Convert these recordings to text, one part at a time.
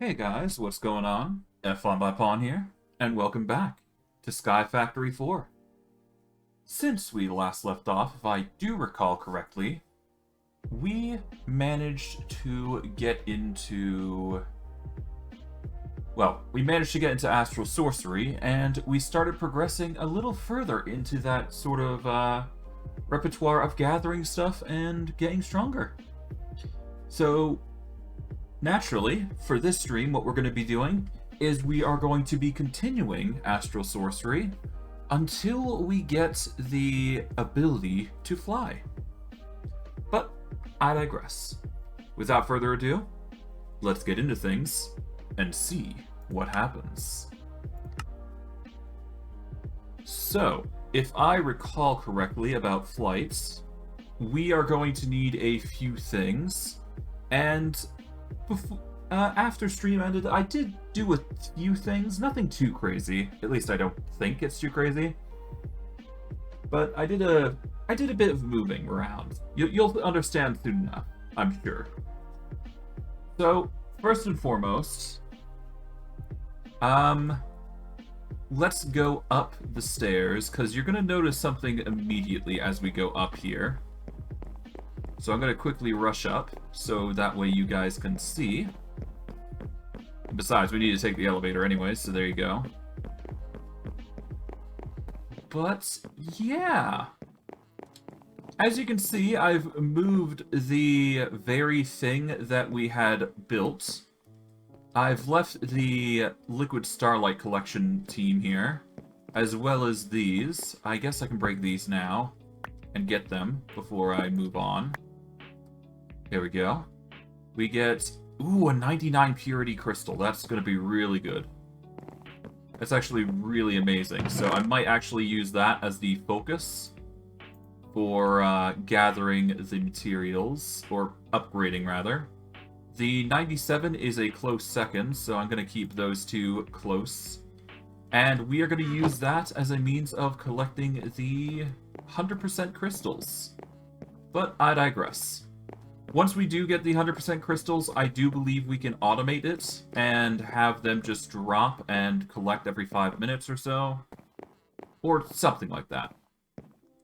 Hey guys, what's going on? F1 by Pawn here, and welcome back to Sky Factory 4. Since we last left off, if I do recall correctly, we managed to get into... Well, we managed to get into Astral Sorcery, and we started progressing a little further into that sort of repertoire of gathering stuff and getting stronger. So, naturally, for this stream, what we're going to be doing is we are going to be continuing Astral Sorcery until we get the ability to fly. But I digress. Without further ado, let's get into things and see what happens. So, if I recall correctly about flights, we are going to need a few things, and after stream ended, I did do a few things, nothing too crazy. At least I don't think it's too crazy. But I did a bit of moving around. You'll understand soon enough, I'm sure. So, first and foremost, let's go up the stairs, because you're going to notice something immediately as we go up here. So I'm going to quickly rush up, so that way you guys can see. Besides, we need to take the elevator anyway, so there you go. But, yeah. As you can see, I've moved the very thing that we had built. I've left the Liquid Starlight Collection team here, as well as these. I guess I can break these now and get them before I move on. There we go. We get, ooh, a 99 purity crystal. That's going to be really good. That's actually really amazing. So I might actually use that as the focus for gathering the materials, or upgrading rather. The 97 is a close second, so I'm going to keep those two close. And we are going to use that as a means of collecting the 100% crystals. But I digress. Once we do get the 100% crystals, I do believe we can automate it and have them just drop and collect every 5 minutes or so. Or something like that.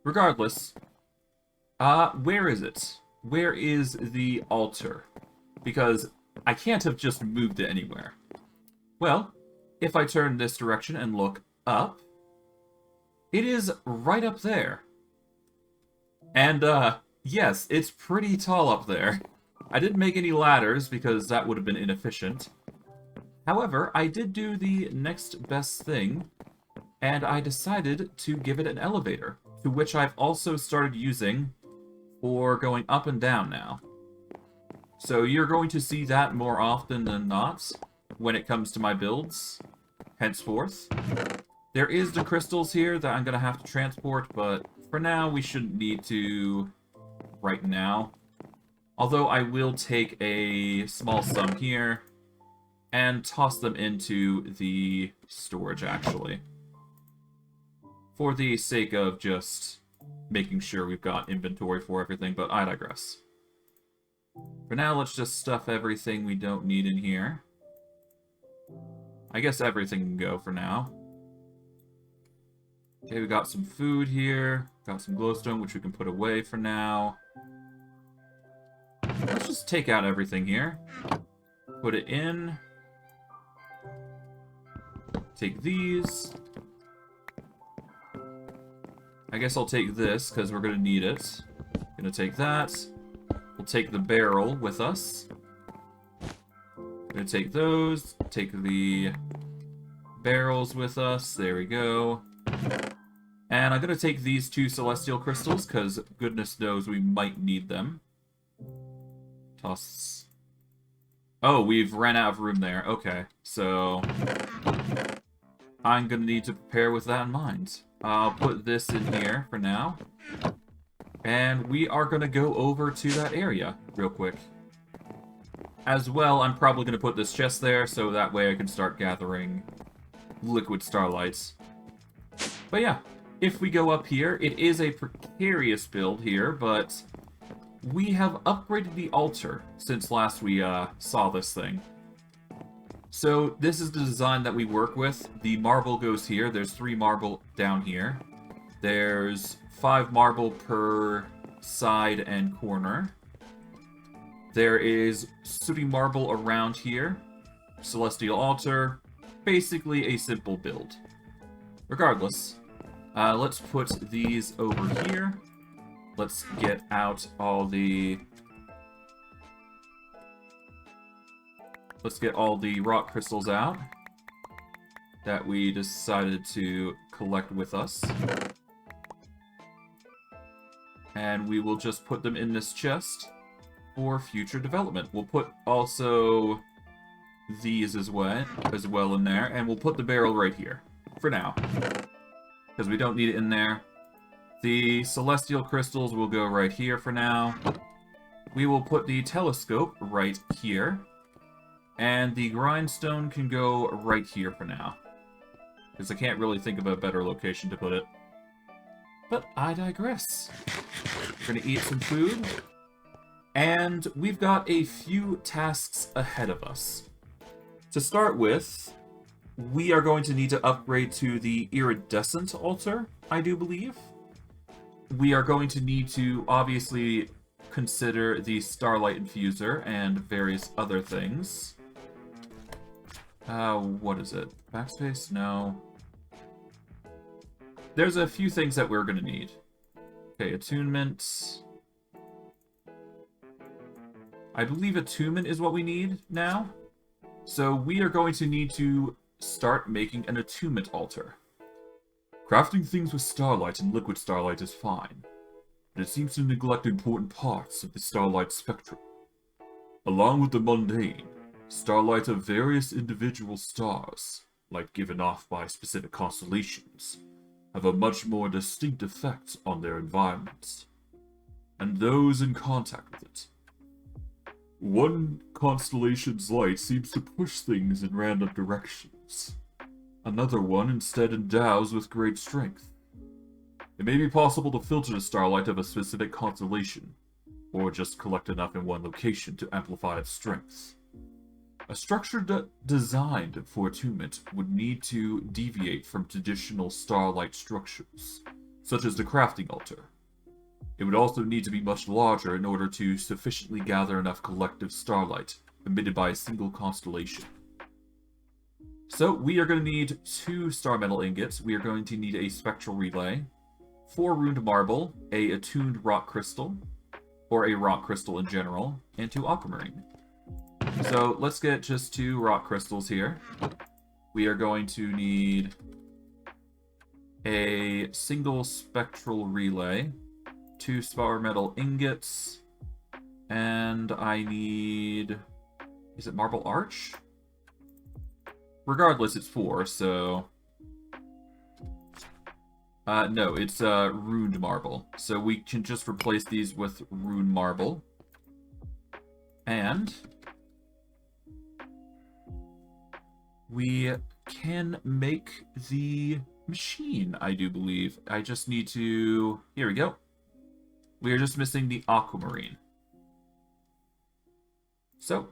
Regardless, where is it? Where is the altar? Because I can't have just moved it anywhere. Well, if I turn this direction and look up, it is right up there. And, yes, it's pretty tall up there. I didn't make any ladders because that would have been inefficient. However, I did do the next best thing, and I decided to give it an elevator, to which I've also started using for going up and down now. So you're going to see that more often than not when it comes to my builds, henceforth. There is the crystals here that I'm going to have to transport, but for now we shouldn't need to right now. Although I will take a small sum here and toss them into the storage, actually. For the sake of just making sure we've got inventory for everything, but I digress. For now, let's just stuff everything we don't need in here. I guess everything can go for now. Okay, we got some food here. Got some glowstone, which we can put away for now. Let's just take out everything here. Put it in. Take these. I guess I'll take this, because we're going to need it. Gonna take that. We'll take the barrel with us. Gonna take those. Take the barrels with us. There we go. And I'm gonna take these two celestial crystals, because goodness knows we might need them. Toss. Oh, we've ran out of room there. Okay, so I'm gonna need to prepare with that in mind. I'll put this in here for now. And we are going to go over to that area real quick. As well, I'm probably going to put this chest there, so that way I can start gathering liquid starlights. But yeah, if we go up here, it is a precarious build here, but we have upgraded the altar since last we saw this thing. So this is the design that we work with. The marble goes here. There's 3 marble down here. There's 5 marble per side and corner. There is sooty marble around here. Celestial altar. Basically a simple build. Regardless, let's put these over here. Let's get out all the... Let's get all the rock crystals out that we decided to collect with us. And we will just put them in this chest for future development. We'll put also these as well in there, and we'll put the barrel right here for now, because we don't need it in there. The celestial crystals will go right here for now. We will put the telescope right here. And the grindstone can go right here for now, because I can't really think of a better location to put it. But I digress. We're gonna eat some food. And we've got a few tasks ahead of us. To start with, we are going to need to upgrade to the iridescent altar, I do believe. We are going to need to obviously consider the starlight infuser and various other things. What is it? Backspace? No. There's a few things that we're gonna need. Okay, attunement. I believe attunement is what we need now. So we are going to need to start making an attunement altar. Crafting things with starlight and liquid starlight is fine, but it seems to neglect important parts of the starlight spectrum. Along with the mundane, starlight of various individual stars, light given off by specific constellations, have a much more distinct effect on their environments, and those in contact with it. One constellation's light seems to push things in random directions. Another one instead endows with great strength. It may be possible to filter the starlight of a specific constellation, or just collect enough in one location to amplify its strengths. A structure designed for attunement would need to deviate from traditional starlight structures, such as the crafting altar. It would also need to be much larger in order to sufficiently gather enough collective starlight emitted by a single constellation. So we are going to need 2 star metal ingots, we are going to need a spectral relay, 4 runed marble, a attuned rock crystal, or a rock crystal in general, and 2 aquamarine. So let's get just 2 rock crystals here. We are going to need a single spectral relay, 2 star metal ingots, and I need... is it marble arch? Regardless, it's 4, so... no, it's runed marble. So we can just replace these with runed marble. And... we can make the machine, I do believe. I just need to... here we go. We are just missing the aquamarine. So,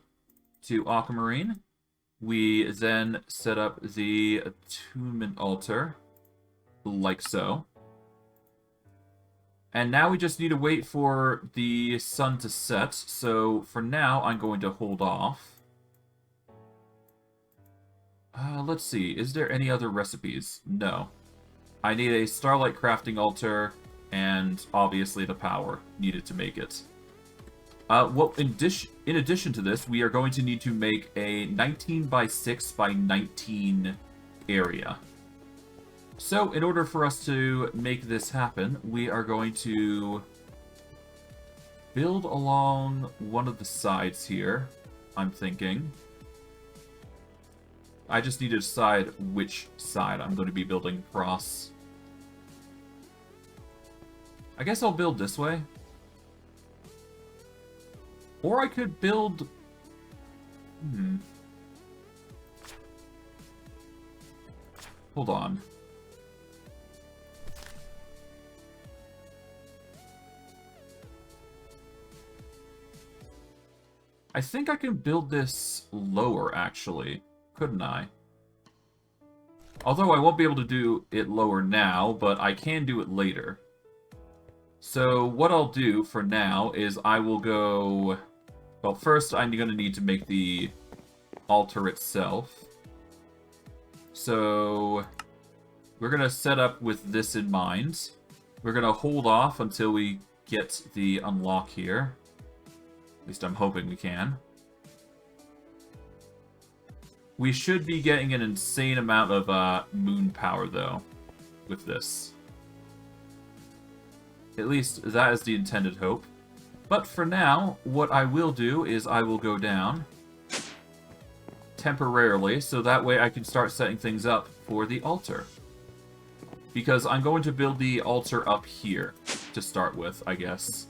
to aquamarine. We then set up the attunement altar, like so. And now we just need to wait for the sun to set, so for now I'm going to hold off. Let's see, is there any other recipes? No. I need a starlight crafting altar, and obviously the power needed to make it. Well, in addition to this, we are going to need to make a 19 by 6 by 19 area. So, in order for us to make this happen, we are going to build along one of the sides here, I'm thinking. I just need to decide which side I'm going to be building across. I guess I'll build this way. Or I could build... Hold on. I think I can build this lower, actually. couldn't I? Although I won't be able to do it lower now, but I can do it later. So what I'll do for now is I will go... Well, first I'm going to need to make the altar itself. So we're going to set up with this in mind. We're going to hold off until we get the unlock here. At least I'm hoping we can. We should be getting an insane amount of moon power, though, with this. At least that is the intended hope. But for now, what I will do is I will go down temporarily, so that way I can start setting things up for the altar. Because I'm going to build the altar up here to start with, I guess.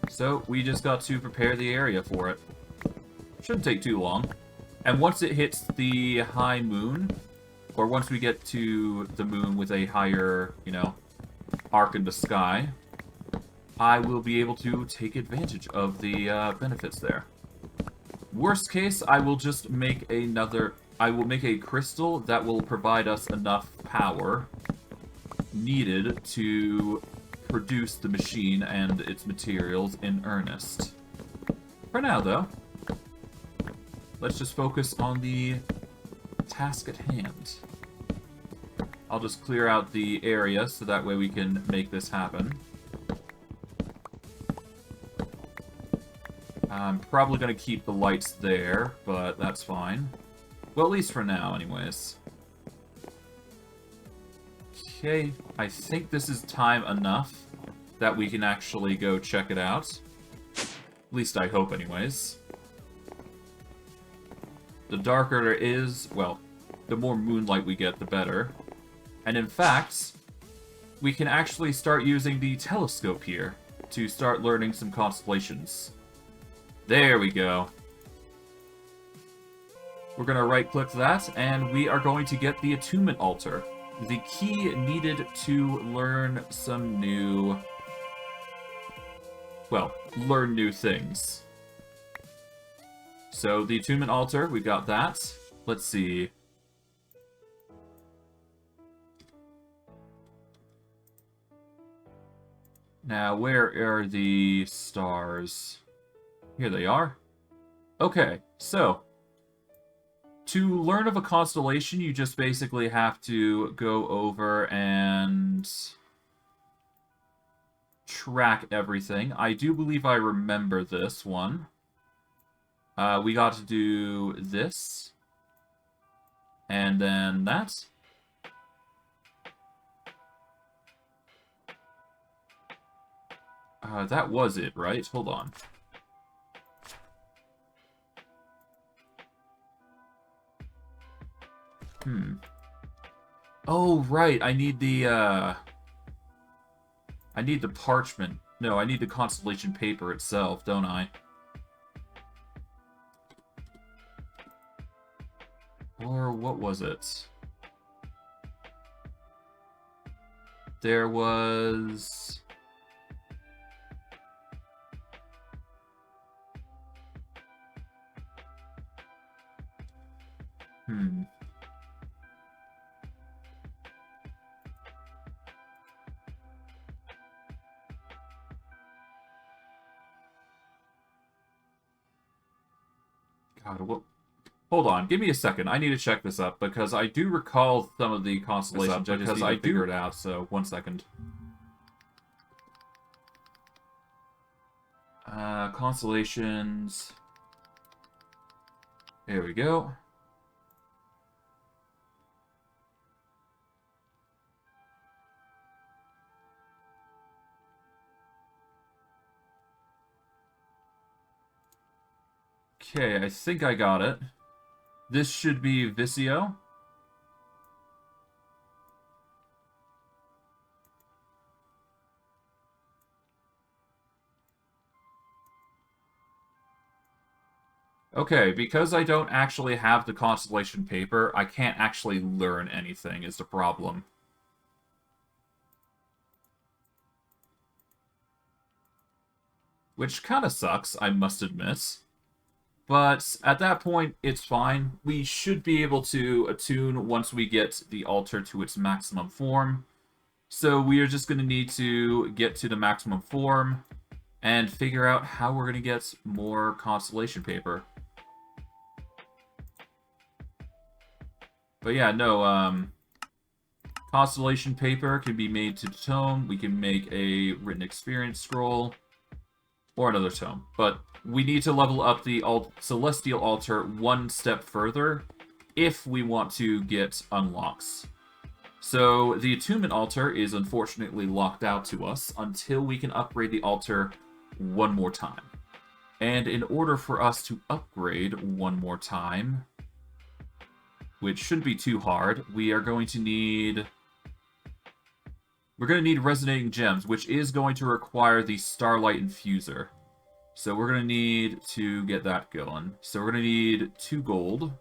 So we just got to prepare the area for it. Shouldn't take too long. And once it hits the high moon, or once we get to the moon with a higher, you know, arc in the sky, I will be able to take advantage of the benefits there. Worst case, I will just make another... I will make a crystal that will provide us enough power needed to produce the machine and its materials in earnest. For now, though, let's just focus on the task at hand. I'll just clear out the area so that way we can make this happen. I'm probably going to keep the lights there, but that's fine. Well, at least for now, anyways. Okay, I think this is time enough that we can actually go check it out. At least I hope, anyways. The darker it is, well, the more moonlight we get, the better. And in fact, we can actually start using the telescope here to start learning some constellations. There we go. We're going to right-click that, and we are going to get the attunement altar. The key needed to learn some new... Well, learn new things. So, the attunement altar, we got that. Let's see. Now, where are the stars? Here they are. Okay, so... To learn of a constellation, you just basically have to go over and track everything. I do believe I remember this one. We got to do this. And then that. That was it, right? Hold on. Oh, right. I need the parchment. No, I need the constellation paper itself, don't I? Or what was it? There was... God, what... Hold on, give me a second. I need to check this up, because I do recall some of the constellations. Because I figure it out, so 1 second. Constellations... There we go. Okay, I think I got it. This should be Vicio. Okay, because I don't actually have the constellation paper, I can't actually learn anything is the problem. Which kind of sucks, I must admit. But at that point, it's fine. We should be able to attune once we get the altar to its maximum form. So we are just going to need to get to the maximum form and figure out how we're going to get more constellation paper. But yeah, no, constellation paper can be made to tome. We can make a written experience scroll or another tome. But we need to level up the Celestial Altar one step further if we want to get unlocks. So the Attunement Altar is unfortunately locked out to us until we can upgrade the altar one more time. And in order for us to upgrade one more time, which shouldn't be too hard, we are going to need... We're going to need Resonating Gems, which is going to require the Starlight Infuser. So we're going to need to get that going. So we're going to need 2 gold.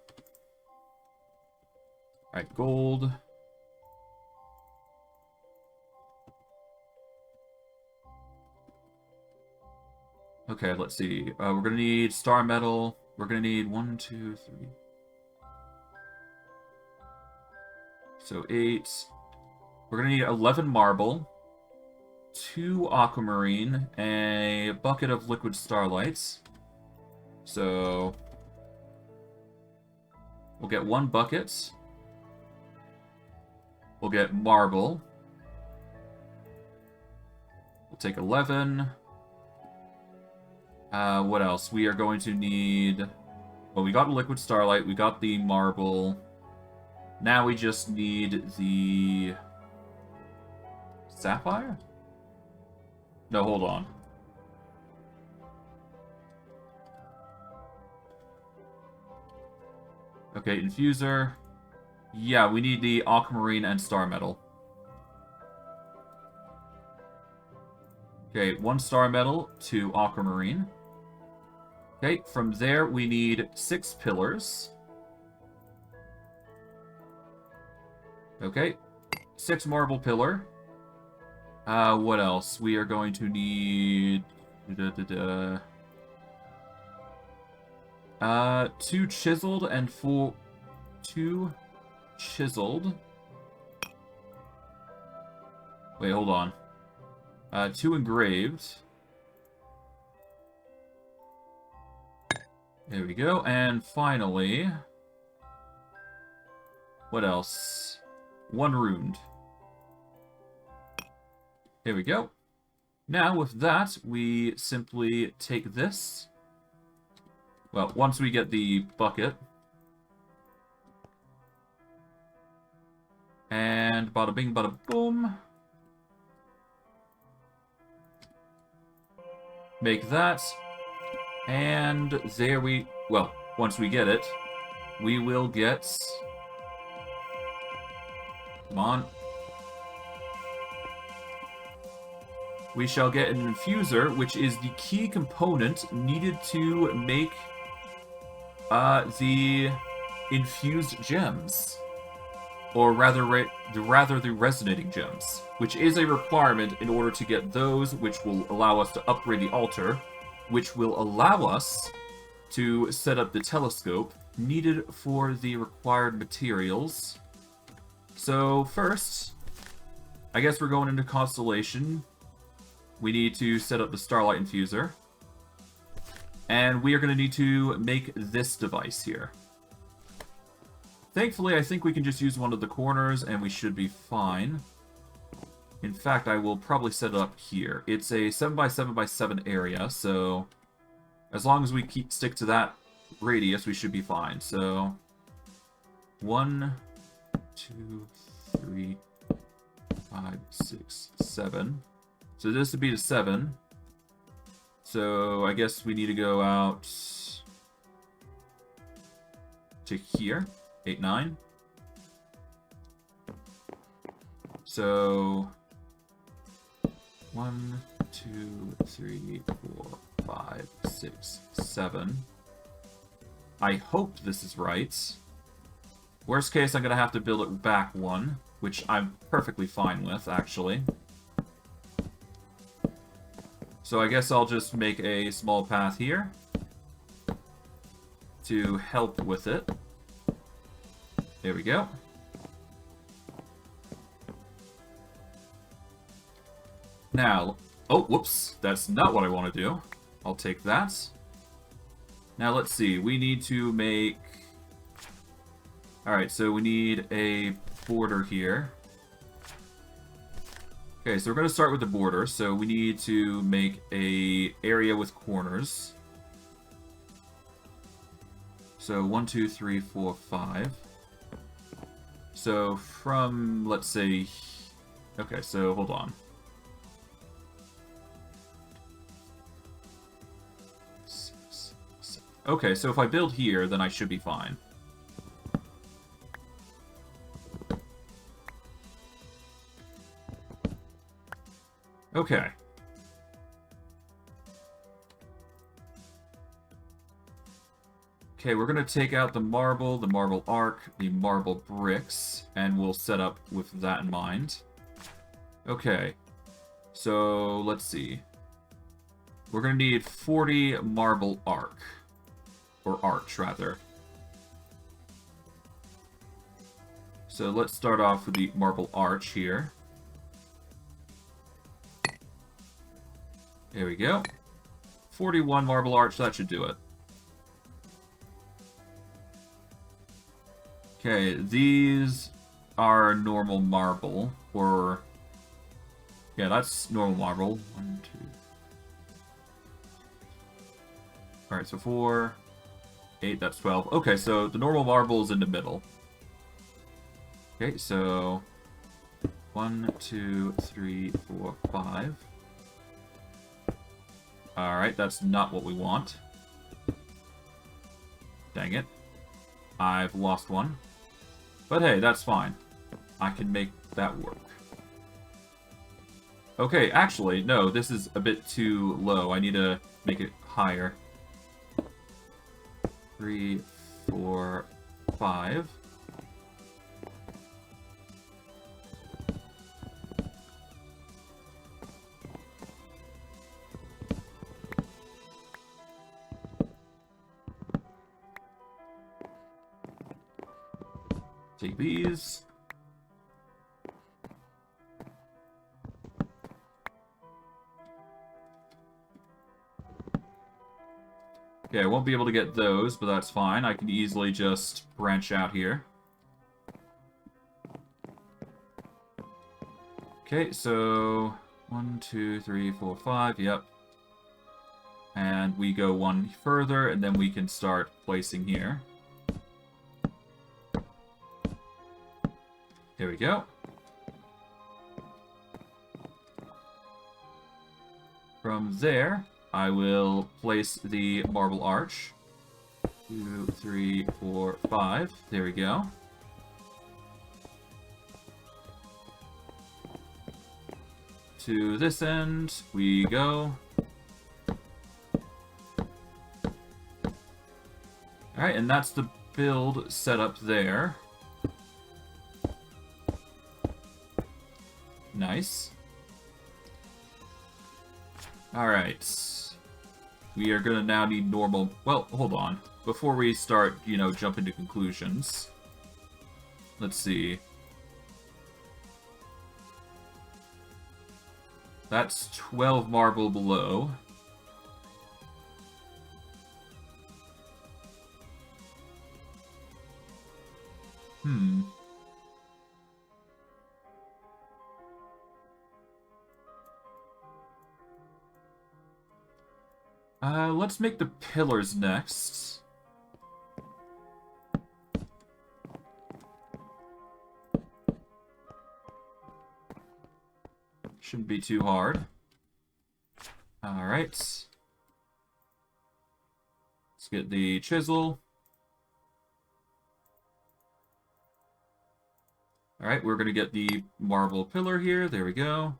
Alright, gold. Okay, let's see. We're going to need Star Metal. We're going to need 1, 2, 3. So 8. We're going to need 11 marble, 2 aquamarine, and a bucket of liquid starlights. So we'll get 1 bucket. We'll get marble. We'll take 11. What else? We are going to need... Well, we got a liquid starlight. We got the marble. Now we just need the... Sapphire? No, hold on. Okay, infuser. Yeah, we need the aquamarine and star metal. Okay, 1 star metal, 2 aquamarine. Okay, from there we need 6 pillars. Okay, 6 marble pillar. What else? We are going to need... 2 chiseled and 2 chiseled. Wait, hold on. 2 engraved. There we go. And finally... What else? 1 runed. Here we go. Now, with that, we simply take this. Well, once we get the bucket. And bada bing, bada boom. Make that. And there we... Well, once we get it, we will get... Come on. We shall get an infuser, which is the key component needed to make the infused gems. Or rather the resonating gems, which is a requirement in order to get those, which will allow us to upgrade the altar, which will allow us to set up the telescope needed for the required materials. So first, I guess we're going into constellation. We need to set up the Starlight Infuser. And we are going to need to make this device here. Thankfully, I think we can just use one of the corners and we should be fine. In fact, I will probably set it up here. It's a 7x7x7 area, so as long as we stick to that radius, we should be fine. So 1, 2, 3, 5, 6, 7. So this would be the 7. So I guess we need to go out to here. 8, 9. So 1, 2, 3, 4, 5, 6, 7. I hope this is right. Worst case, I'm going to have to build it back 1, which I'm perfectly fine with, actually. So I guess I'll just make a small path here. to help with it. There we go. Now, oh, whoops, that's not what I want to do. I'll take that. Now, let's see, we need to make... Alright, so we need a border here. Okay, so we're going to start with the border, so we need to make a area with corners. So 1, 2, 3, 4, 5. So from, let's say... Okay, so hold on. Okay, so if I build here, then I should be fine. Okay. Okay, we're going to take out the marble arc, the marble bricks, and we'll set up with that in mind. Okay. So, let's see. We're going to need 40 marble arc. Or arch, rather. So let's start off with the marble arch here. There we go. 41 marble arch, that should do it. Okay, these are normal marble, or... Yeah, that's normal marble. 1, 2... Alright, so 4... 8, that's 12. Okay, so the normal marble is in the middle. Okay, so 1, 2, 3, 4, 5. Alright, that's not what we want. Dang it. I've lost one. But hey, that's fine. I can make that work. Okay, actually, no, this is a bit too low. I need to make it higher. 3, 4, 5. Take these. Okay, I won't be able to get those, but that's fine. I can easily just branch out here. Okay, so 1, 2, 3, 4, 5, yep. And we go one further, and then we can start placing here. There we go. From there, I will place the marble arch. 2, 3, 4, 5. There we go. To this end, we go. Alright, and that's the build set up there. Nice. Alright. We are gonna now need normal... Well, hold on. Before we start, jump into conclusions. Let's see. That's 12 marble below. Let's make the pillars next. Shouldn't be too hard. Alright. Let's get the chisel. Alright, we're gonna get the marble pillar here. There we go.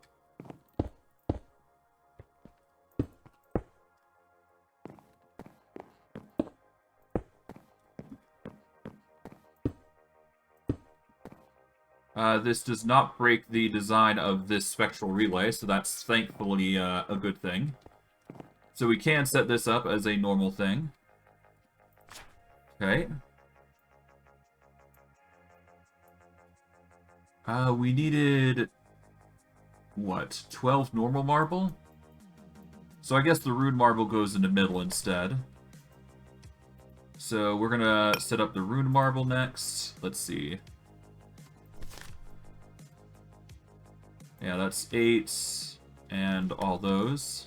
This does not break the design of this spectral relay, so that's thankfully a good thing. So we can set this up as a normal thing. Okay. We needed, what, 12 normal marble? So I guess the rune marble goes in the middle instead. So we're gonna set up the rune marble next. Let's see. Yeah, that's 8, and all those.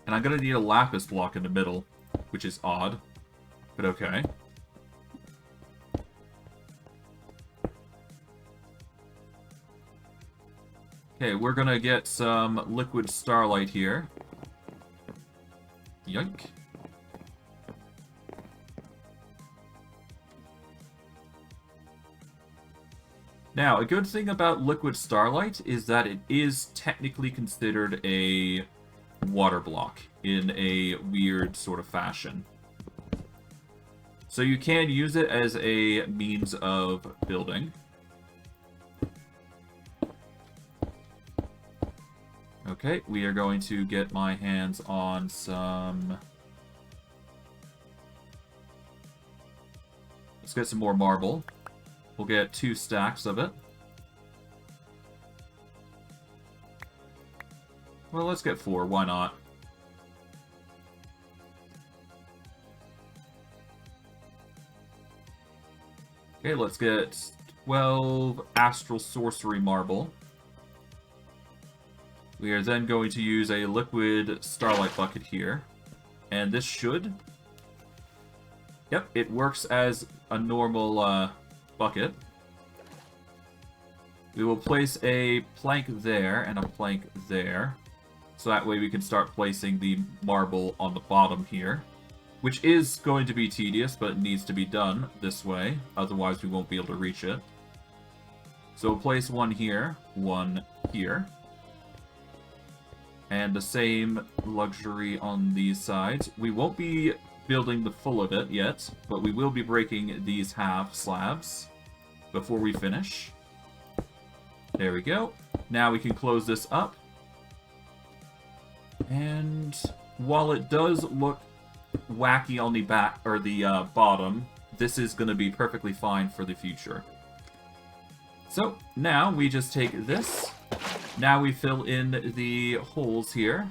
And I'm gonna need a lapis block in the middle, which is odd, but okay. Okay, we're gonna get some liquid starlight here. Yoink. Now, a good thing about liquid starlight is that it is technically considered a water block in a weird sort of fashion. So you can use it as a means of building. Okay, we are going to get my hands on some... Let's get some more marble. We'll get 2 stacks of it. Well, let's get 4, why not? Okay, let's get 12 Astral Sorcery marble. We are then going to use a liquid starlight bucket here. And this should... Yep, it works as a normal bucket. We will place a plank there and a plank there. So that way we can start placing the marble on the bottom here. Which is going to be tedious, but it needs to be done this way. Otherwise we won't be able to reach it. So we'll place one here, one here. And the same luxury on these sides. We won't be building the full of it yet, but we will be breaking these half slabs before we finish. There we go. Now we can close this up. And while it does look wacky on the back or the bottom, this is going to be perfectly fine for the future. So now we just take this. Now we fill in the holes here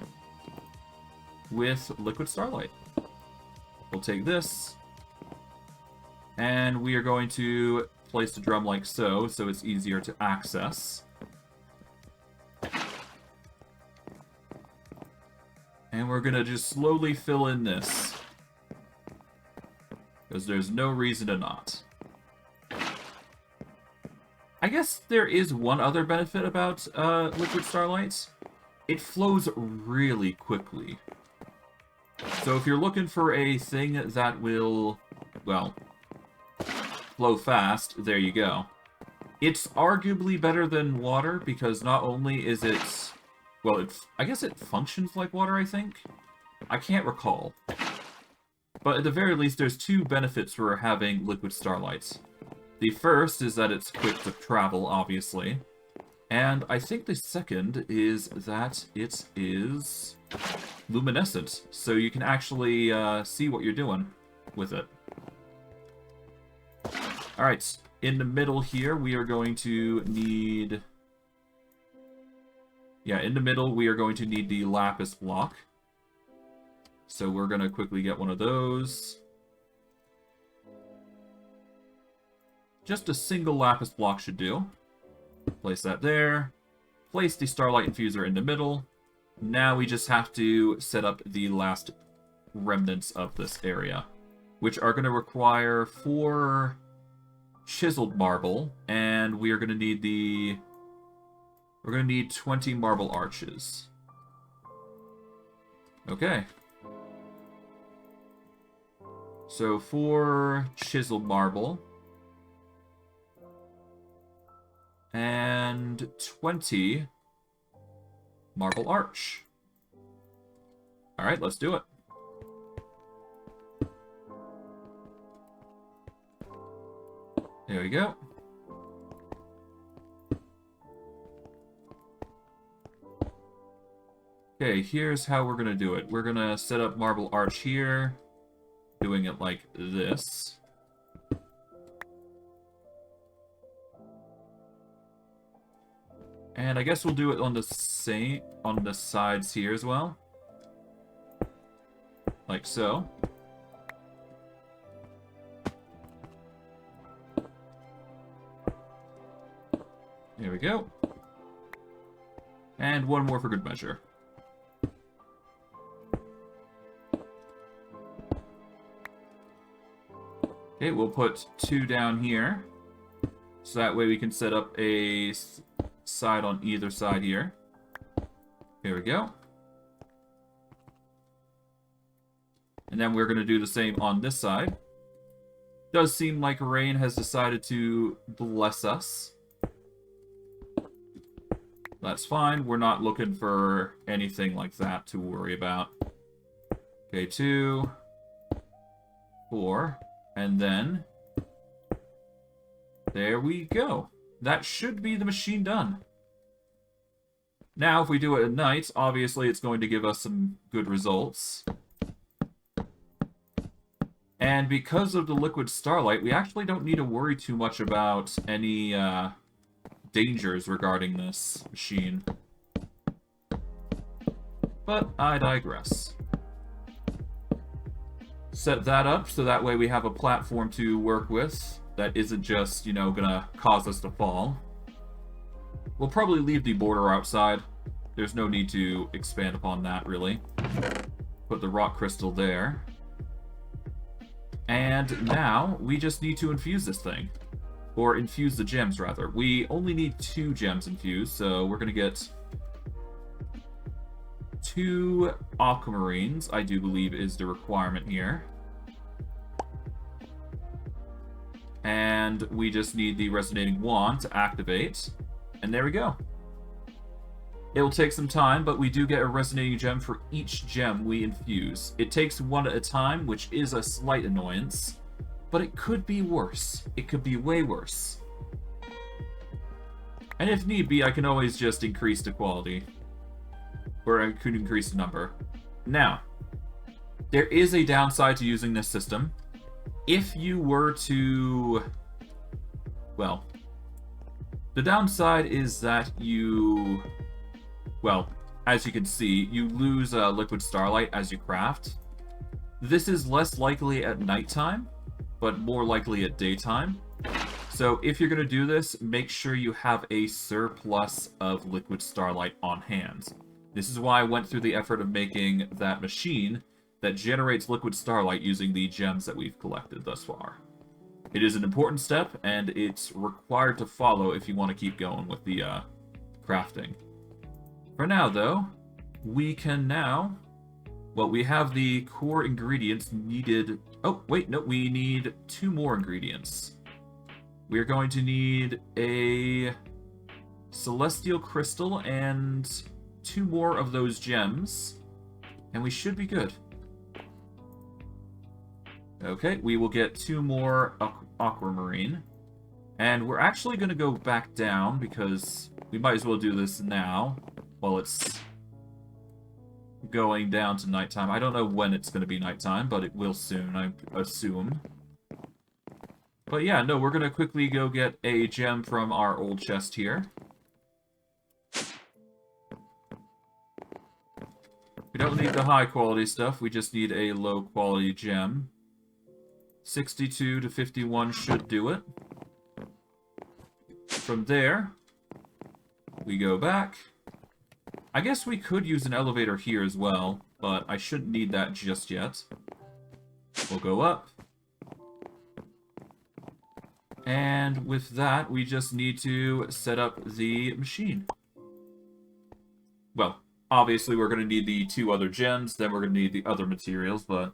with liquid starlight. We'll take this, and we are going to place the drum like so, so it's easier to access. And we're going to just slowly fill in this, because there's no reason to not. I guess there is one other benefit about liquid starlight. It flows really quickly. So if you're looking for a thing that will, well, flow fast, there you go. It's arguably better than water, because not only is it... Well, I guess it functions like water, I think? I can't recall. But at the very least, there's 2 benefits for having liquid starlight. The first is that it's quick to travel, obviously. And I think the second is that it is luminescent, so you can actually see what you're doing with it. Alright, in the middle here, we are going to need... Yeah, in the middle, we are going to need the lapis block. So we're going to quickly get one of those. Just a single lapis block should do. Place that there. Place the starlight infuser in the middle. Now we just have to set up the last remnants of this area, which are going to require 4 chiseled marble, and we are going to need the... We're going to need 20 marble arches. Okay. So 4 chiseled marble. And 20 marble arch. Alright, let's do it. There we go. Okay, here's how we're gonna do it. We're gonna set up Marble Arch here, doing it like this. And I guess we'll do it on the sides here as well. Like so. There we go. And one more for good measure. Okay, we'll put 2 down here. So that way we can set up a side on either side here. Here we go. And then we're going to do the same on this side. Does seem like rain has decided to bless us. That's fine. We're not looking for anything like that to worry about. Okay, 2, 4, and then there we go. That should be the machine done. Now, if we do it at night, obviously it's going to give us some good results. And because of the liquid starlight, we actually don't need to worry too much about any dangers regarding this machine. But I digress. Set that up so that way we have a platform to work with that isn't just, you know, gonna cause us to fall. We'll probably leave the border outside. There's no need to expand upon that, really. Put the rock crystal there. And now, we just need to infuse this thing. Or infuse the gems, rather. We only need 2 gems infused, so we're gonna get 2 aquamarines, I do believe is the requirement here. And we just need the resonating wand to activate. And there we go. It will take some time, but we do get a resonating gem for each gem we infuse. It takes 1 at a time, which is a slight annoyance. But it could be worse. It could be way worse. And if need be, I can always just increase the quality. Or I could increase the number. Now, there is a downside to using this system. If you were to... Well, the downside is that you... Well, as you can see, you lose liquid starlight as you craft. This is less likely at nighttime, but more likely at daytime. So if you're going to do this, make sure you have a surplus of liquid starlight on hand. This is why I went through the effort of making that machine that generates liquid starlight using the gems that we've collected thus far. It is an important step, and it's required to follow if you want to keep going with the crafting. For now, though, we can now... Well, we have the core ingredients needed... Oh, wait, no, we need 2 more ingredients. We're going to need a celestial crystal and 2 more of those gems, and we should be good. Okay, we will get 2 more aquamarine, and we're actually going to go back down because we might as well do this now while it's going down to nighttime. I don't know when it's going to be nighttime, but it will soon, I assume. But yeah, no, we're going to quickly go get a gem from our old chest here. We don't need the high quality stuff, we just need a low quality gem. 62 to 51 should do it. From there, we go back. I guess we could use an elevator here as well, but I shouldn't need that just yet. We'll go up. And with that, we just need to set up the machine. Well, obviously we're going to need the 2 other gems, then we're going to need the other materials, but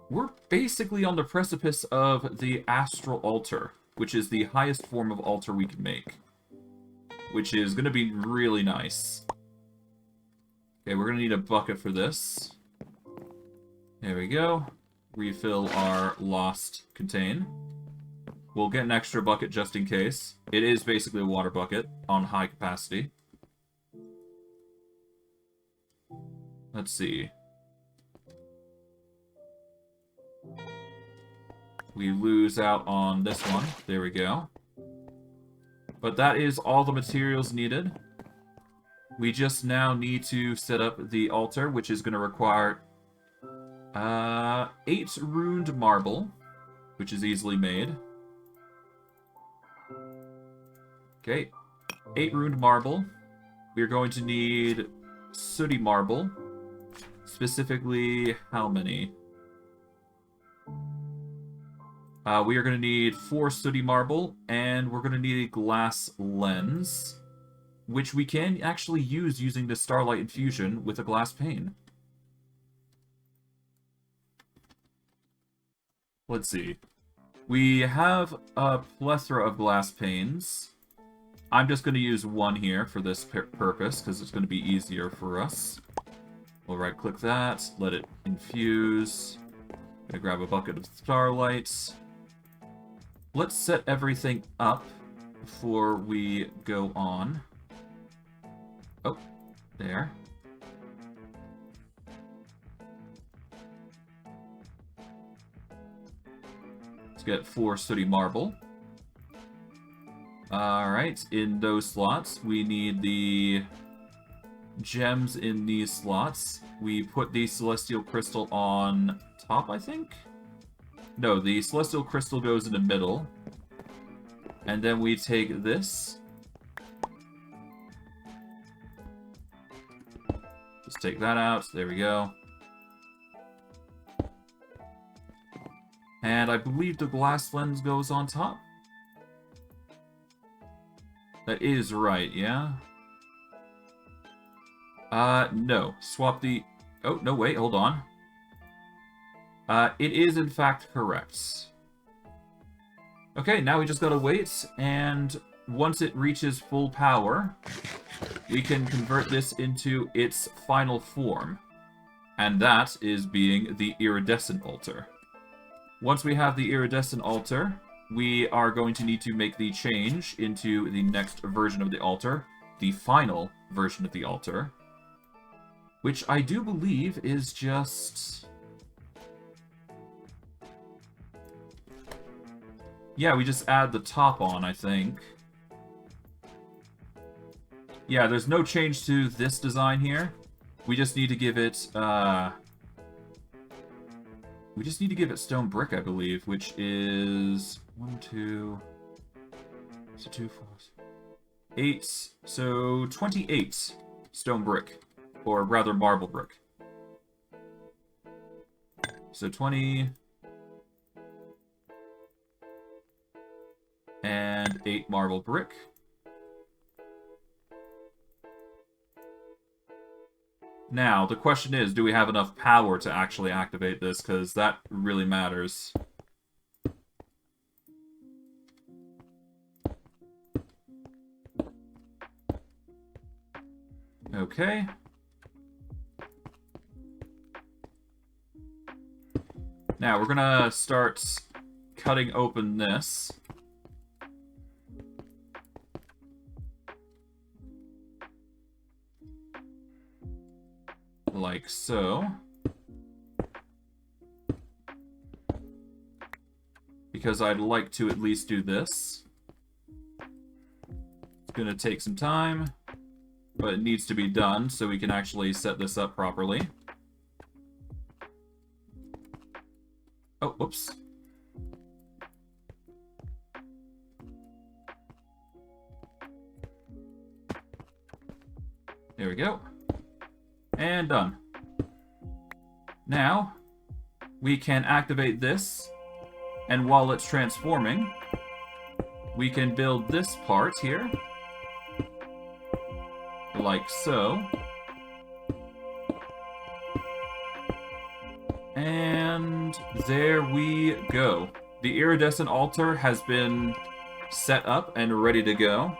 we're basically on the precipice of the Astral Altar, which is the highest form of altar we can make. Which is going to be really nice. Okay, we're going to need a bucket for this. There we go. Refill our lost contain. We'll get an extra bucket just in case. It is basically a water bucket on high capacity. Let's see. We lose out on this one. There we go. But that is all the materials needed. We just now need to set up the altar, which is going to require 8 runed marble, which is easily made. Okay, 8 runed marble. We're going to need sooty marble. Specifically, how many? We are going to need 4 sooty marble, and we're going to need a glass lens, which we can actually use using the starlight infusion with a glass pane. Let's see. We have a plethora of glass panes. I'm just going to use one here for this purpose, because it's going to be easier for us. We'll right-click that, let it infuse. Gonna grab a bucket of starlight. Let's set everything up before we go on. Oh, there. Let's get 4 sooty marble. Alright, in those slots, we need the gems in these slots. We put the celestial crystal on top, I think? No, the celestial crystal goes in the middle. And then we take this. Just take that out. There we go. And I believe the glass lens goes on top. That is right, yeah? No. Swap the... Oh, no, wait, hold on. It is, in fact, correct. Okay, now we just gotta wait, and once it reaches full power, we can convert this into its final form. And that is being the iridescent altar. Once we have the iridescent altar, we are going to need to make the change into the next version of the altar, the final version of the altar, which I do believe is just... Yeah, we just add the top on, I think. Yeah, there's no change to this design here. We just need to give it, we just need to give it stone brick, I believe, which is 1, 2, so 2, 4, 8, so 28 stone brick, or rather marble brick. So 20 and 8 marble brick. Now, the question is, do we have enough power to actually activate this? Because that really matters. Okay. Now, we're gonna start cutting open this. Like so. Because I'd like to at least do this. It's gonna take some time, but it needs to be done so we can actually set this up properly. Oh, whoops. There we go. And done. Now, we can activate this, and while it's transforming, we can build this part here, like so. And there we go. The iridescent altar has been set up and ready to go.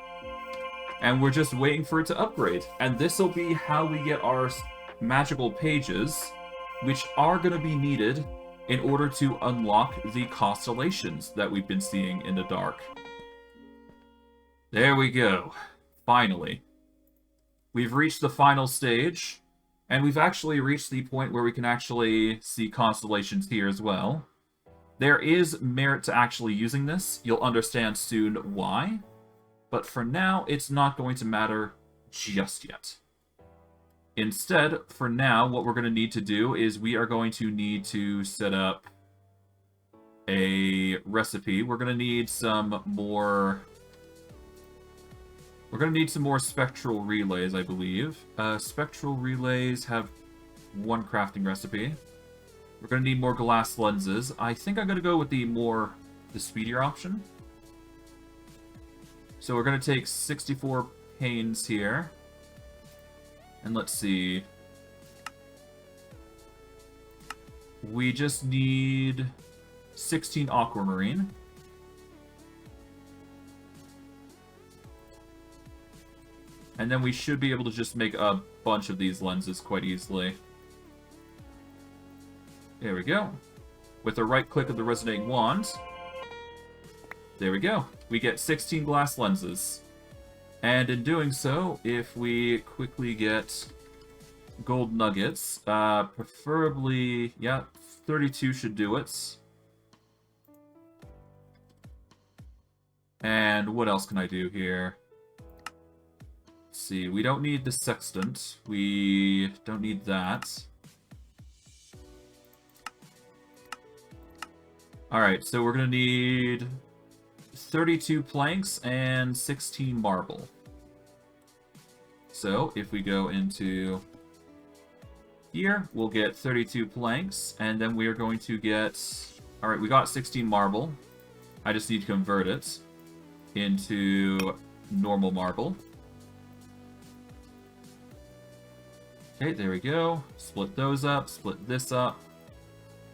And we're just waiting for it to upgrade. And this will be how we get our magical pages, which are going to be needed in order to unlock the constellations that we've been seeing in the dark. There we go. Finally. We've reached the final stage, And we've actually reached the point where we can actually see constellations here as well. There is merit to actually using this. You'll understand soon why. But for now, it's not going to matter just yet. Instead, for now, what we're going to need to do is we are going to need to set up a recipe. We're going to need some more... We're going to need some more spectral relays, I believe. Spectral relays have one crafting recipe. We're going to need more glass lenses. I think I'm going to go with the speedier option. So we're going to take 64 panes here. And let's see. We just need 16 aquamarine. And then we should be able to just make a bunch of these lenses quite easily. There we go. With a right click of the resonating wand. There we go. We get 16 glass lenses. And in doing so, if we quickly get gold nuggets, preferably, yeah, 32 should do it. And what else can I do here? Let's see, we don't need the sextant. We don't need that. Alright, so we're going to need 32 planks and 16 marble. So, if we go into here, we'll get 32 planks, and then we are going to get... Alright, we got 16 marble. I just need to convert it into normal marble. Okay, there we go. Split those up, split this up.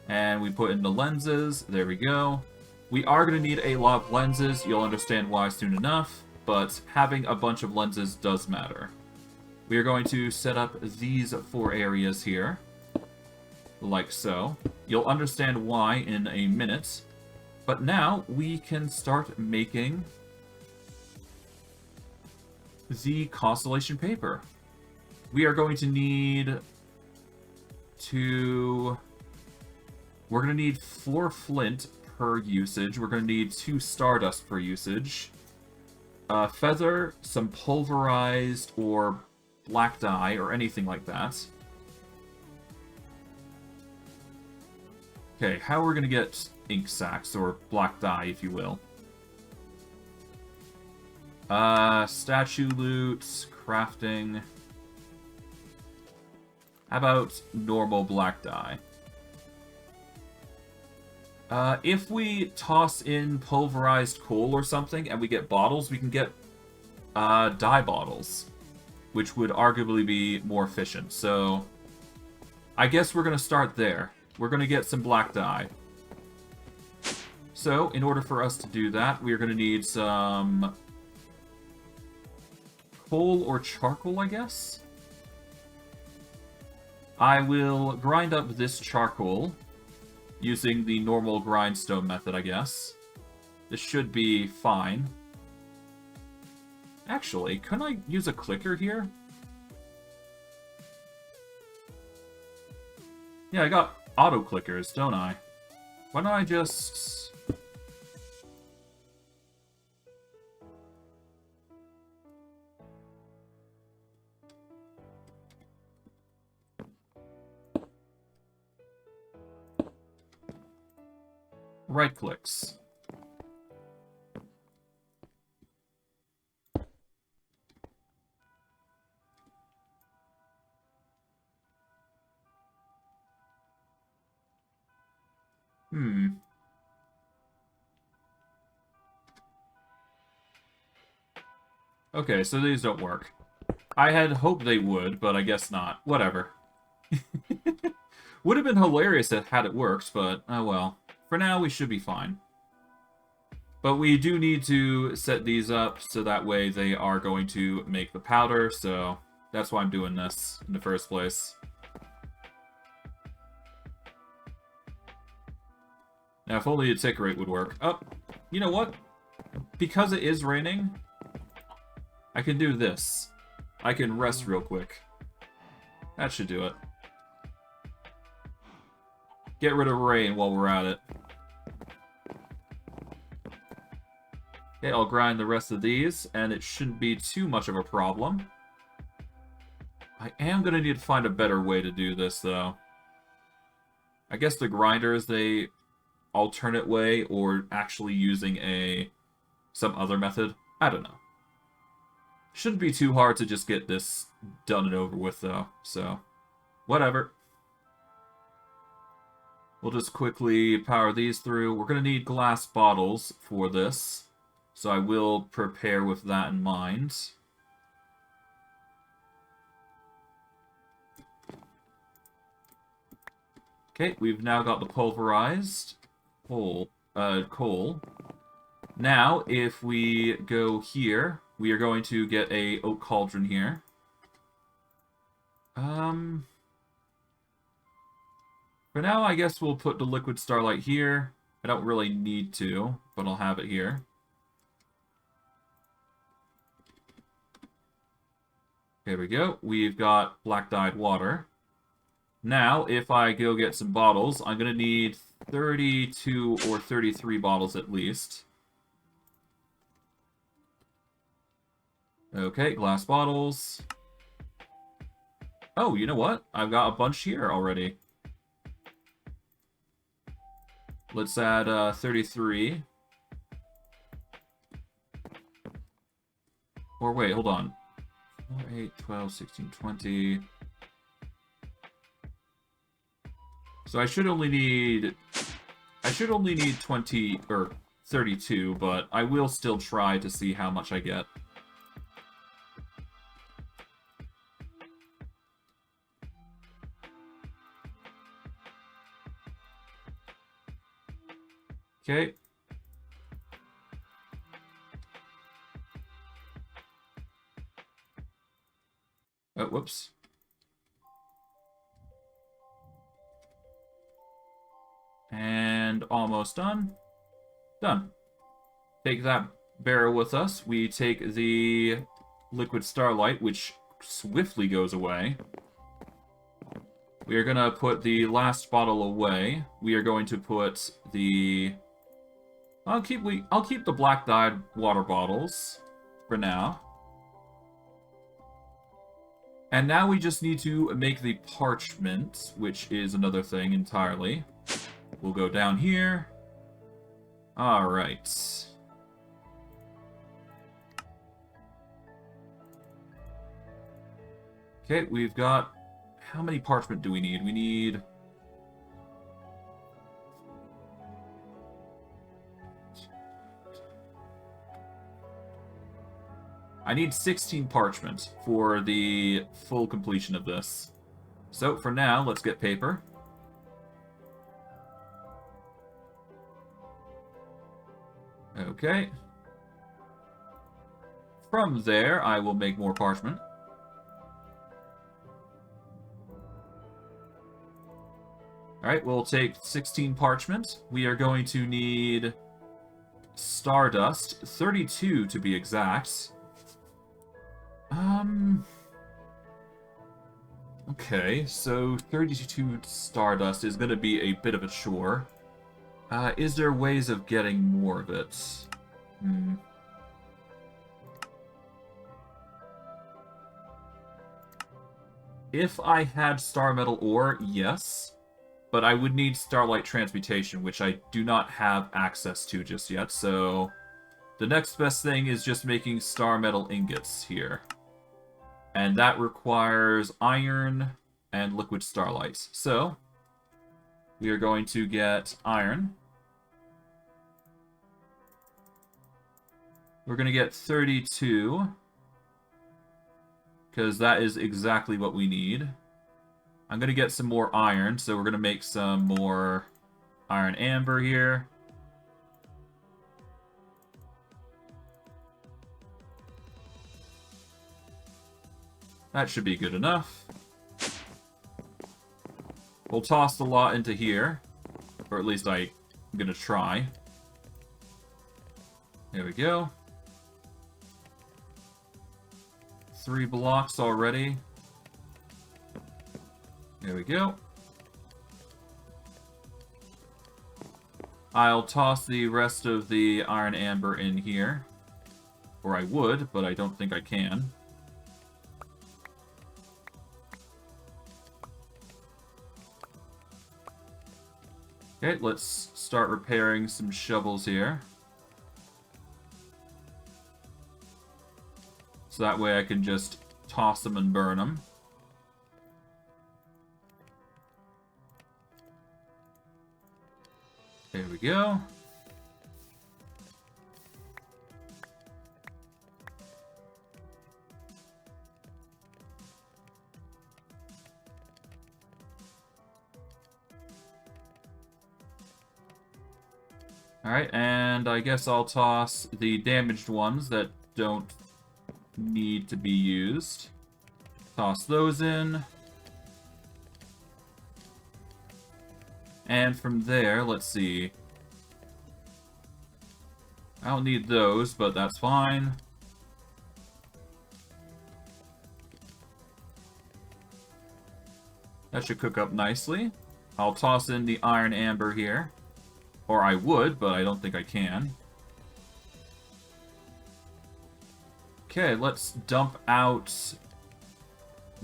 And we put in the lenses. There we go. We are going to need a lot of lenses. You'll understand why soon enough. But having a bunch of lenses does matter. We are going to set up these 4 areas here. Like so. You'll understand why in a minute. But now we can start making the constellation paper. We are going to need We're going to need 4 flint per usage. We're going to need 2 stardust per usage. Feather, some pulverized or black dye or anything like that. Okay, how are we going to get ink sacs or black dye, if you will? Statue loot, crafting. How about normal black dye? If we toss in pulverized coal or something and we get bottles, we can get dye bottles, which would arguably be more efficient. So I guess we're going to start there. We're going to get some black dye. So in order for us to do that, we're going to need some coal or charcoal, I guess. I will grind up this charcoal using the normal grindstone method, I guess. This should be fine. Actually, couldn't I use a clicker here? Yeah, I got auto clickers, don't I? Why don't I just... right clicks. Okay, so these don't work. I had hoped they would, but I guess not. Whatever. Would have been hilarious had it worked, but oh well. For now, we should be fine. But we do need to set these up so that way they are going to make the powder, so that's why I'm doing this in the first place. Now, if only a tick rate would work. Oh, you know what? Because it is raining, I can do this. I can rest real quick. That should do it. Get rid of rain while we're at it. Okay, I'll grind the rest of these, and it shouldn't be too much of a problem. I am going to need to find a better way to do this, though. I guess the grinder is the alternate way, or actually using some other method. I don't know. Shouldn't be too hard to just get this done and over with, though, so whatever. We'll just quickly power these through. We're going to need glass bottles for this, so I will prepare with that in mind. Okay, we've now got the pulverized coal. Now, if we go here, we are going to get a oak cauldron here. For now, I guess we'll put the liquid starlight here. I don't really need to, but I'll have it here. There we go. We've got black dyed water. Now, if I go get some bottles, I'm going to need 32 or 33 bottles at least. Okay, glass bottles. Oh, you know what? I've got a bunch here already. Let's add 33. Or wait, hold on. 4, 8, 12, 16, 20... So I should only need 20 or 32, but I will still try to see how much I get. Okay. Oh, whoops. And almost done. Done. Take that barrel with us. We take the liquid starlight, which swiftly goes away. We are going to put the last bottle away. We are going to put the... I'll keep the black dyed water bottles for now. And now we just need to make the parchment, which is another thing entirely. We'll go down here. Alright. Okay, we've got... How many parchment do we need? We need... I need 16 parchment for the full completion of this. So, for now, let's get paper. Okay. From there, I will make more parchment. Alright, we'll take 16 parchment. We are going to need stardust, 32 to be exact. Okay, so 32 stardust is going to be a bit of a chore. Is there ways of getting more of it? If I had star metal ore, yes. But I would need starlight transmutation, which I do not have access to just yet, so... The next best thing is just making star metal ingots here. And that requires iron and liquid starlight. So, we are going to get iron. We're going to get 32. Because that is exactly what we need. I'm going to get some more iron, so we're going to make some more iron amber here. That should be good enough. We'll toss the lot into here. Or at least I'm going to try. There we go. 3 blocks already. There we go. I'll toss the rest of the iron amber in here. Or I would, but I don't think I can. Okay, let's start repairing some shovels here. So that way I can just toss them and burn them. There we go. Alright, and I guess I'll toss the damaged ones that don't need to be used. Toss those in. And from there, let's see. I don't need those, but that's fine. That should cook up nicely. I'll toss in the iron amber here. Or I would, but I don't think I can. Okay, let's dump out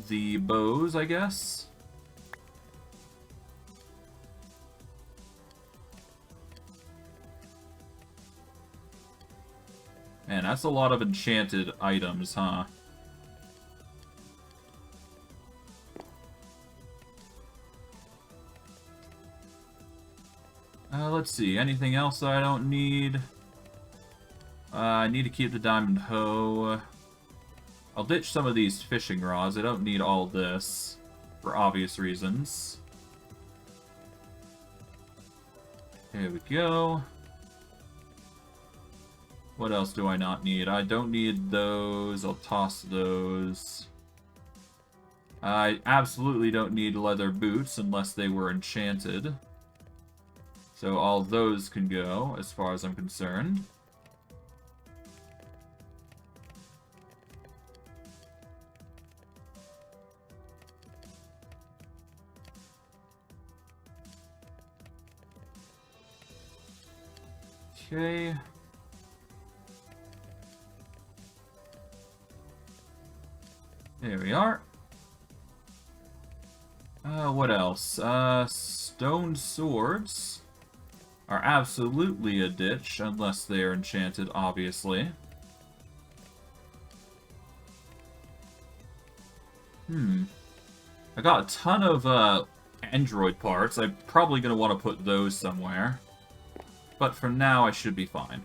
the bows, I guess. Man, that's a lot of enchanted items, huh? Let's see, anything else I don't need? I need to keep the diamond hoe. I'll ditch some of these fishing rods. I don't need all this, for obvious reasons. There we go. What else do I not need? I don't need those. I'll toss those. I absolutely don't need leather boots unless they were enchanted. So all those can go, as far as I'm concerned. Okay. There we are. What else? Stone swords are absolutely a ditch, unless they are enchanted, obviously. I got a ton of, android parts. I'm probably gonna want to put those somewhere. But for now, I should be fine.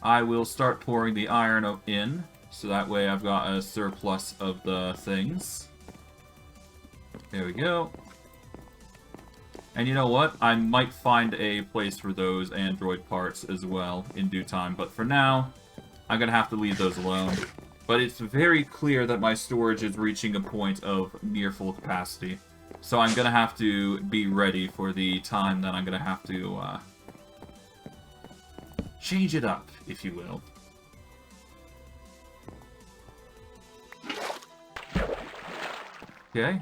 I will start pouring the iron in, so that way I've got a surplus of the things. There we go. And you know what? I might find a place for those android parts as well in due time, but for now, I'm gonna have to leave those alone. But it's very clear that my storage is reaching a point of near full capacity. So I'm gonna have to be ready for the time that I'm gonna have to, change it up, if you will. Okay.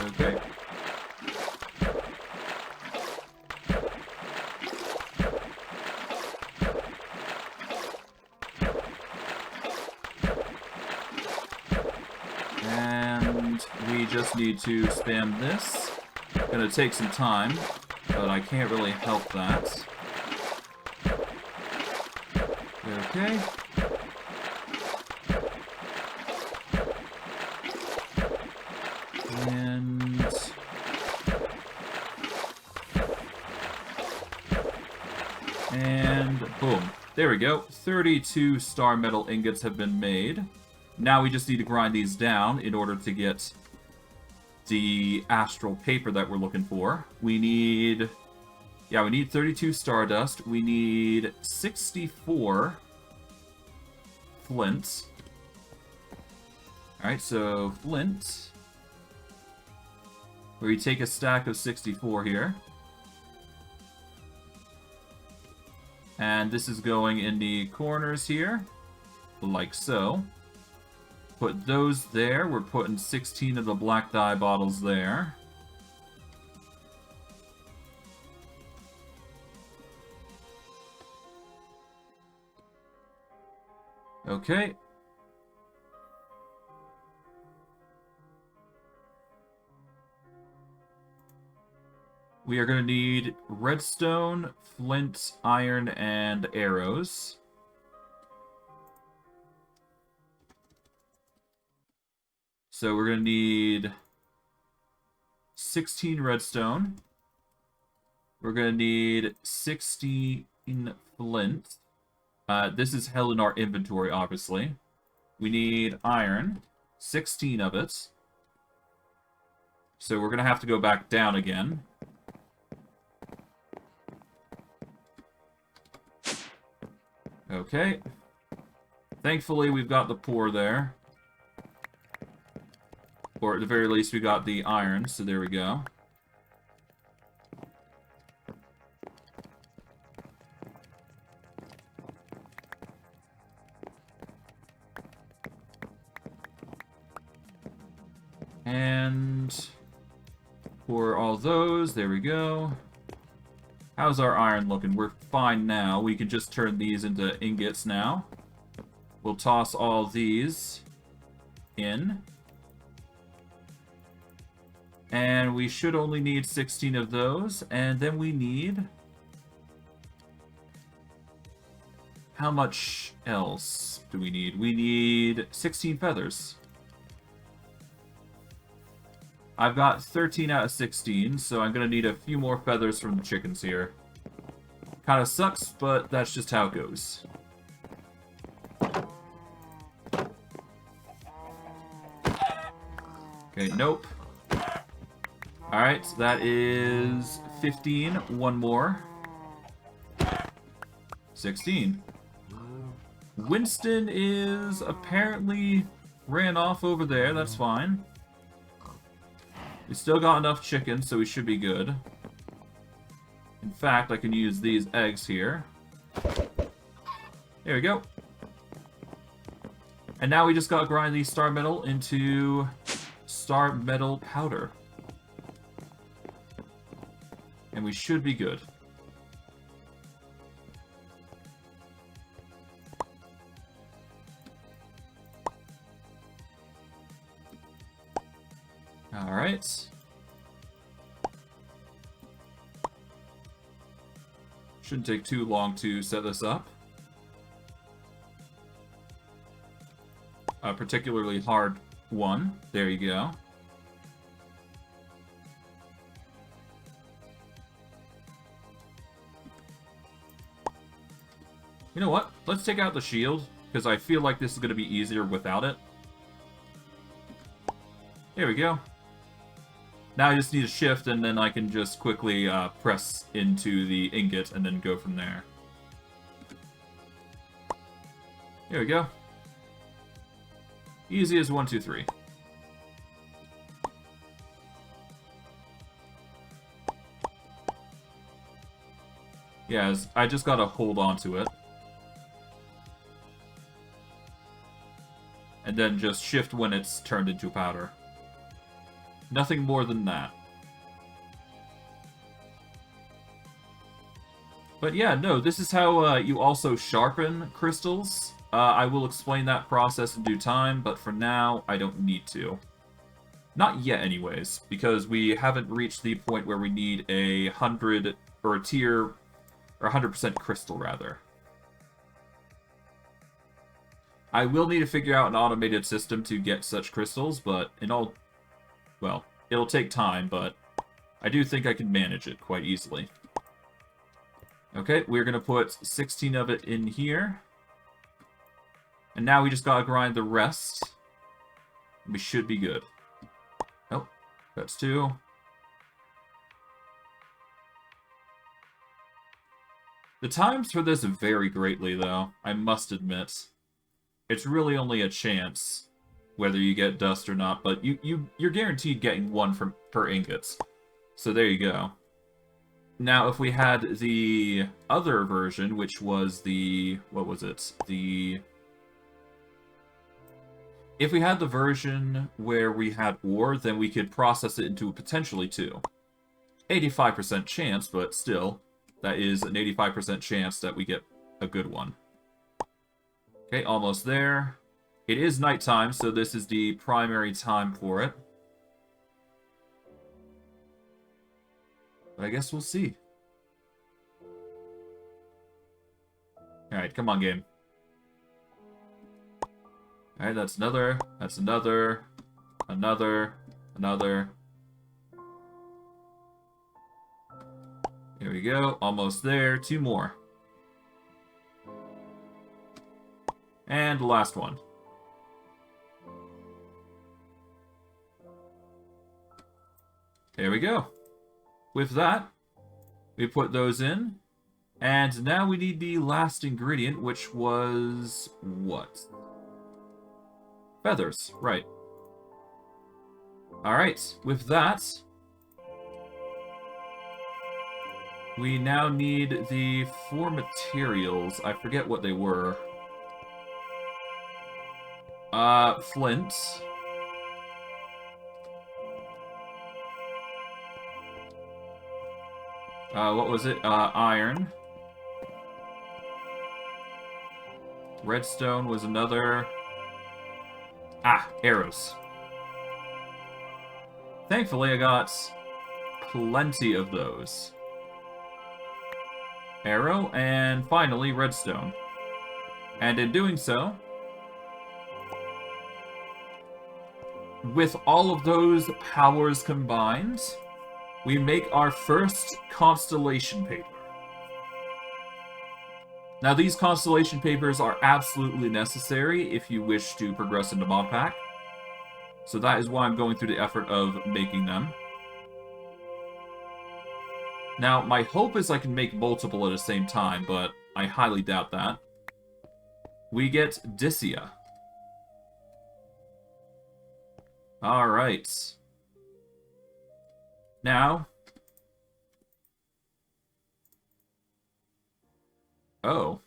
Okay. And we just need to spam this. Gonna take some time, but I can't really help that. Okay. And boom. There we go. 32 star metal ingots have been made. Now we just need to grind these down in order to get the astral paper that we're looking for. We need... yeah, we need 32 stardust. We need 64 flint. Alright, so flint. where you take a stack of 64 here. And this is going in the corners here, like so. Put those there. We're putting 16 of the black dye bottles there. Okay. We are going to need redstone, flint, iron, and arrows. So we're going to need 16 redstone. We're going to need 16 flint. This is held in our inventory, obviously. We need iron, 16 of it. So we're going to have to go back down again. Okay. Thankfully, we've got the pour there. Or at the very least, we got the iron, so there we go. And pour all those, there we go. How's our iron looking? We're fine now. We can just turn these into ingots now. We'll toss all these in. And we should only need 16 of those. And then we need... How much else do we need? We need 16 feathers. I've got 13 out of 16, so I'm going to need a few more feathers from the chickens here. Kind of sucks, but that's just how it goes. Okay, nope. Alright, so that is 15. One more. 16. Winston is apparently ran off over there. That's fine. We still got enough chickens, so we should be good. In fact, I can use these eggs here. There we go. And now we just gotta grind the star metal into star metal powder. And we should be good. Alright. Shouldn't take too long to set this up. A particularly hard one. There you go. You know what? Let's take out the shield, because I feel like this is going to be easier without it. There we go. Now I just need a shift, and then I can just quickly press into the ingot and then go from there. There we go. Easy as 1, 2, 3. Yeah, I just gotta hold on to it. And then just shift when it's turned into powder. Nothing more than that. But yeah, no, this is how you also sharpen crystals. I will explain that process in due time, but for now, I don't need to. Not yet, anyways, because we haven't reached the point where we need a 100, or a tier, or 100% crystal, rather. I will need to figure out an automated system to get such crystals, but well, it'll take time, but I do think I can manage it quite easily. Okay, we're going to put 16 of it in here. And now we just gotta grind the rest. We should be good. Oh, that's 2. The times for this vary greatly, though, I must admit. It's really only a chance whether you get dust or not, but you're guaranteed getting one per ingots. So there you go. Now, if we had the other version, which was the... what was it? If we had the version where we had ore, then we could process it into potentially 2. 85% chance, but still, that is an 85% chance that we get a good one. Okay, almost there. It is nighttime, so this is the primary time for it. But I guess we'll see. Alright, come on, game. Alright, that's another. That's another. Another. Here we go. Almost there. 2 more. And the last one. There we go. With that, we put those in. And now we need the last ingredient, which was... what? Feathers, right. Alright, with that, we now need the 4 materials. I forget what they were. Flint. What was it? Iron. Redstone was another... ah, arrows. Thankfully, I got plenty of those. Arrow, and finally, redstone. And in doing so, with all of those powers combined, we make our first constellation paper. Now, these constellation papers are absolutely necessary if you wish to progress into mod pack. So that is why I'm going through the effort of making them. Now, my hope is I can make multiple at the same time, but I highly doubt that. We get Vicio. Alright. Now... oh.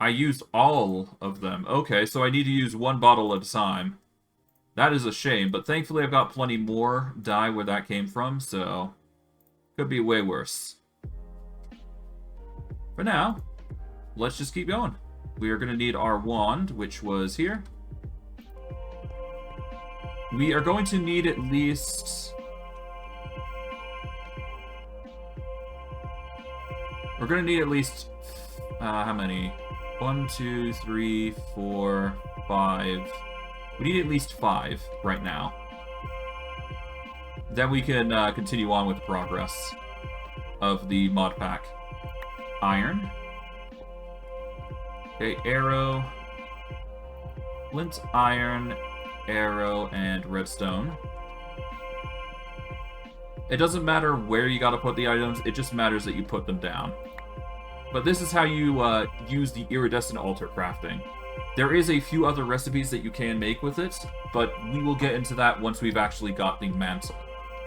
I used all of them. Okay, so I need to use 1 bottle at a time. That is a shame, but thankfully I've got plenty more dye where that came from, so... could be way worse. For now, let's just keep going. We are going to need our wand, which was here. We are going to need at least... we're going to need at least... how many? 1, 2, 3, 4, 5... we need at least 5 right now. Then we can continue on with the progress of the mod pack. Iron. Okay, arrow. Flint, iron, arrow, and redstone. It doesn't matter where you gotta put the items, it just matters that you put them down. But this is how you use the iridescent altar crafting. There is a few other recipes that you can make with it, but we will get into that once we've actually got the mantle,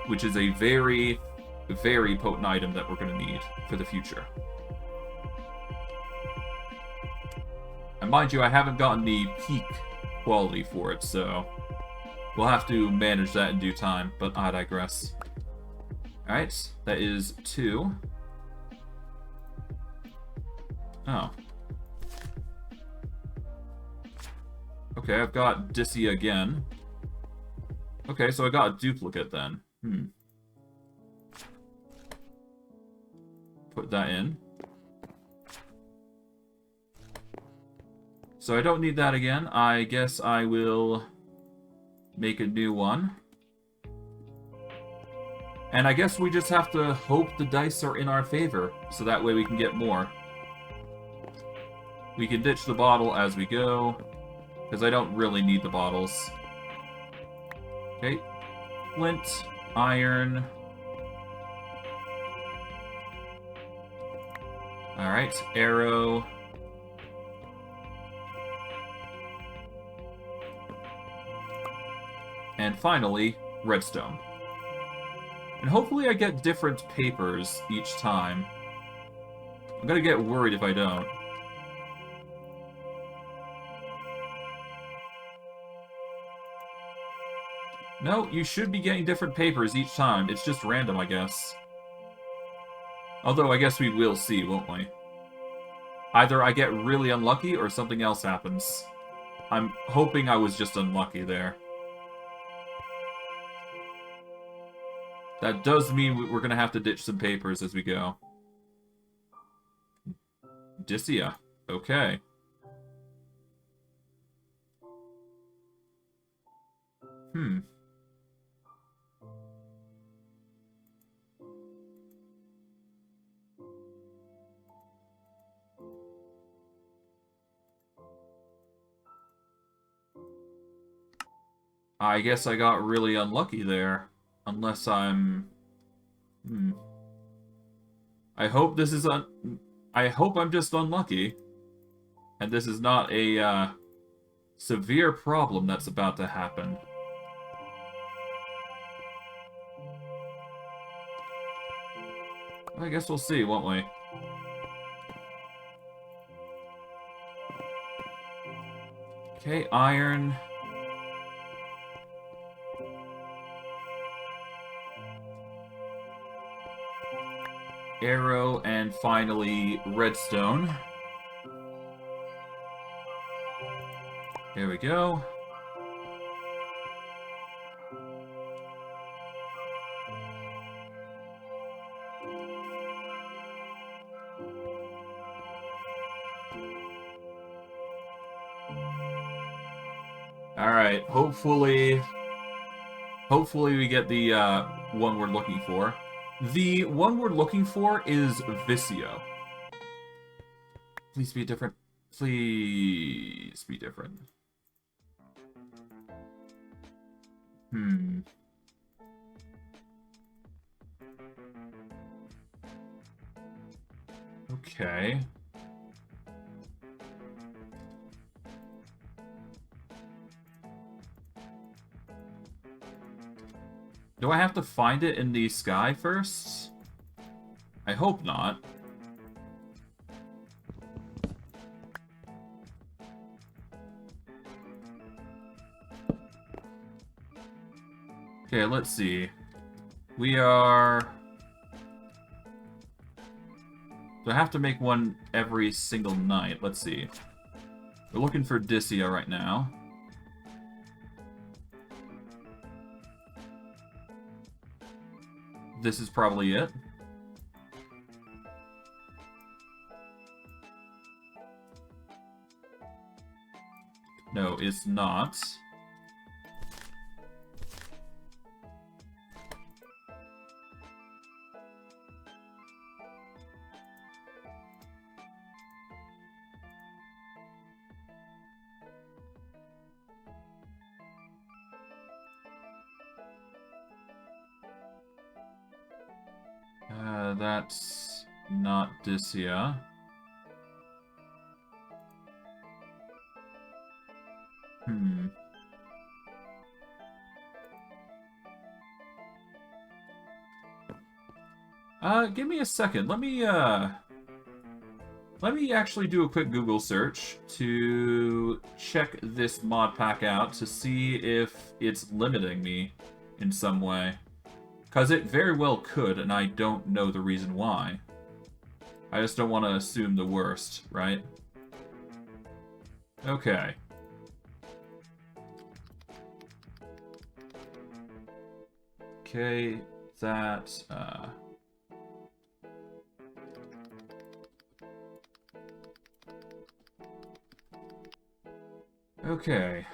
which is a very, very potent item that we're going to need for the future. And mind you, I haven't gotten the peak quality for it, so we'll have to manage that in due time, but I digress. Alright, that is 2. Oh. Okay, I've got Vicio again. Okay, so I got a duplicate then. Put that in. So I don't need that again. I guess I will make a new one. And I guess we just have to hope the dice are in our favor, so that way we can get more. We can ditch the bottle as we go, because I don't really need the bottles. Okay. Flint, iron. Alright, arrow. and finally, redstone. And hopefully I get different papers each time. I'm gonna get worried if I don't. No, you should be getting different papers each time. It's just random, I guess. Although, I guess we will see, won't we? Either I get really unlucky or something else happens. I'm hoping I was just unlucky there. That does mean we're gonna have to ditch some papers as we go. Vicio. Okay. I guess I got really unlucky there. Unless I'm... I hope this is I hope I'm just unlucky. And this is not a, severe problem that's about to happen. I guess we'll see, won't we? Okay, iron. Arrow, and finally, redstone. There we go. Alright, hopefully we get the, one we're looking for. The one we're looking for is Vicio. Please be different. Please be different. Okay. Do I have to find it in the sky first? I hope not. Okay, let's see. We are... Do I have to make one every single night? Let's see. We're looking for Vicio right now. This is probably it. No, it's not. That's not Vicio. Give me a second. Let me actually do a quick Google search to check this mod pack out to see if it's limiting me in some way. Because it very well could, and I don't know the reason why. I just don't want to assume the worst, right? Okay. Okay, that, Okay.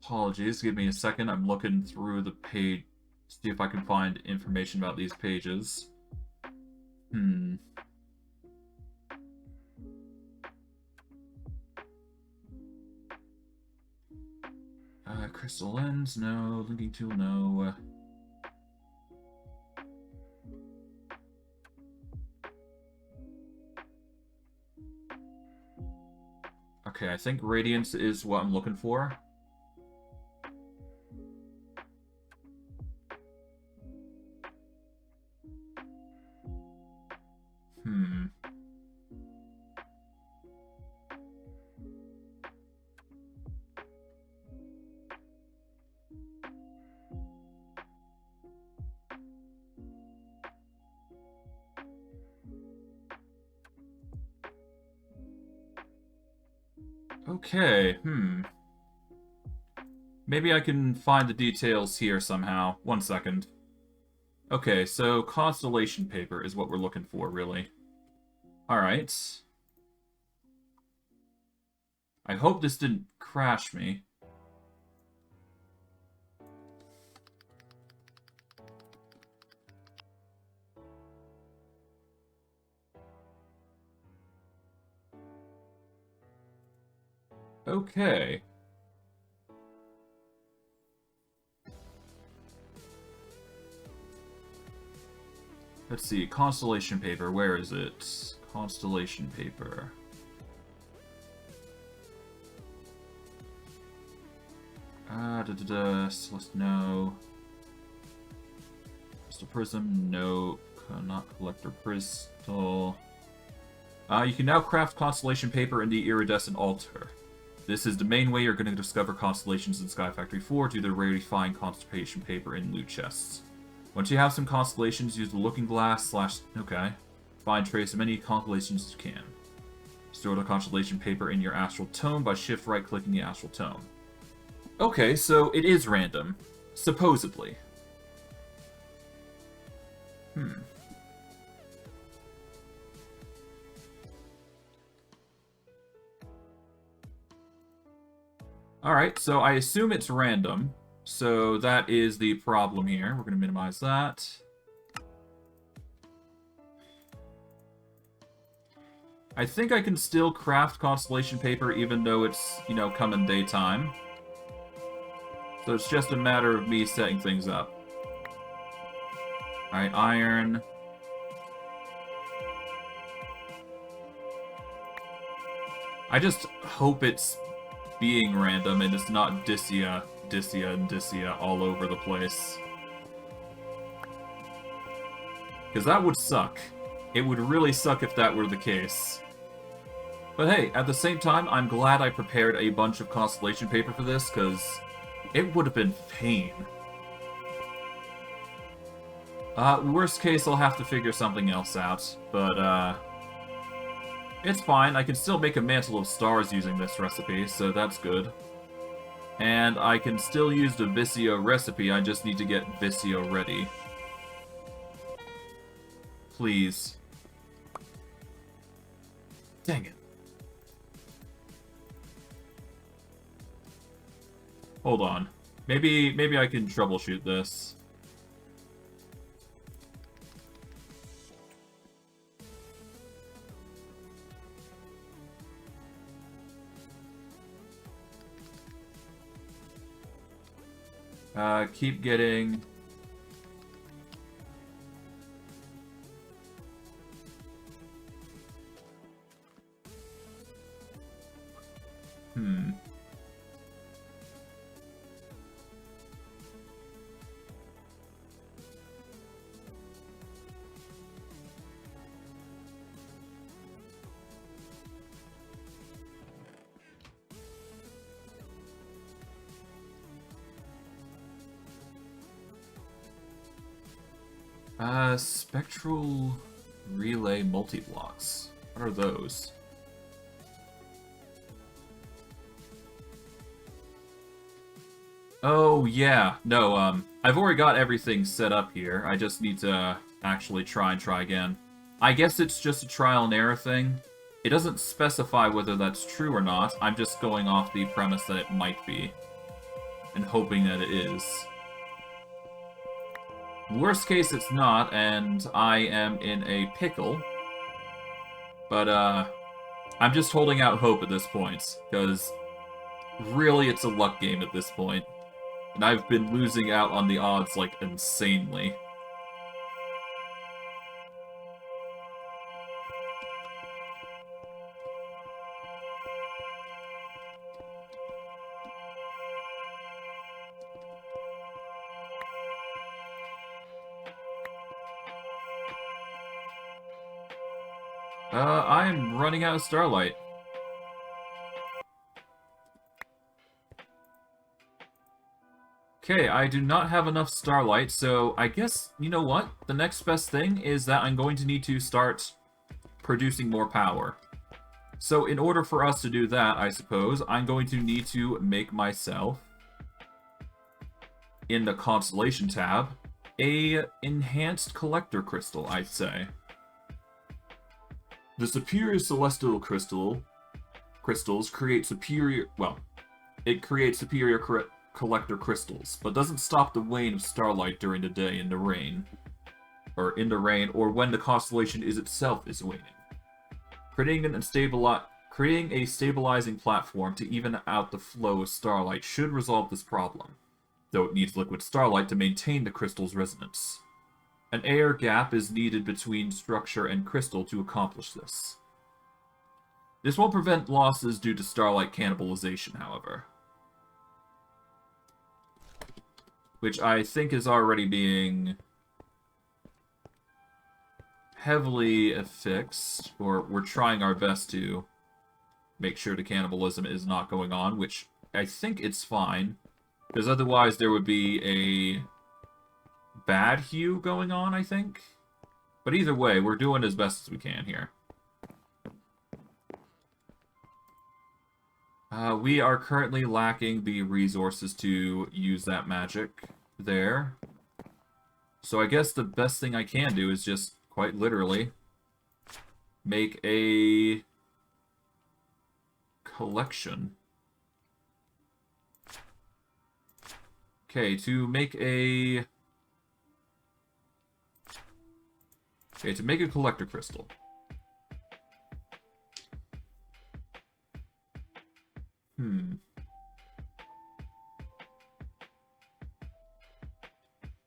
Apologies, give me a second. I'm looking through the page, see if I can find information about these pages. Crystal lens, no. Linking tool, no. Okay, I think radiance is what I'm looking for. Okay, Maybe I can find the details here somehow. 1 second. Okay, so constellation paper is what we're looking for, really. Alright. I hope this didn't crash me. Okay. Let's see, constellation paper, where is it? Constellation paper. No. Crystal prism, no. Not collector crystal. You can now craft constellation paper in the iridescent altar. This is the main way you're going to discover constellations in Sky Factory 4 due to the rarity find constellation paper in loot chests. Once you have some constellations, use the looking glass / okay. Find trace as many constellations as you can. Store the constellation paper in your astral tome by shift right clicking the astral tome. Okay, so it is random. Supposedly. Alright, so I assume it's random. So that is the problem here. We're going to minimize that. I think I can still craft constellation paper even though it's, come daytime. So it's just a matter of me setting things up. Alright, iron. I just hope it's being random and it's not Dicia all over the place. Because that would suck. It would really suck if that were the case. But hey, at the same time, I'm glad I prepared a bunch of constellation paper for this, because it would have been pain. Worst case, I'll have to figure something else out, but it's fine. I can still make a mantle of stars using this recipe, so that's good. And I can still use the Vicio recipe, I just need to get Vicio ready. Please. Dang it. Hold on. Maybe I can troubleshoot this. Keep getting... Spectral relay multi-blocks. What are those? Oh, yeah. No, I've already got everything set up here. I just need to actually try again. I guess it's just a trial and error thing. It doesn't specify whether that's true or not. I'm just going off the premise that it might be. and hoping that it is. Worst case, it's not, and I am in a pickle. But, I'm just holding out hope at this point, because really it's a luck game at this point. And I've been losing out on the odds, like, insanely. I'm running out of starlight. Okay, I do not have enough starlight, so I guess, you know what? The next best thing is that I'm going to need to start producing more power. So in order for us to do that, I suppose, I'm going to need to make myself, in the constellation tab, a enhanced collector crystal, I'd say. The superior celestial crystals create superior, well, it creates superior collector crystals, but doesn't stop the wane of starlight during the day in the rain. Or when the constellation itself is waning. Creating a stabilizing platform to even out the flow of starlight should resolve this problem, though it needs liquid starlight to maintain the crystal's resonance. An air gap is needed between structure and crystal to accomplish this. This won't prevent losses due to starlight cannibalization, however. Which I think is already being heavily affixed, or we're trying our best to make sure the cannibalism is not going on, which I think it's fine, because otherwise there would be a bad hue going on, I think. But either way, we're doing as best as we can here. We are currently lacking the resources to use that magic there. So I guess the best thing I can do is just, quite literally, make a collection. Okay, to make a collector crystal.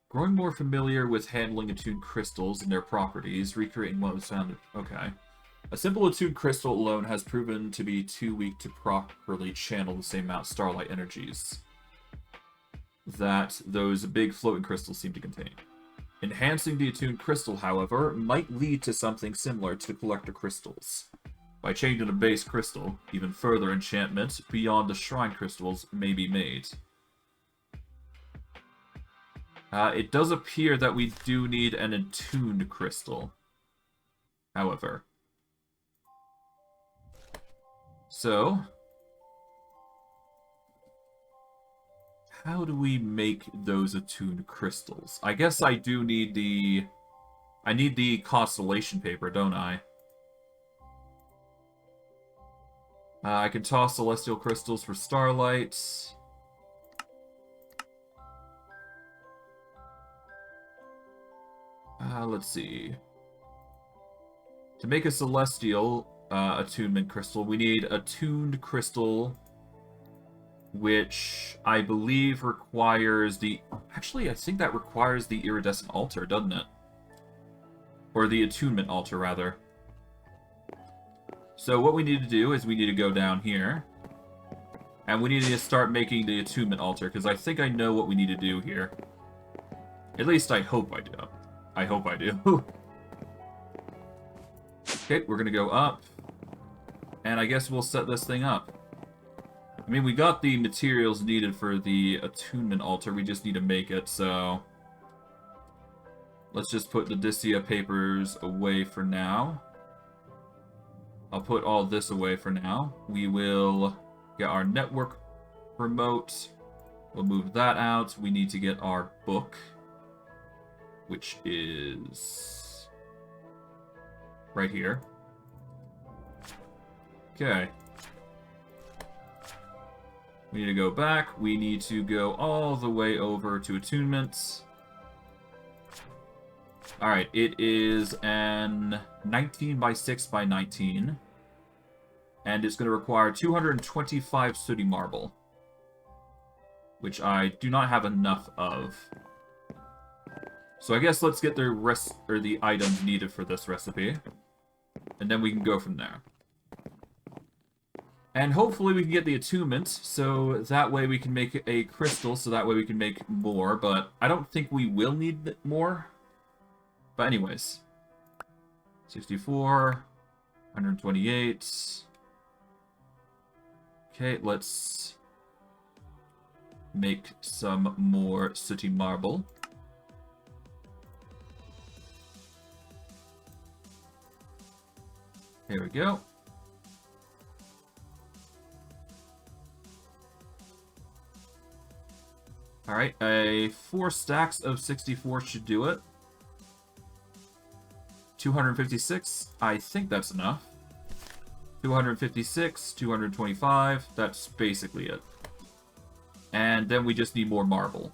Growing more familiar with handling attuned crystals and their properties, recreating what was found. Okay. A simple attuned crystal alone has proven to be too weak to properly channel the same amount of starlight energies that those big floating crystals seem to contain. Enhancing the attuned crystal, however, might lead to something similar to collector crystals. By changing the base crystal, even further enchantment beyond the shrine crystals may be made. It does appear that we do need an attuned crystal, however. So, how do we make those attuned crystals? I guess I do need the... I need the constellation paper, don't I? I can toss celestial crystals for starlight. Let's see. To make a celestial attunement crystal, we need attuned crystal, which I believe requires the... Actually, I think that requires the iridescent altar, doesn't it? Or the attunement altar, rather. So what we need to do is we need to go down here. And we need to start making the attunement altar, because I think I know what we need to do here. At least I hope I do. I hope I do. Okay, we're gonna go up. And I guess we'll set this thing up. I mean, we got the materials needed for the attunement altar, we just need to make it, so... Let's just put the Vicio papers away for now. I'll put all this away for now. We will get our network remote. We'll move that out. We need to get our book, which is right here. We need to go back. We need to go all the way over to attunements. Alright, it is an 19 by 6 by 19. And it's going to require 225 sooty marble. Which I do not have enough of. So I guess let's get the items needed for this recipe. And then we can go from there. And hopefully we can get the attunement, so that way we can make a crystal, so that way we can make more, but I don't think we will need more. But anyways. 64, 128. Okay, let's make some more sooty marble. Here we go. Alright, 4 stacks of 64 should do it. 256, I think that's enough. 256, 225, that's basically it. And then we just need more marble.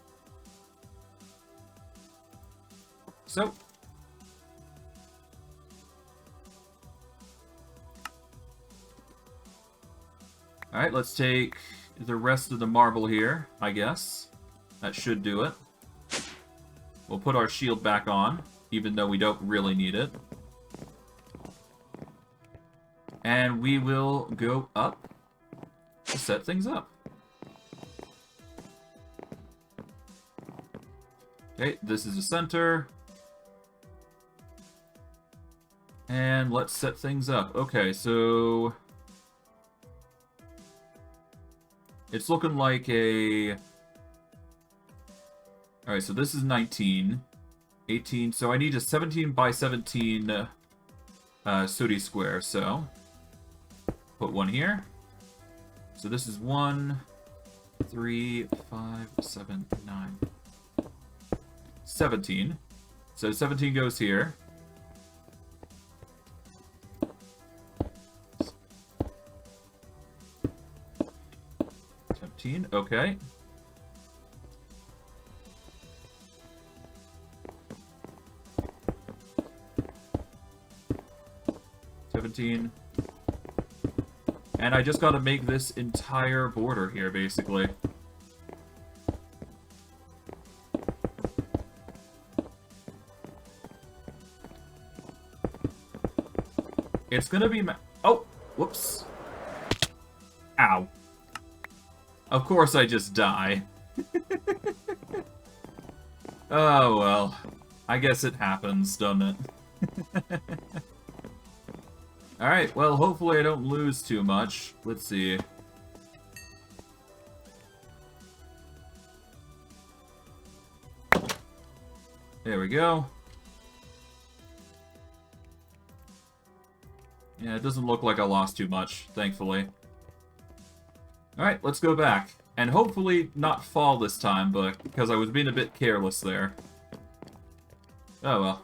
So. Alright, let's take the rest of the marble here, I guess. That should do it. We'll put our shield back on, even though we don't really need it. And we will go up to set things up. Okay, this is the center. And let's set things up. Okay, so it's looking like a... Alright, so this is 19. 18, so I need a 17 by 17 sooty square, so put one here. So this is 1, 3, 5, 7, 9, 17. So 17 goes here. Okay. And I just gotta make this entire border here, basically. It's gonna be oh! Whoops. Ow. Of course I just die. Oh, well. I guess it happens, doesn't it? Alright, well, hopefully I don't lose too much. Let's see. There we go. Yeah, it doesn't look like I lost too much, thankfully. Alright, let's go back. And hopefully not fall this time, but because I was being a bit careless there. Oh well.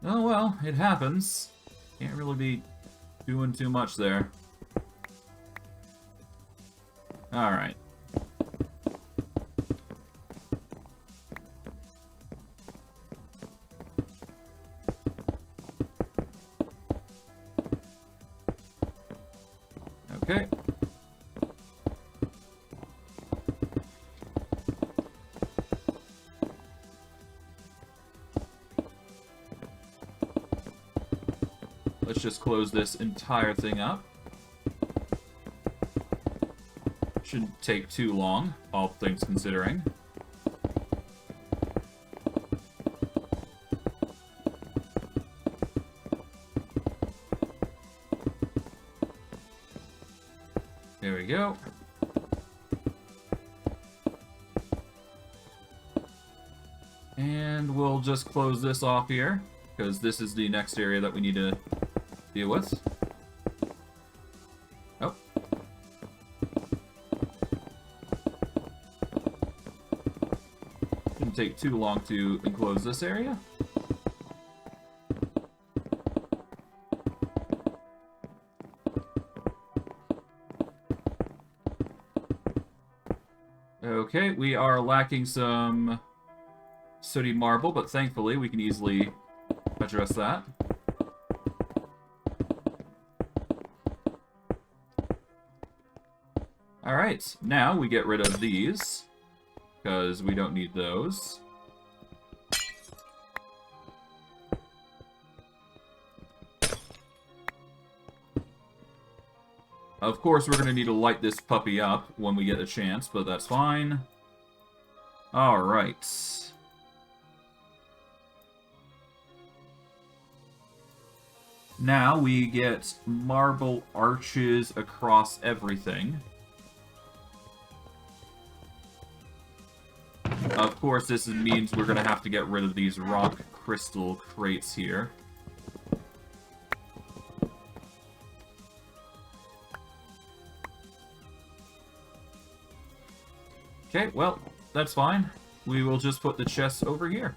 Oh well, it happens. Can't really be doing too much there. Alright. Okay. Let's just close this entire thing up. Shouldn't take too long, all things considering. There we go. And we'll just close this off here, because this is the next area that we need to deal with. Oh. Shouldn't take too long to enclose this area. Okay, we are lacking some sooty marble, but thankfully we can easily address that. Alright, now we get rid of these, because we don't need those. Of course, we're going to need to light this puppy up when we get a chance, but that's fine. Alright. Now we get marble arches across everything. Of course, this means we're going to have to get rid of these rock crystal crates here. Okay, well, that's fine. We will just put the chests over here.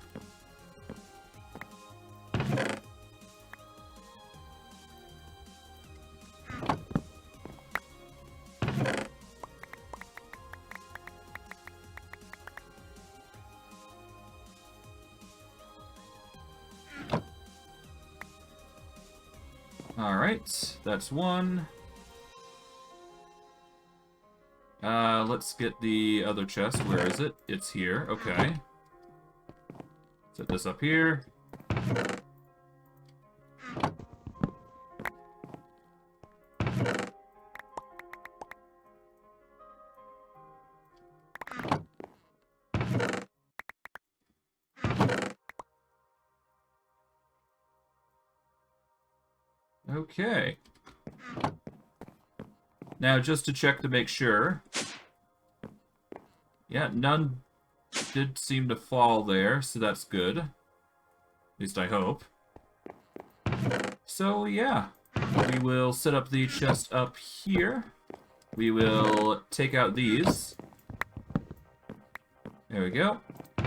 Alright, that's one. Let's get the other chest. Where is it? It's here. Okay. Set this up here. Okay. Now, just to check to make sure. Yeah, none did seem to fall there, so that's good. At least I hope. So, yeah. We will set up the chest up here. We will take out these. There we go.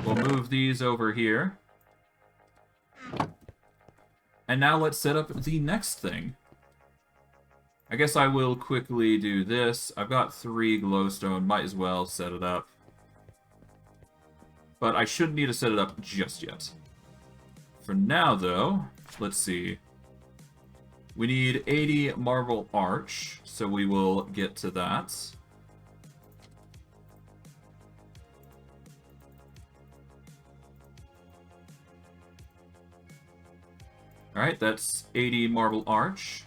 We'll move these over here. And now let's set up the next thing. I guess I will quickly do this. I've got 3 glowstone. Might as well set it up. But I shouldn't need to set it up just yet. For now, though, let's see. We need 80 marble arch, so we will get to that. Alright, that's 80 marble arch.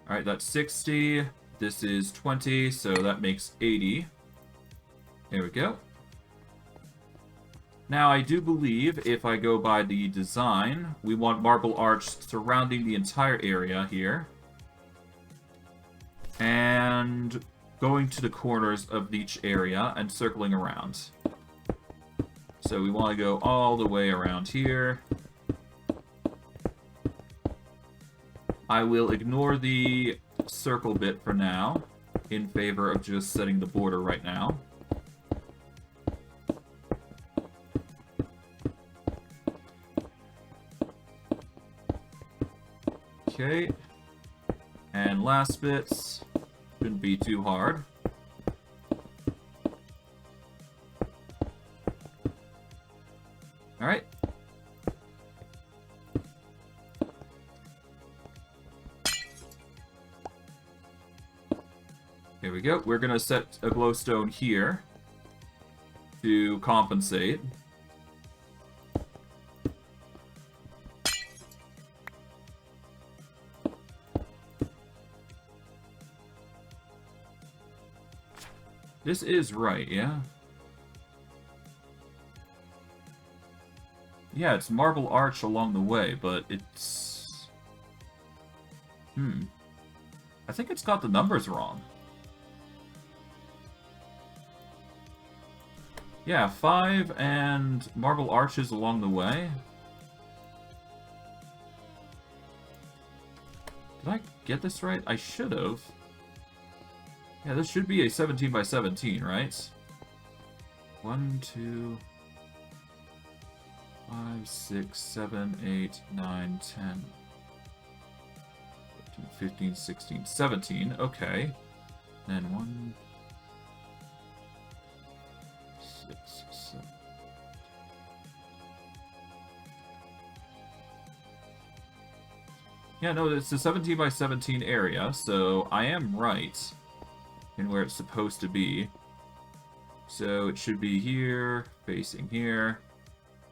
Alright, that's 60. This is 20, so that makes 80. There we go. Now, I do believe, if I go by the design, we want marble arch surrounding the entire area here. And going to the corners of each area and circling around. So we want to go all the way around here. I will ignore the circle bit for now, in favor of just setting the border right now. Okay, and last bits shouldn't be too hard. Alright. Here we go. We're gonna set a glowstone here to compensate. This is right, yeah? Yeah, it's marble arch along the way, but it's... I think it's got the numbers wrong. Yeah, 5 and marble arches along the way. Did I get this right? I should have. Yeah, this should be a 17 by 17, right? 1, 2, 5, 6, 7, 8, 9, 10, 14, 15, 16, 17. Okay. Then 1, 6, 7. Yeah, no, it's a 17 by 17 area, so I am right in where it's supposed to be. So it should be here, facing here.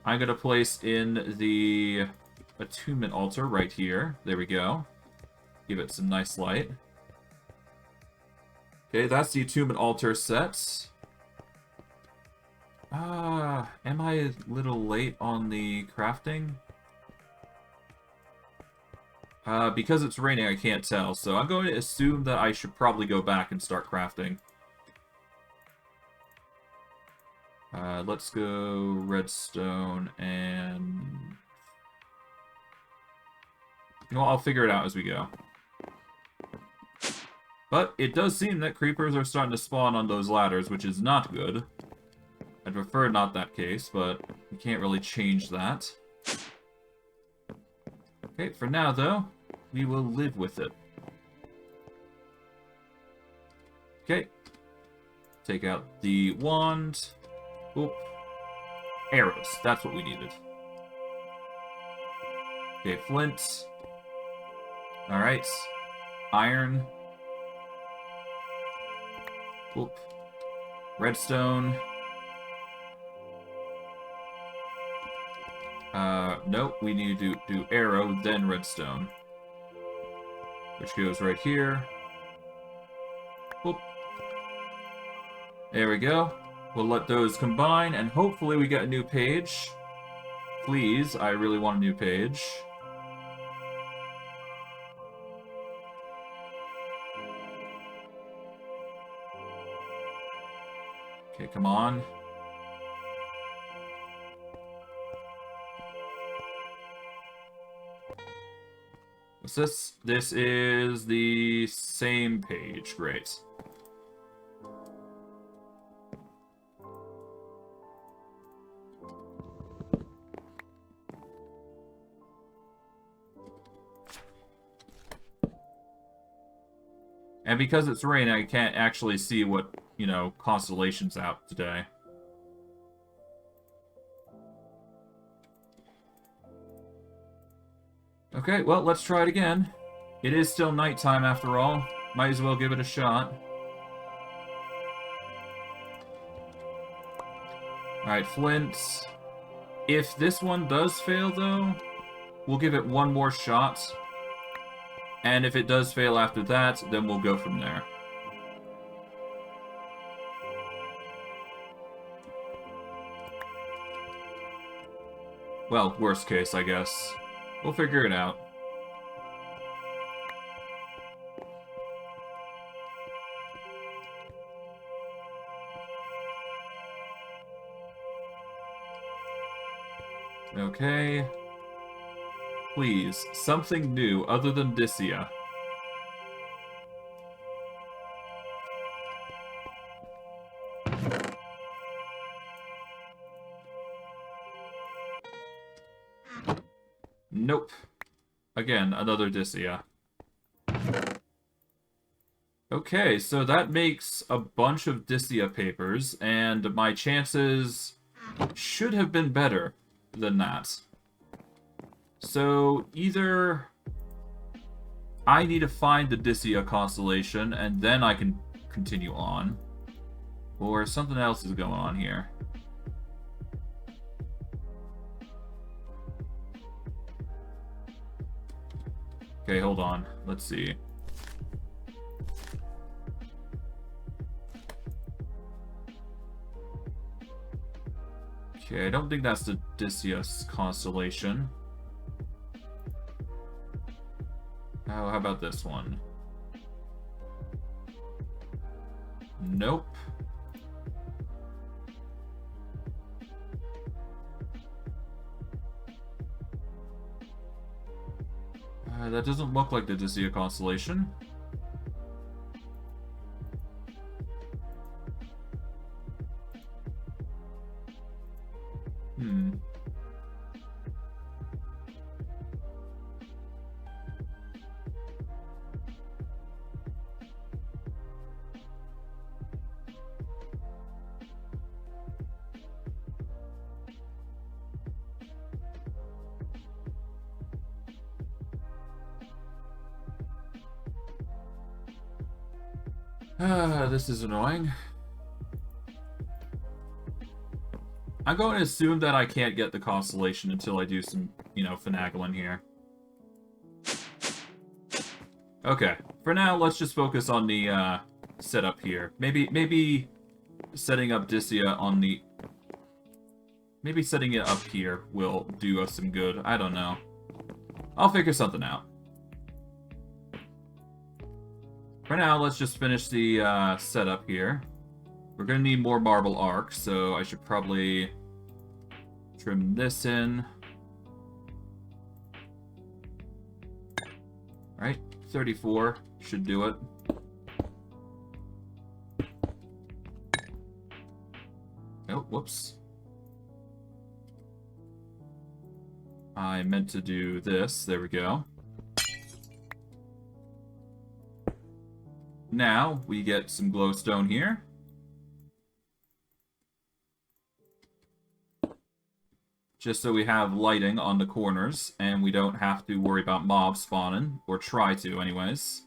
I'm going to place in the attunement altar right here. There we go. Give it some nice light. Okay, that's the attunement altar set. Am I a little late on the crafting? Because it's raining, I can't tell, so I'm going to assume that I should probably go back and start crafting. Let's go redstone and... You know, I'll figure it out as we go. But it does seem that creepers are starting to spawn on those ladders, which is not good. I'd prefer not that case, but you can't really change that. Okay, for now, though, we will live with it. Okay. Take out the wand. Oop. Arrows. That's what we needed. Okay, flint. Alright. Iron. Oop. Redstone. Nope, we need to do arrow, then redstone. Which goes right here. Oop. There we go. We'll let those combine, and hopefully we get a new page. Please, I really want a new page. Okay, come on. What's this? This is the same page. Great. And because it's raining, I can't actually see what, you know, constellation's out today. Okay, well, let's try it again. It is still nighttime after all. Might as well give it a shot. Alright, flint. If this one does fail, though, we'll give it one more shot. And if it does fail after that, then we'll go from there. Well, worst case, I guess. We'll figure it out. Okay. Please, something new other than Vicio. Nope. Again, another Vicio. Okay, so that makes a bunch of Vicio papers, and my chances should have been better than that. So, either I need to find the Vicio constellation, and then I can continue on, or something else is going on here. Okay, hold on. Let's see. Okay, I don't think that's the Vicio constellation. Oh, how about this one? Nope. That doesn't look like the Vicio constellation. This is annoying. I'm going to assume that I can't get the constellation until I do some, you know, finagling here. Okay, for now, let's just focus on the setup here. Maybe setting up Vicio on the... Maybe setting it up here will do us some good. I don't know. I'll figure something out. For now, let's just finish the setup here. We're going to need more marble arc, so I should probably trim this in. Alright, 34 should do it. Oh, whoops. I meant to do this. There we go. Now, we get some glowstone here. Just so we have lighting on the corners, and we don't have to worry about mobs spawning, or try to anyways.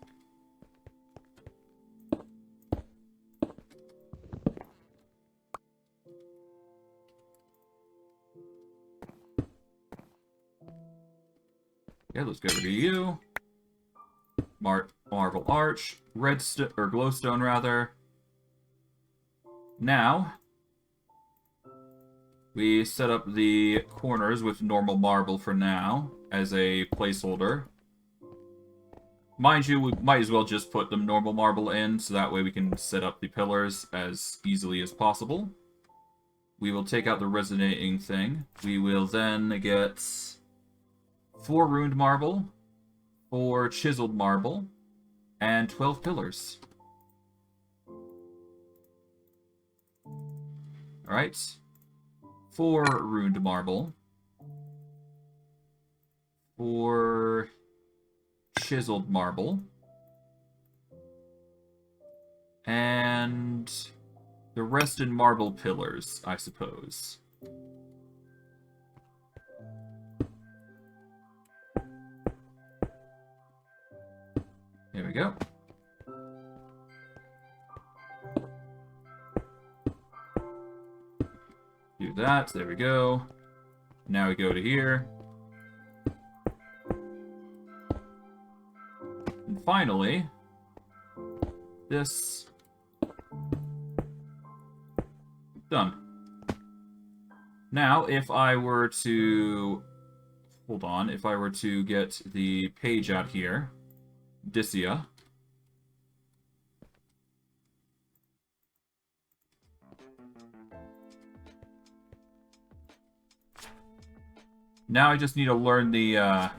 Yeah, let's get rid of you. Marble Arch, or glowstone rather. Now, we set up the corners with normal marble for now, as a placeholder. Mind you, we might as well just put the normal marble in, so that way we can set up the pillars as easily as possible. We will take out the resonating thing. We will then get 4 runed marble, 4 chiseled marble, and 12 pillars. Alright. 4 runed marble, 4 chiseled marble, and the rest in marble pillars, I suppose. There we go. Do that, there we go. Now we go to here. And finally, this. Done. Now, if I were to... Hold on, if I were to get the page out here, Vicio. Now I just need to learn the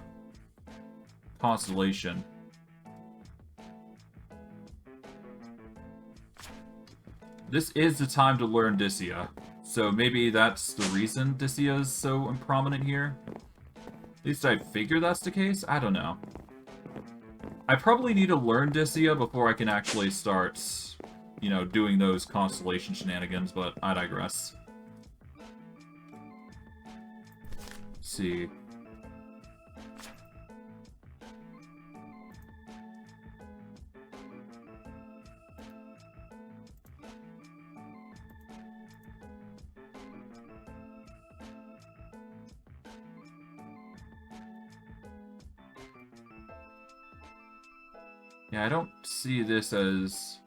constellation. This is the time to learn Vicio, so maybe that's the reason Vicio is so prominent here. At least I figure that's the case? I don't know. I probably need to learn Vicio before I can actually start, you know, doing those constellation shenanigans, but I digress. See. Yeah, I don't see this as...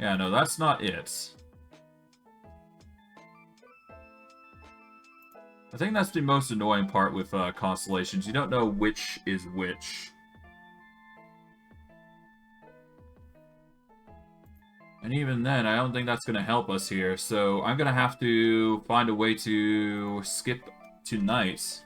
Yeah, no, that's not it. I think that's the most annoying part with constellations. You don't know which is which. And even then, I don't think that's going to help us here. So I'm going to have to find a way to skip tonight.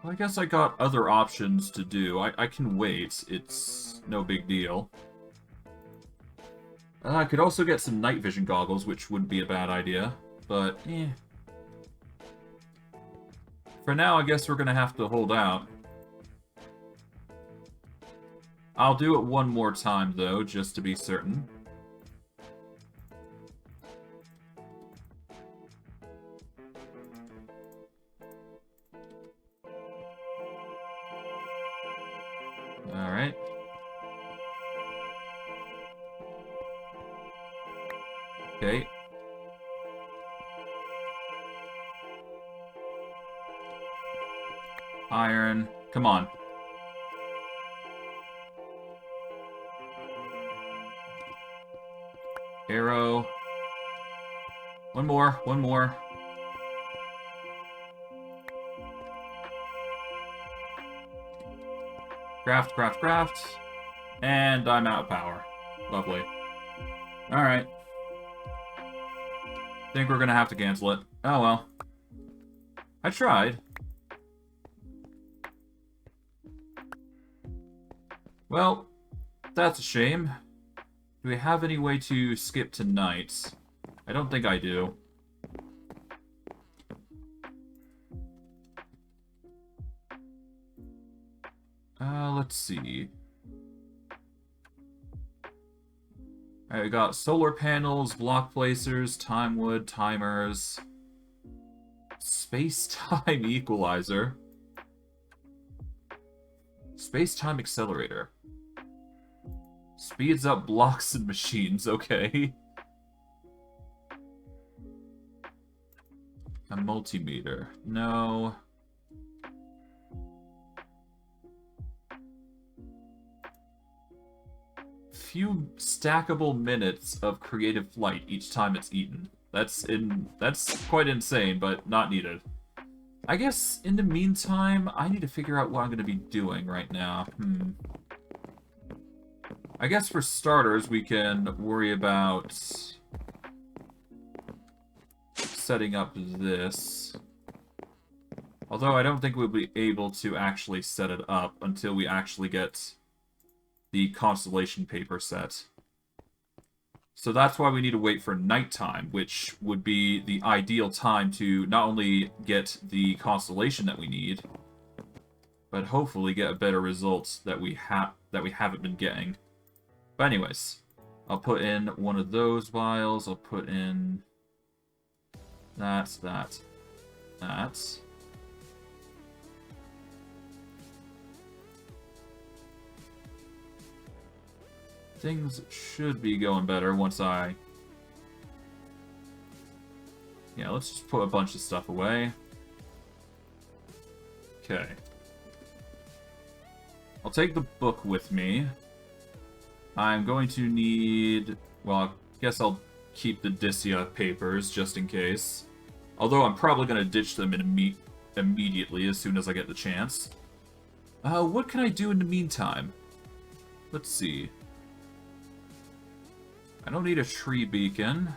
Well, I guess I got other options to do. I can wait. It's no big deal. I could also get some night vision goggles, which wouldn't be a bad idea. But, eh. For now, I guess we're gonna have to hold out. I'll do it one more time, though, just to be certain. Iron. Come on. Arrow. One more. One more. Craft, craft, craft. And I'm out of power. Lovely. Alright. Think we're gonna have to cancel it. Oh well. I tried. Well, that's a shame. Do we have any way to skip tonight? I don't think I do. Let's see. Alright, we got solar panels, block placers, time wood, timers, space-time equalizer, space-time accelerator. Speeds up blocks and machines, okay. A multimeter. No. Few stackable minutes of creative flight each time it's eaten. That's quite insane, but not needed. I guess in the meantime, I need to figure out what I'm gonna be doing right now. I guess for starters, we can worry about setting up this. Although I don't think we'll be able to actually set it up until we actually get the constellation paper set. So that's why we need to wait for nighttime, which would be the ideal time to not only get the constellation that we need, but hopefully get a better result that we haven't been getting. But anyways, I'll put in one of those vials. I'll put in that. Things should be going better once I... Yeah, let's just put a bunch of stuff away. Okay. I'll take the book with me. I'm going to need... Well, I guess I'll keep the Vicio papers, just in case. Although I'm probably going to ditch them immediately as soon as I get the chance. What can I do in the meantime? Let's see. I don't need a tree beacon.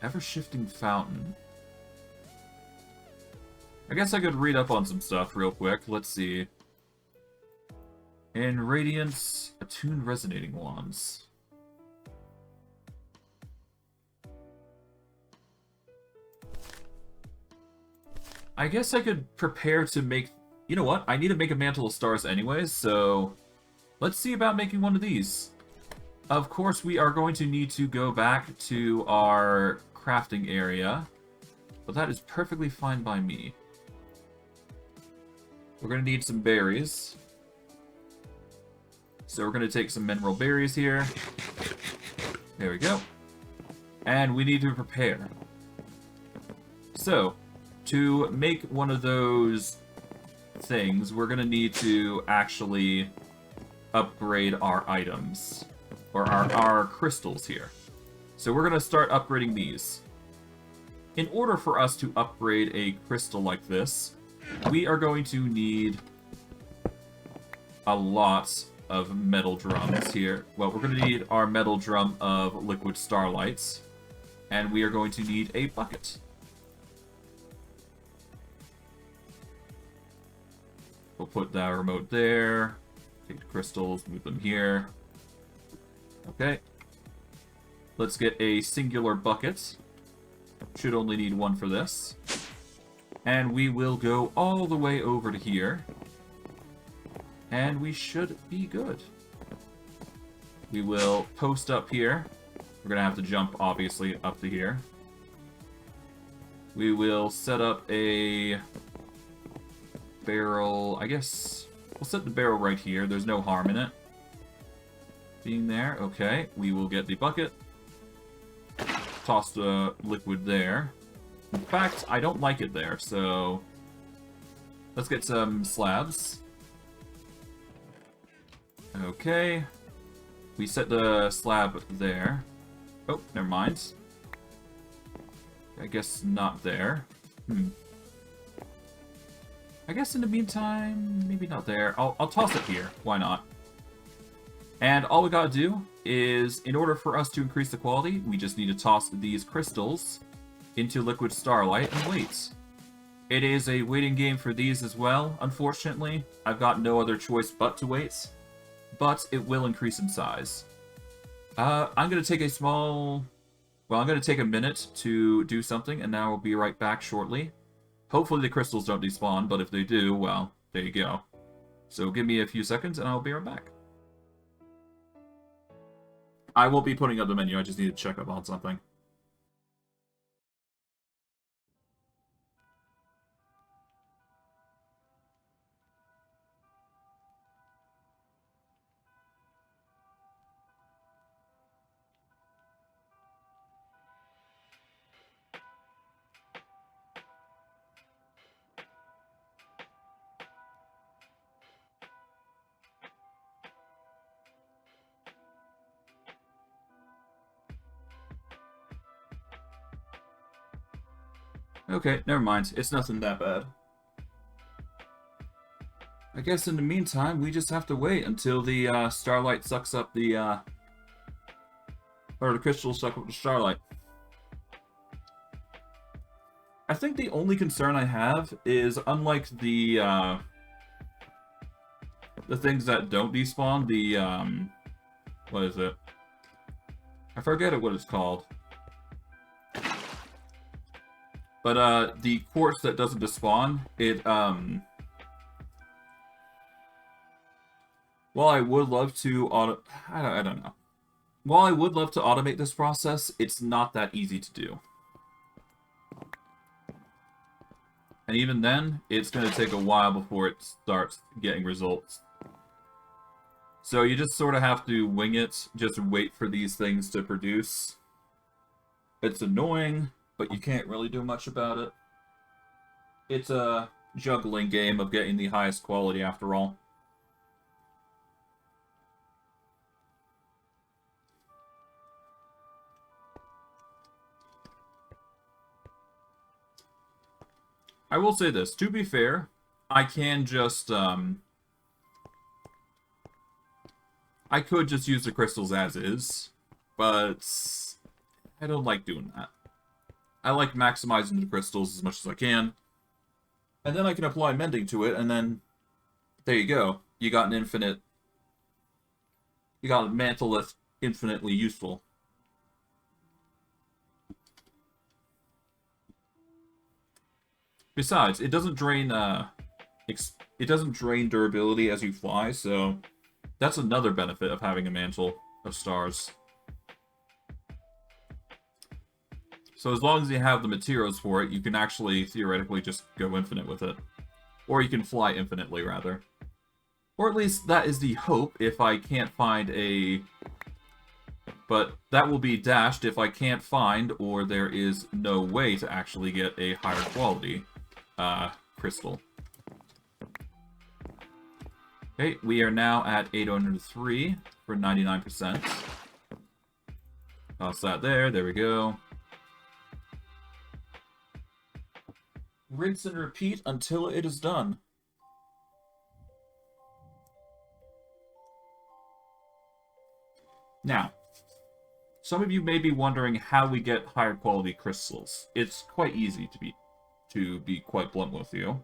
Ever-shifting fountain. I guess I could read up on some stuff real quick. Let's see. In Radiance, attuned resonating wands. I guess I could prepare to make... You know what? I need to make a Mantle of Stars anyways, so... Let's see about making one of these. Of course, we are going to need to go back to our crafting area, but that is perfectly fine by me. We're going to need some berries. So we're going to take some mineral berries here. There we go. And we need to prepare. So, to make one of those things, we're going to need to actually upgrade our items, or our crystals here. So we're going to start upgrading these. In order for us to upgrade a crystal like this, we are going to need a lot of metal drums here. Well, we're going to need our metal drum of liquid starlights, and we are going to need a bucket. We'll put that remote there. Take the crystals, move them here. Okay. Let's get a singular bucket. Should only need one for this. And we will go all the way over to here. And we should be good. We will post up here. We're going to have to jump, obviously, up to here. We will set up a barrel. I guess we'll set the barrel right here. There's no harm in it being there. Okay, we will get the bucket. Toss the liquid there. In fact, I don't like it there, so... Let's get some slabs. Okay. We set the slab there. Oh, never mind. I guess not there. I guess in the meantime, maybe not there. I'll toss it here. Why not? And all we gotta do is, in order for us to increase the quality, we just need to toss these crystals into liquid starlight and wait. It is a waiting game for these as well, unfortunately. I've got no other choice but to wait. But it will increase in size. I'm gonna take a small... Well, I'm gonna take a minute to do something, and now we'll be right back shortly. Hopefully the crystals don't despawn, but if they do, well, there you go. So give me a few seconds, and I'll be right back. I won't be putting up the menu, I just need to check up on something. Okay, never mind. It's nothing that bad. I guess in the meantime, we just have to wait until the starlight sucks up the, or the crystals suck up the starlight. I think the only concern I have is, unlike the things that don't despawn, the, what is it? I forget what it's called. But, the quartz that doesn't despawn, it, while I would love to I don't know. While I would love to automate this process, it's not that easy to do. And even then, it's going to take a while before it starts getting results. So you just sort of have to wing it, just wait for these things to produce. It's annoying, but you can't really do much about it. It's a juggling game of getting the highest quality after all. I will say this, to be fair, I can just, I could just use the crystals as is, but I don't like doing that. I like maximizing the crystals as much as I can, and then I can apply mending to it, and then there you go. You got an infinite, you got a mantle that's infinitely useful. Besides, it doesn't drain durability as you fly, so that's another benefit of having a mantle of stars. So as long as you have the materials for it, you can actually theoretically just go infinite with it. Or you can fly infinitely, rather. Or at least that is the hope if I can't find a... But that will be dashed if I can't find, or there is no way to actually get a higher quality crystal. Okay, we are now at 803 for 99%. Toss that there we go. Rinse and repeat until it is done. Now, some of you may be wondering how we get higher quality crystals. It's quite easy to be quite blunt with you.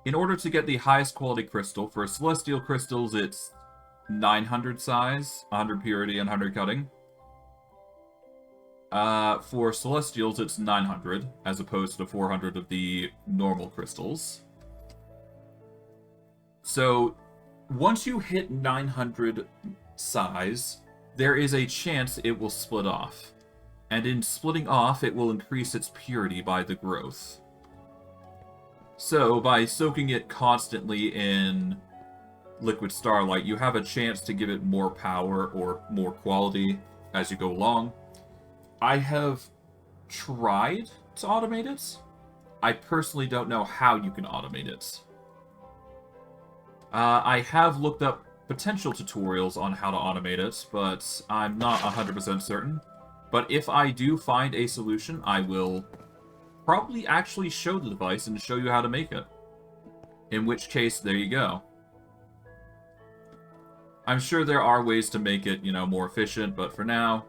In order to get the highest quality crystal, for celestial crystals it's 900 size, 100 purity, and 100 cutting. For celestials it's 900, as opposed to 400 of the normal crystals. So, once you hit 900 size, there is a chance it will split off. And in splitting off, it will increase its purity by the growth. So, by soaking it constantly in liquid starlight, you have a chance to give it more power or more quality as you go along. I have tried to automate it. I personally don't know how you can automate it. I have looked up potential tutorials on how to automate it, but I'm not 100% certain. But if I do find a solution, I will probably actually show the device and show you how to make it. In which case, there you go. I'm sure there are ways to make it, more efficient, but for now,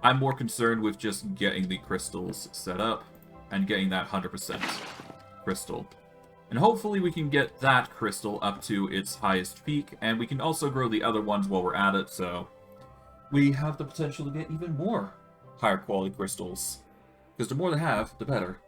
I'm more concerned with just getting the crystals set up and getting that 100% crystal. And hopefully we can get that crystal up to its highest peak, and we can also grow the other ones while we're at it, so we have the potential to get even more higher quality crystals. Because the more they have, the better.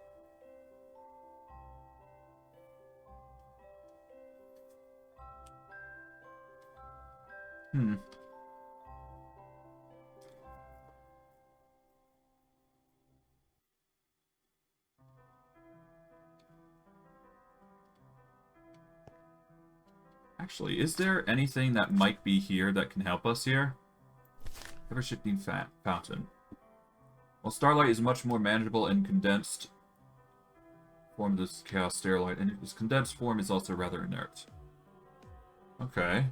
Actually, is there anything that might be here that can help us here? Ever-shifting fountain. Well, starlight is much more manageable in condensed form of this chaos starlight, and its condensed form is also rather inert. Okay.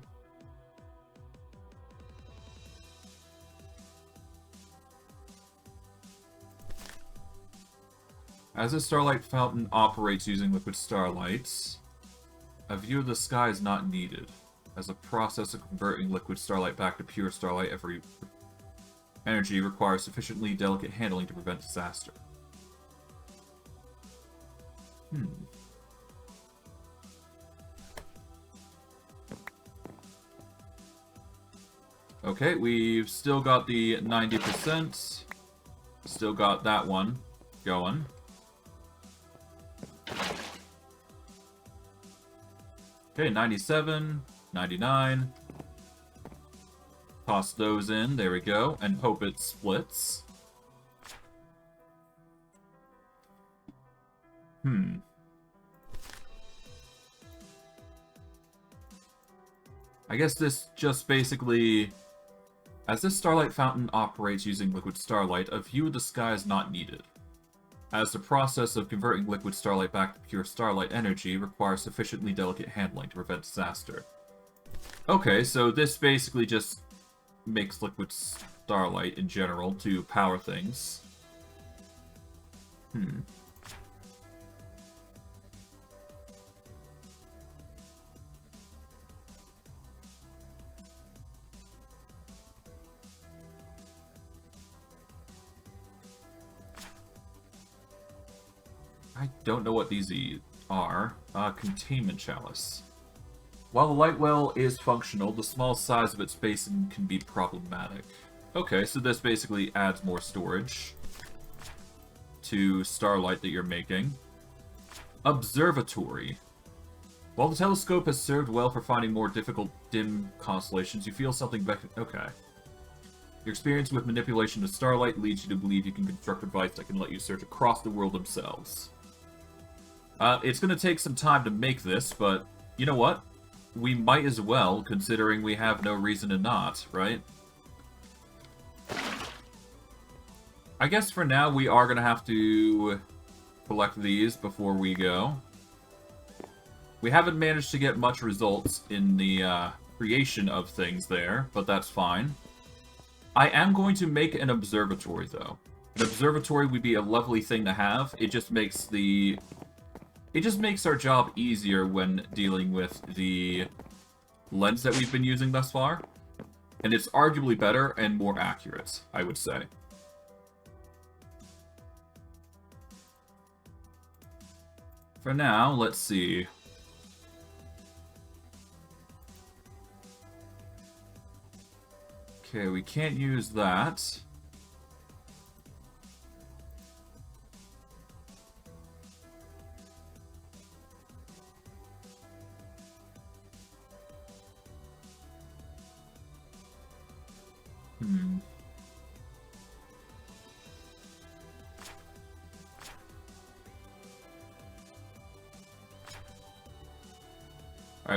As a starlight fountain operates using liquid starlights, a view of the sky is not needed. As a process of converting liquid starlight back to pure starlight, every energy requires sufficiently delicate handling to prevent disaster. Okay, we've still got the 90%. Still got that one going. Okay, 97, 99. Toss those in, there we go, and hope it splits. I guess this just basically... As this starlight fountain operates using liquid starlight, a view of the sky is not needed. As the process of converting liquid starlight back to pure starlight energy requires sufficiently delicate handling to prevent disaster. Okay, so this basically just makes liquid starlight in general to power things. I don't know what these are. Containment chalice. While the light well is functional, the small size of its basin can be problematic. Okay, so this basically adds more storage to starlight that you're making. Observatory. While the telescope has served well for finding more difficult dim constellations, you feel something back. Okay. Your experience with manipulation of starlight leads you to believe you can construct a device that can let you search across the world themselves. It's going to take some time to make this, but you know what? We might as well, considering we have no reason to not, right? I guess for now we are going to have to collect these before we go. We haven't managed to get much results in the creation of things there, but that's fine. I am going to make an observatory, though. An observatory would be a lovely thing to have. It just makes our job easier when dealing with the lens that we've been using thus far. And it's arguably better and more accurate, I would say. For now, let's see. Okay, we can't use that. Alright,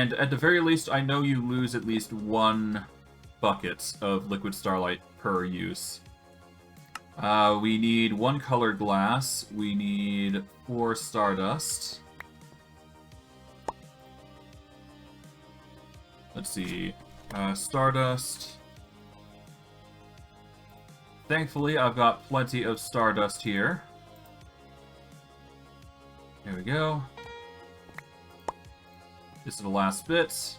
And at the very least, I know you lose at least 1 bucket of liquid starlight per use. We need 1 colored glass. We need 4 stardust. Let's see. Stardust. Thankfully, I've got plenty of stardust here. There we go. This is the last bit.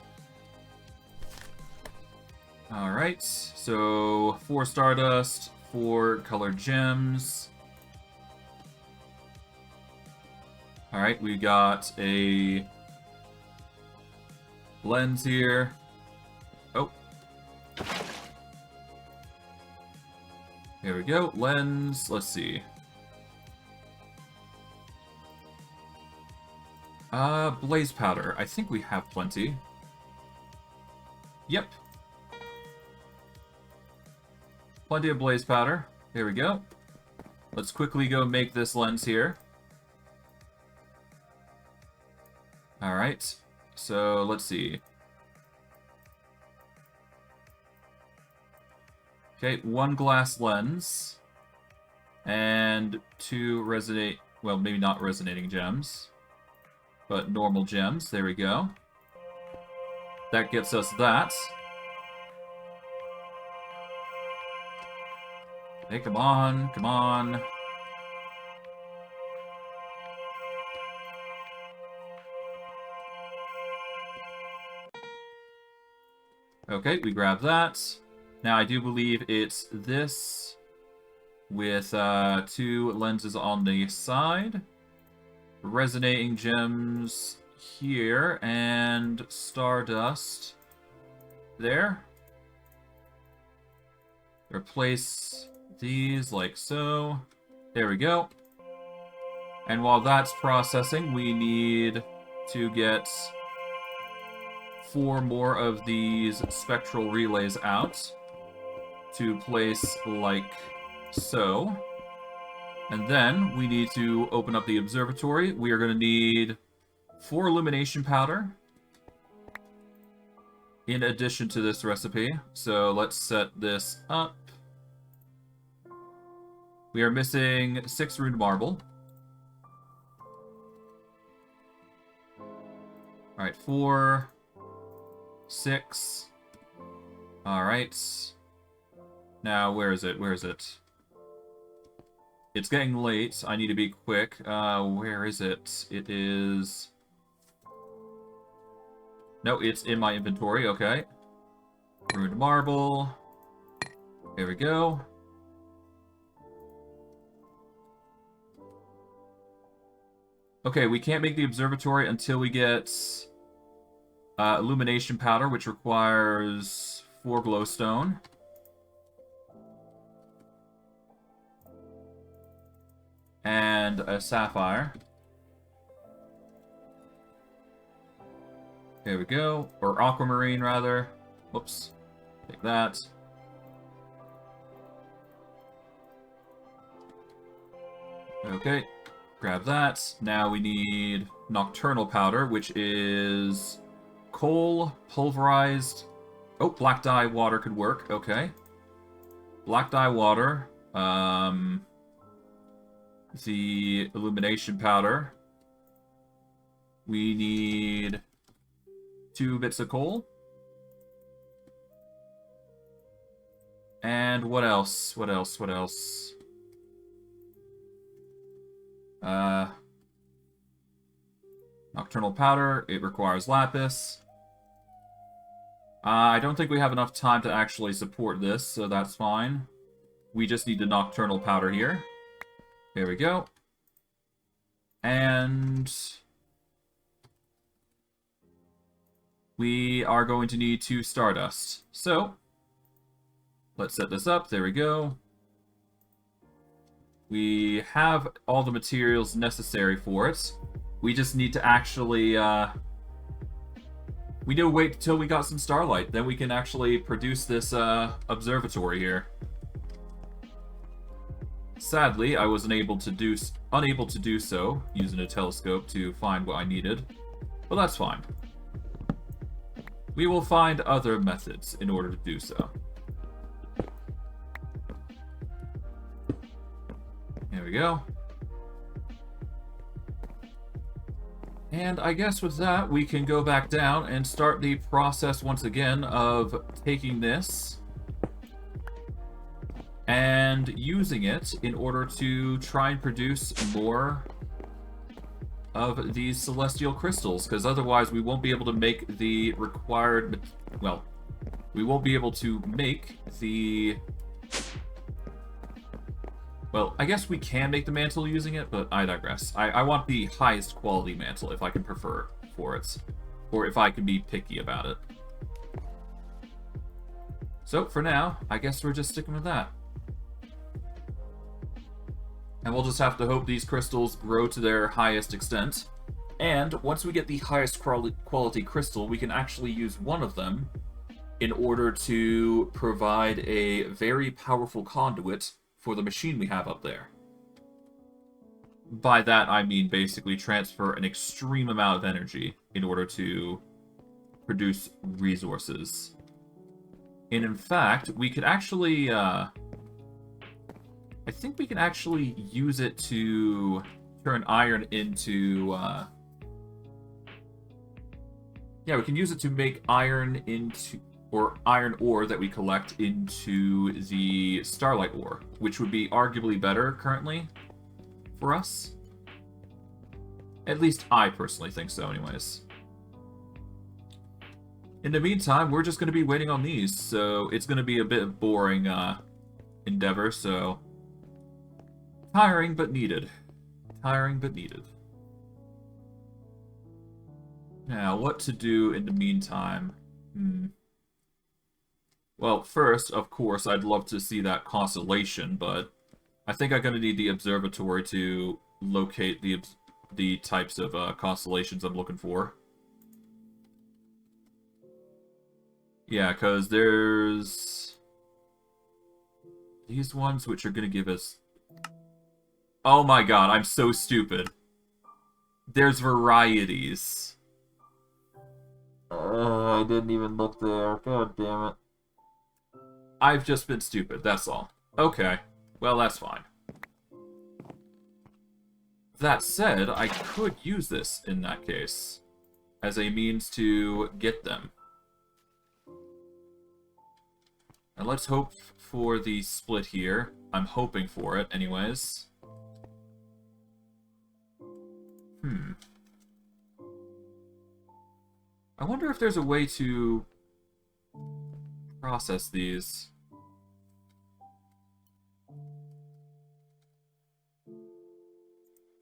Alright, so 4 stardust, 4 colored gems. Alright, we got a lens here. Oh. There we go, lens, let's see. Blaze powder. I think we have plenty. Yep. Plenty of blaze powder. There we go. Let's quickly go make this lens here. Alright. So, let's see. Okay, 1 glass lens. And 2 resonate... Well, maybe not resonating gems. But normal gems. There we go. That gets us that. Hey, come on, come on. Okay, we grab that. Now, I do believe it's this with 2 lenses on the side. Resonating gems here, and stardust there. Replace these like so. There we go. And while that's processing, we need to get 4 more of these spectral relays out to place like so. And then we need to open up the observatory. We are going to need 4 illumination powder in addition to this recipe. So let's set this up. We are missing 6 ruined marble. Alright, 4, 6. Alright. Now, where is it? Where is it? It's getting late. I need to be quick. Where is it? It is... No, it's in my inventory. Okay. Ruined marble. There we go. Okay, we can't make the observatory until we get illumination powder, which requires 4 glowstone. And a sapphire. There we go. Or aquamarine, rather. Whoops. Take that. Okay. Grab that. Now we need nocturnal powder, which is coal, pulverized... Oh, black dye water could work. Okay. Black dye water. The illumination powder. We need 2 bits of coal. And what else? What else? What else? Nocturnal powder. It requires lapis. I don't think we have enough time to actually support this, so that's fine. We just need the nocturnal powder here. There we go. And we are going to need 2 stardust. So, let's set this up. There we go. We have all the materials necessary for it. We just need to actually, we need to wait until we got some starlight. Then we can actually produce this observatory here. Sadly, I was unable to do so using a telescope to find what I needed. But that's fine. We will find other methods in order to do so. There we go. And I guess with that, we can go back down and start the process once again of taking this and using it in order to try and produce more of these celestial crystals, because otherwise we won't be able to make the required, well, we won't be able to make the, well, I guess we can make the mantle using it, but I digress. I want the highest quality mantle if I can prefer for it, or if I can be picky about it. So for now, I guess we're just sticking with that. And we'll just have to hope these crystals grow to their highest extent. And once we get the highest quality crystal, we can actually use one of them in order to provide a very powerful conduit for the machine we have up there. By that, I mean basically transfer an extreme amount of energy in order to produce resources. And in fact, we could actually, I think we can actually use it to turn iron into, yeah, we can use it to make iron into, or iron ore that we collect into the starlight ore, which would be arguably better currently for us. At least I personally think so anyways. In the meantime, we're just going to be waiting on these, so it's going to be a bit boring endeavor, so tiring but needed. Tiring but needed. Now, what to do in the meantime? Well, first, of course, I'd love to see that constellation, but I think I'm going to need the observatory to locate the types of constellations I'm looking for. Yeah, because there's these ones which are going to give us... Oh my god, I'm so stupid. There's varieties. I didn't even look there. God damn it. I've just been stupid, that's all. Okay, well that's fine. That said, I could use this in that case as a means to get them. And let's hope for the split here. I'm hoping for it, anyways. I wonder if there's a way to process these.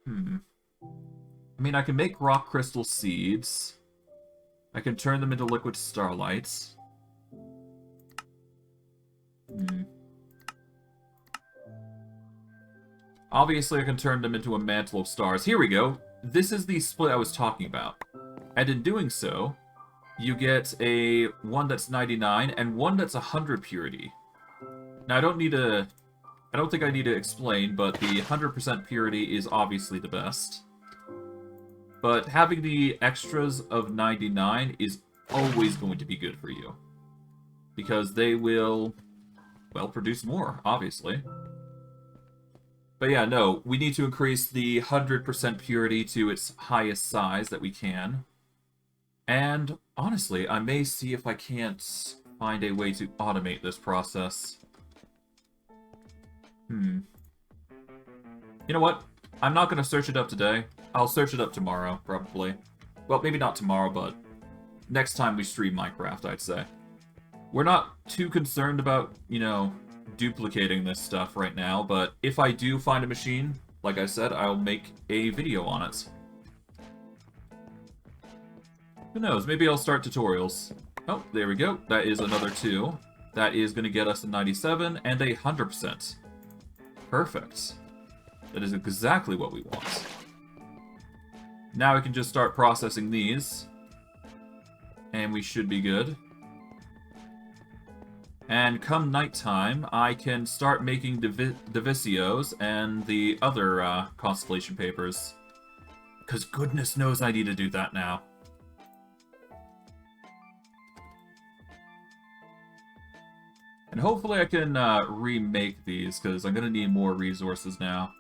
I mean, I can make rock crystal seeds. I can turn them into liquid starlights. Obviously, I can turn them into a mantle of stars. Here we go. This is the split I was talking about. And in doing so, you get a one that's 99 and one that's 100 purity. Now, I don't think I need to explain, but the 100% purity is obviously the best. But having the extras of 99 is always going to be good for you. Because they will, well, produce more, obviously. But yeah, no, we need to increase the 100% purity to its highest size that we can. And, honestly, I may see if I can't find a way to automate this process. You know what? I'm not going to search it up today. I'll search it up tomorrow, probably. Well, maybe not tomorrow, but next time we stream Minecraft, I'd say. We're not too concerned about, you know, duplicating this stuff right now, but if I do find a machine, like I said, I'll make a video on it. Who knows? Maybe I'll start tutorials. Oh, there we go. That is another 2. That is going to get us a 97 and a 100%. Perfect. That is exactly what we want. Now we can just start processing these. And we should be good. And come nighttime, I can start making the Vicios and the other constellation papers. Because goodness knows I need to do that now. And hopefully I can remake these, because I'm going to need more resources now.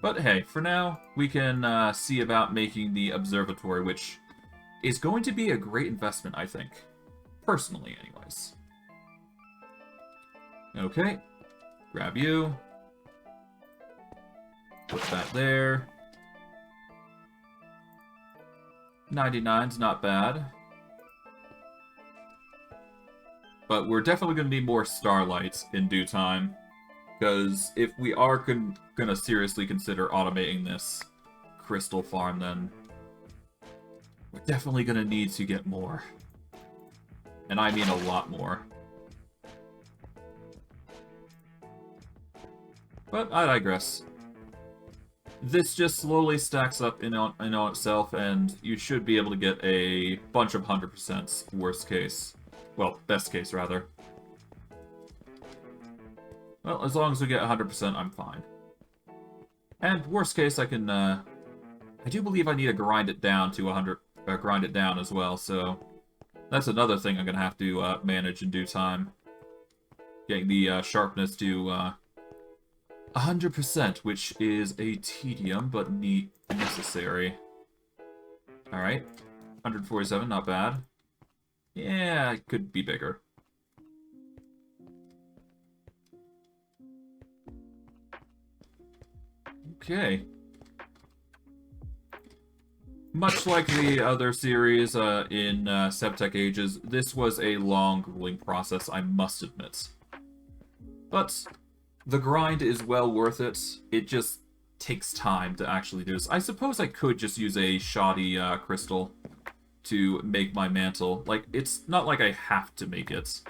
But hey, for now, we can see about making the observatory, which is going to be a great investment, I think. Personally, anyways. Okay. Grab you. Put that there. 99's not bad. But we're definitely going to need more starlights in due time. Because if we are going to seriously consider automating this crystal farm, then we're definitely going to need to get more. And I mean a lot more. But I digress. This just slowly stacks up in on itself, and you should be able to get a bunch of 100%s, worst case. Well, best case, rather. Well, as long as we get 100%, I'm fine. And worst case, I can, I do believe I need to grind it down to 100, grind it down as well, so that's another thing I'm gonna have to manage in due time. Getting the sharpness to 100%, which is a tedium, but necessary. Alright. 147, not bad. Yeah, it could be bigger. Okay. Much like the other series in Septec Ages, this was a long, grueling process, I must admit. But the grind is well worth it. It just takes time to actually do this. I suppose I could just use a shoddy crystal to make my mantle. Like, it's not like I have to make it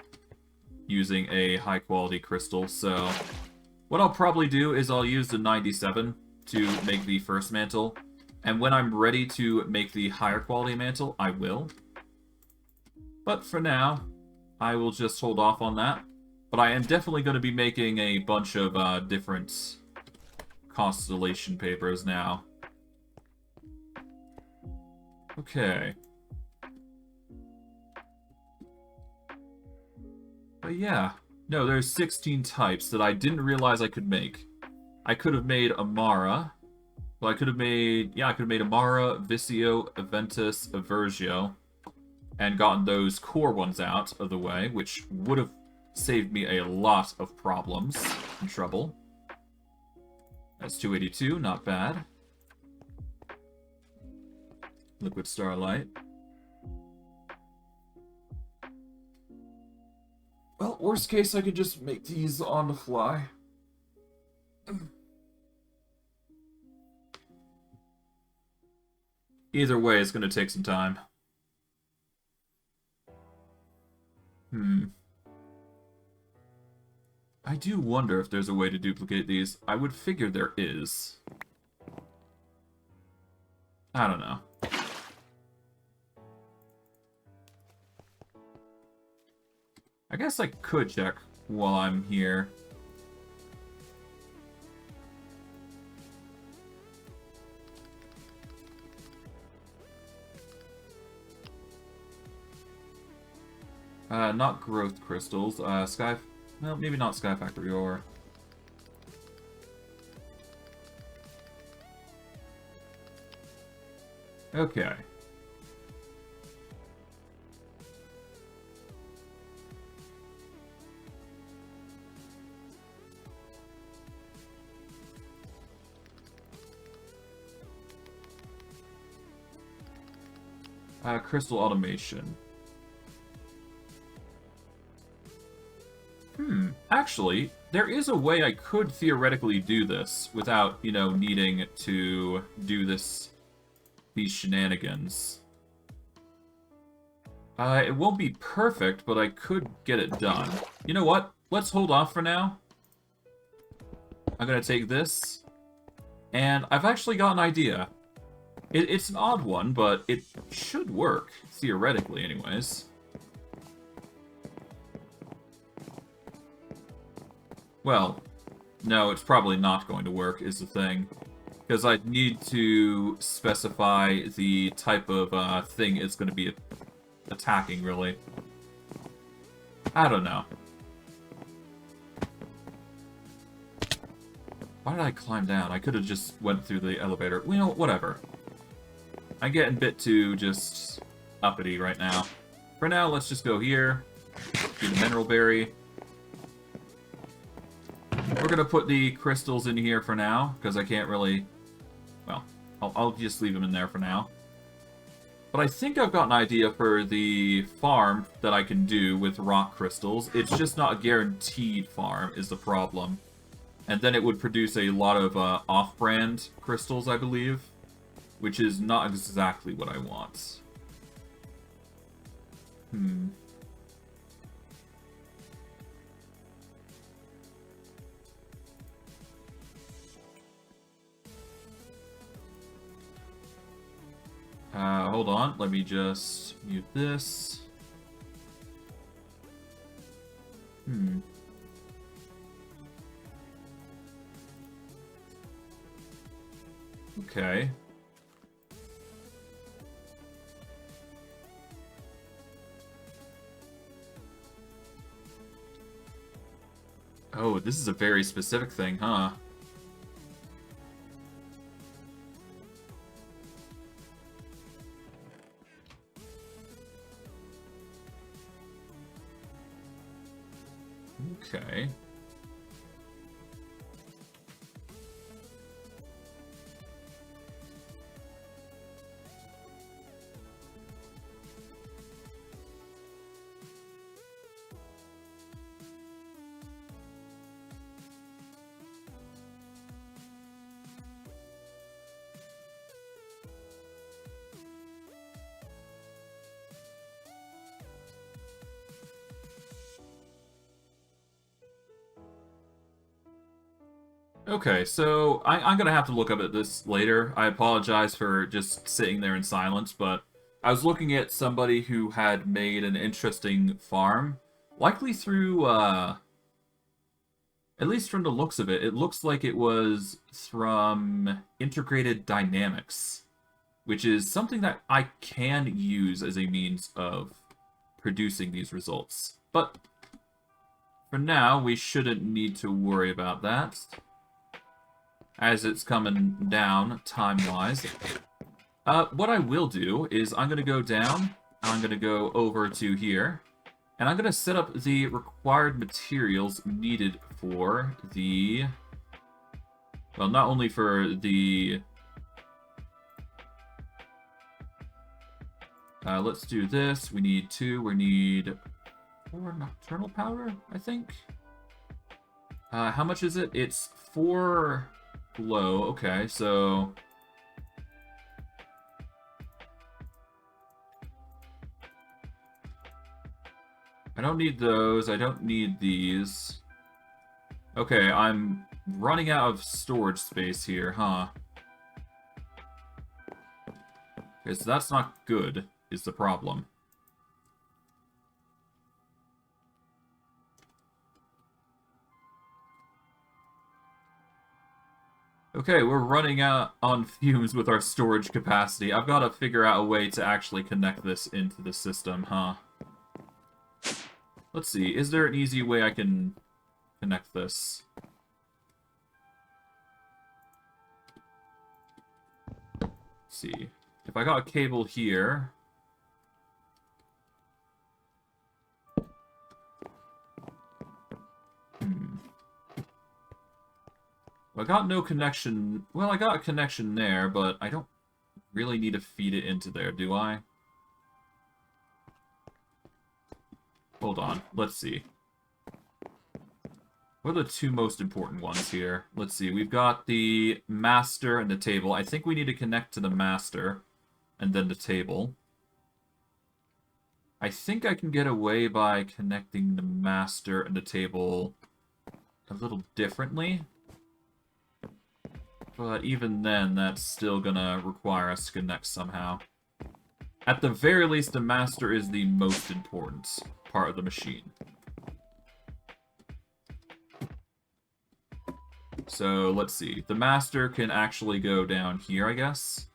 using a high-quality crystal, so what I'll probably do is I'll use the 97 to make the first mantle, and when I'm ready to make the higher quality mantle, I will. But for now, I will just hold off on that. But I am definitely going to be making a bunch of different constellation papers now. Okay. But yeah. No, there's 16 types that I didn't realize I could make. I could have made Amara. Well, I could have made... Yeah, I could have made Amara, Vicio, Aventus, Aversio, and gotten those core ones out of the way, which would have saved me a lot of problems and trouble. That's 282, not bad. Liquid Starlight. Well, worst case, I could just make these on the fly. Either way, it's going to take some time. I do wonder if there's a way to duplicate these. I would figure there is. I don't know. I guess I could check while I'm here. Not growth crystals. Sky... Well, maybe not Sky Factory ore. Okay. Crystal automation. Actually, there is a way I could theoretically do this without, you know, needing to do these shenanigans. It won't be perfect, but I could get it done. You know what? Let's hold off for now. I'm gonna take this, and I've actually got an idea. It's an odd one, but it should work, theoretically anyways. Well, no, it's probably not going to work, is the thing. Because I need to specify the type of thing it's going to be attacking, really. I don't know. Why did I climb down? I could have just went through the elevator. You know, whatever. I'm getting a bit too just uppity right now. For now, let's just go here. Get a mineral berry. We're gonna put the crystals in here for now, because I can't really... Well, I'll just leave them in there for now. But I think I've got an idea for the farm that I can do with rock crystals. It's just not a guaranteed farm, is the problem. And then it would produce a lot of off-brand crystals, I believe. Which is not exactly what I want. Hold on, let me just mute this. Okay. Oh, this is a very specific thing, huh? Okay. Okay, so I'm gonna have to look up at this later. I apologize for just sitting there in silence, but I was looking at somebody who had made an interesting farm, likely through, at least from the looks of it, it looks like it was from Integrated Dynamics, which is something that I can use as a means of producing these results. But for now, we shouldn't need to worry about that, as it's coming down time-wise. What I will do is I'm going to go down, I'm going to go over to here, and I'm going to set up the required materials needed for the... Well, not only for the... let's do this. We need 2. We need 4 nocturnal powder, I think. How much is it? It's 4... Low, okay, so... I don't need those, I don't need these. Okay, I'm running out of storage space here, huh? Okay, so that's not good, is the problem. Okay, we're running out on fumes with our storage capacity. I've got to figure out a way to actually connect this into the system, huh? Let's see, is there an easy way I can connect this? Let's see. If I got a cable here... I got no connection... Well, I got a connection there, but I don't really need to feed it into there, do I? Hold on, let's see. What are the 2 most important ones here? Let's see, we've got the master and the table. I think we need to connect to the master, and then the table. I think I can get away by connecting the master and the table a little differently. But even then, that's still gonna require us to connect somehow. At the very least, the master is the most important part of the machine. So, let's see. The master can actually go down here, I guess.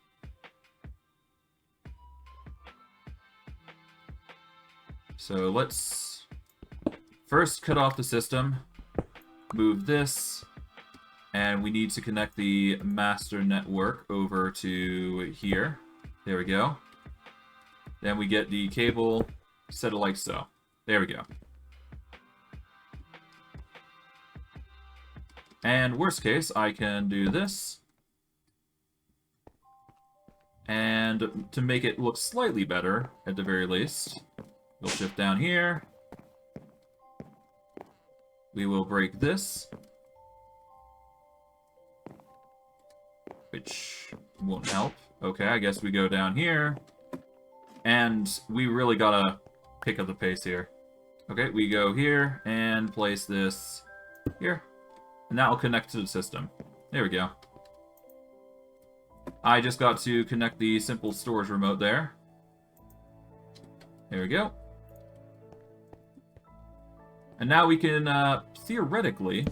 So, let's first cut off the system. Move this. And we need to connect the master network over to here. There we go. Then we get the cable set it like so. There we go. And worst case, I can do this. And to make it look slightly better, at the very least, we'll shift down here. We will break this. Which won't help. Okay, I guess we go down here. And we really gotta pick up the pace here. Okay, we go here and place this here. And that will connect to the system. There we go. I just got to connect the simple storage remote there. There we go. And now we can, theoretically,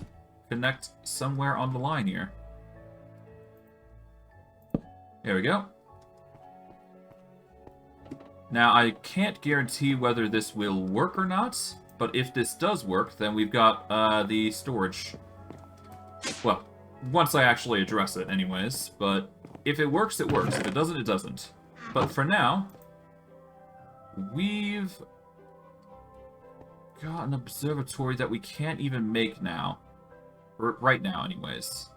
connect somewhere on the line here. There we go. Now, I can't guarantee whether this will work or not, but if this does work, then we've got, the storage. Well, once I actually address it anyways, but if it works, it works. If it doesn't, it doesn't. But for now, we've got an observatory that we can't even make now. Or right now, anyways.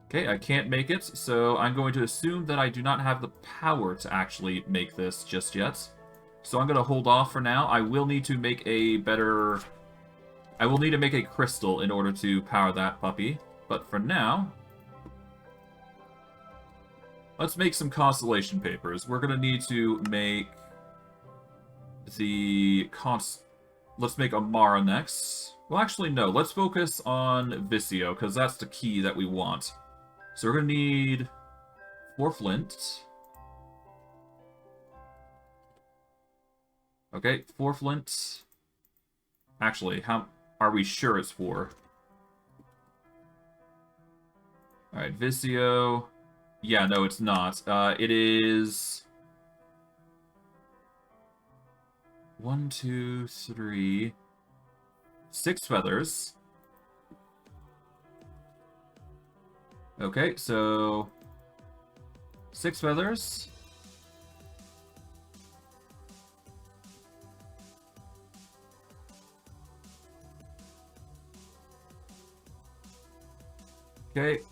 Okay, I can't make it, so I'm going to assume that I do not have the power to actually make this just yet. So I'm going to hold off for now. I will need to make a better... I will need to make a crystal in order to power that puppy. But for now... let's make some constellation papers. We're going to need to make the... let's make Amara next. Well, actually, no. Let's focus on Vicio, because that's the key that we want. So we're going to need 4 flint. Okay, 4 flint. Actually, how are we sure it's 4? Alright, Vicio. Yeah, no, it's not. It is... 1, 2, 3... 6 feathers. Okay, so 6 feathers. Okay.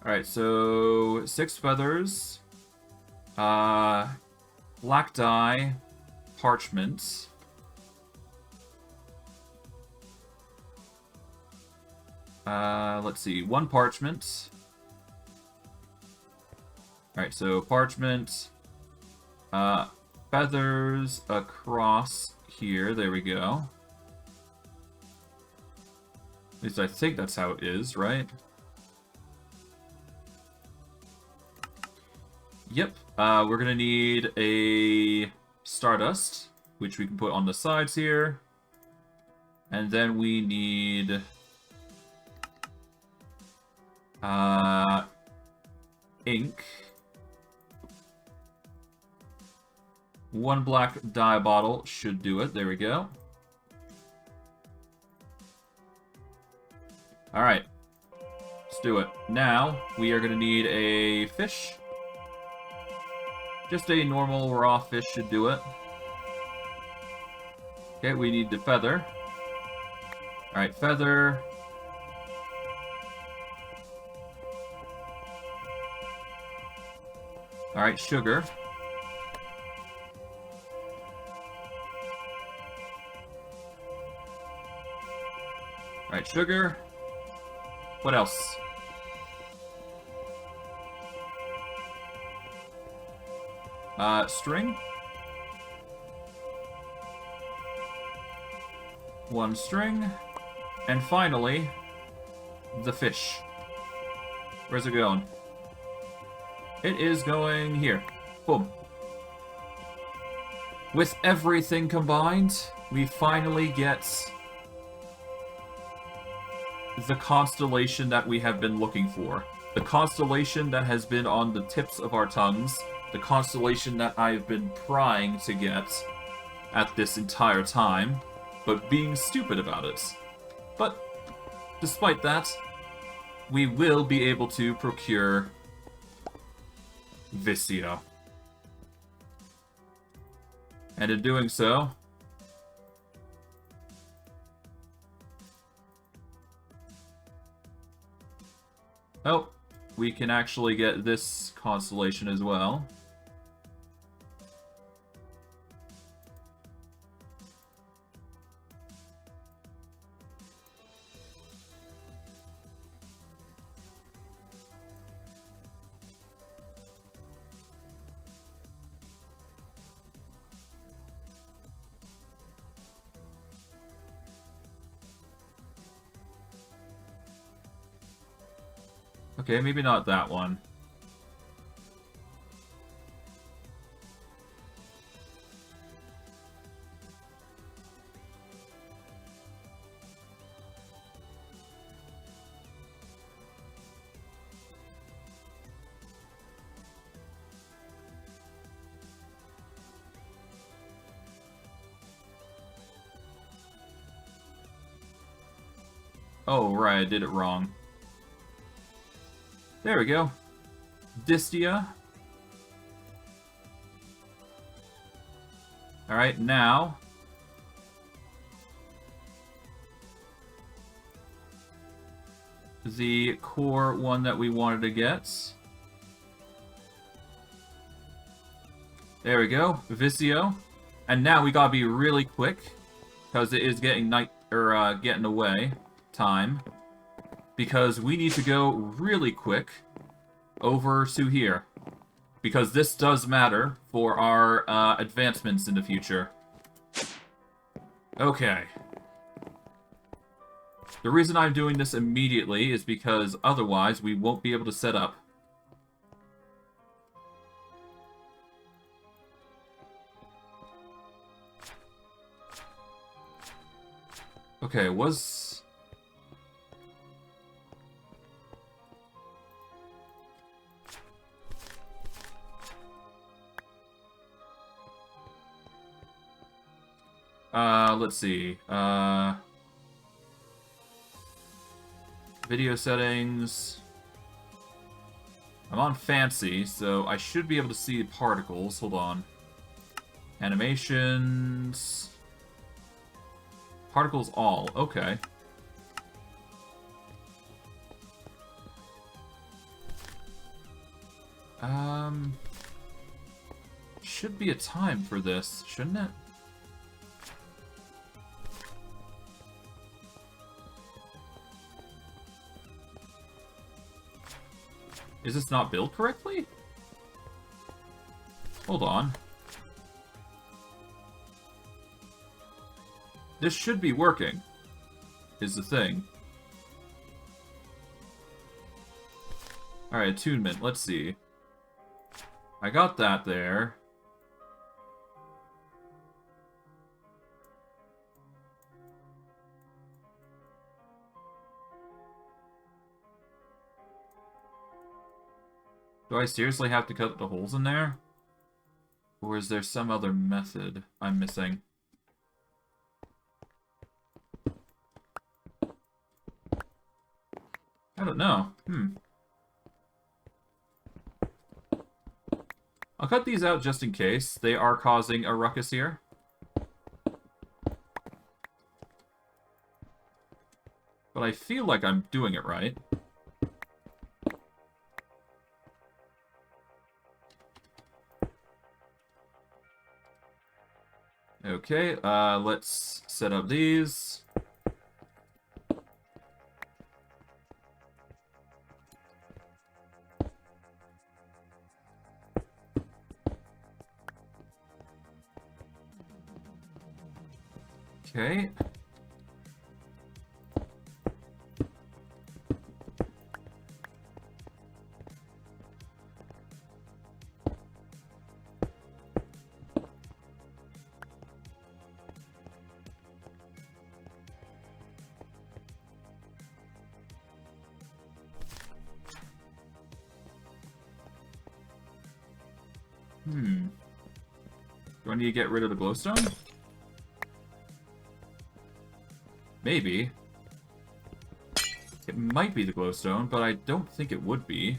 Alright, so 6 feathers. Black dye. Parchment. Let's see, 1 parchment. Alright, so parchment. Feathers across here. There we go. At least I think that's how it is, right? Yep. We're gonna need a stardust, which we can put on the sides here. And then we need... ink. 1 black dye bottle should do it. There we go. Alright. Let's do it. Now, we are going to need a fish. Just a normal raw fish should do it. Okay, we need the feather. Alright, feather. Alright, sugar. Alright, sugar. What else? String. 1 string. And finally, the fish. Where's it going? It is going here. Boom. With everything combined, we finally get the constellation that we have been looking for. the constellation that has been on the tips of our tongues, the constellation that I've been trying to get at this entire time, but being stupid about it. But, despite that, we will be able to procure Vicio. And in doing so, oh, we can actually get this constellation as well. Okay, maybe not that one. Oh, right, I did it wrong. There we go. Distia. Alright, now... the core one that we wanted to get. There we go. Vicio. And now we gotta be really quick, because it is getting night... or, getting away. Time. Because we need to go really quick over to here. Because this does matter for our advancements in the future. Okay. The reason I'm doing this immediately is because otherwise we won't be able to set up. Okay, let's see. Video settings. I'm on fancy, so I should be able to see particles. Hold on. Animations. Particles all. Okay. Should be a time for this, shouldn't it? Is this not built correctly? Hold on. This should be working, is the thing. Alright, attunement, let's see. I got that there. Do I seriously have to cut the holes in there? Or is there some other method I'm missing? I don't know. I'll cut these out just in case. They are causing a ruckus here. But I feel like I'm doing it right. Okay, let's set up these. Okay. Do I need to get rid of the glowstone? Maybe. It might be the glowstone, but I don't think it would be.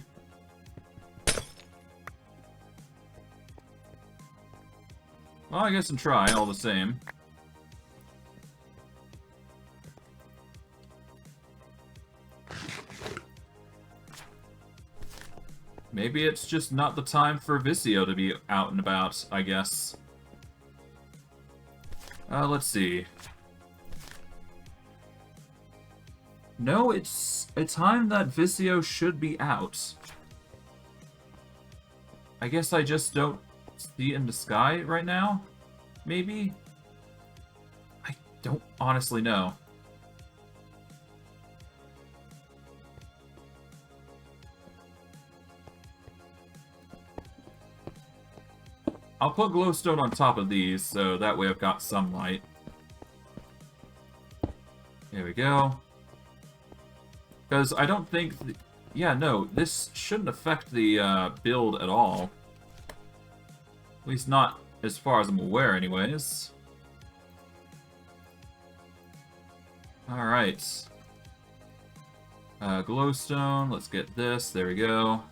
Well, I guess I'll try all the same. Maybe it's just not the time for Vicio to be out and about, I guess. Let's see. No, it's a time that Vicio should be out. I guess I just don't see it in the sky right now? Maybe? I don't honestly know. I'll put glowstone on top of these, so that way I've got some light. There we go. Because I don't think... Yeah, no, this shouldn't affect the build at all. At least not as far as I'm aware, anyways. Alright. Glowstone, let's get this, there we go.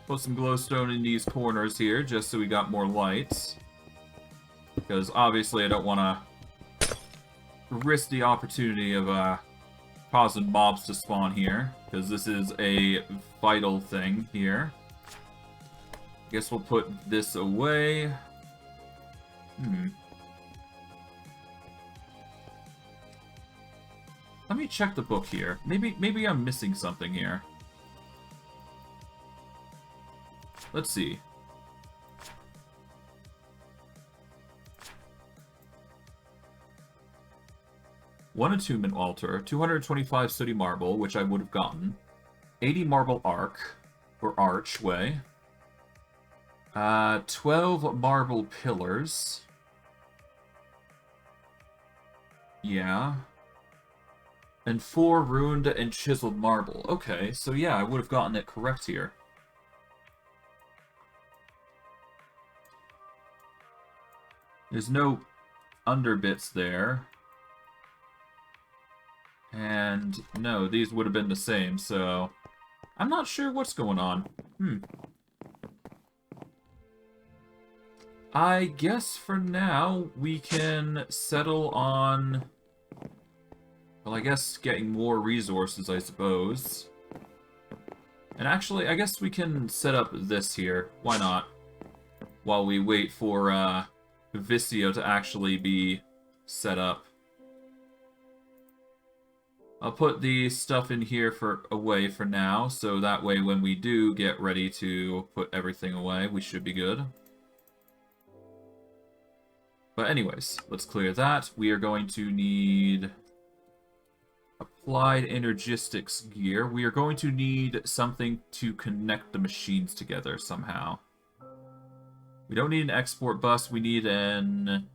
Put some glowstone in these corners here, just so we got more lights. Because obviously I don't want to risk the opportunity of causing mobs to spawn here, because this is a vital thing here. Guess we'll put this away. Let me check the book here. Maybe I'm missing something here. Let's see. One attunement altar, 225 sooty marble, which I would have gotten. 80 marble arc, or archway. 12 marble pillars. Yeah. And 4 ruined and chiseled marble. Okay, so yeah, I would have gotten it correct here. There's no underbits there. And no, these would have been the same, so I'm not sure what's going on. I guess for now we can settle on, well, I guess getting more resources, I suppose. And actually, I guess we can set up this here. Why not? While we wait for Vicio to actually be set up. I'll put the stuff in here away for now, so that way when we do get ready to put everything away, we should be good. But anyways, let's clear that. We are going to need Applied Energistics gear. We are going to need something to connect the machines together somehow. We don't need an export bus, we need an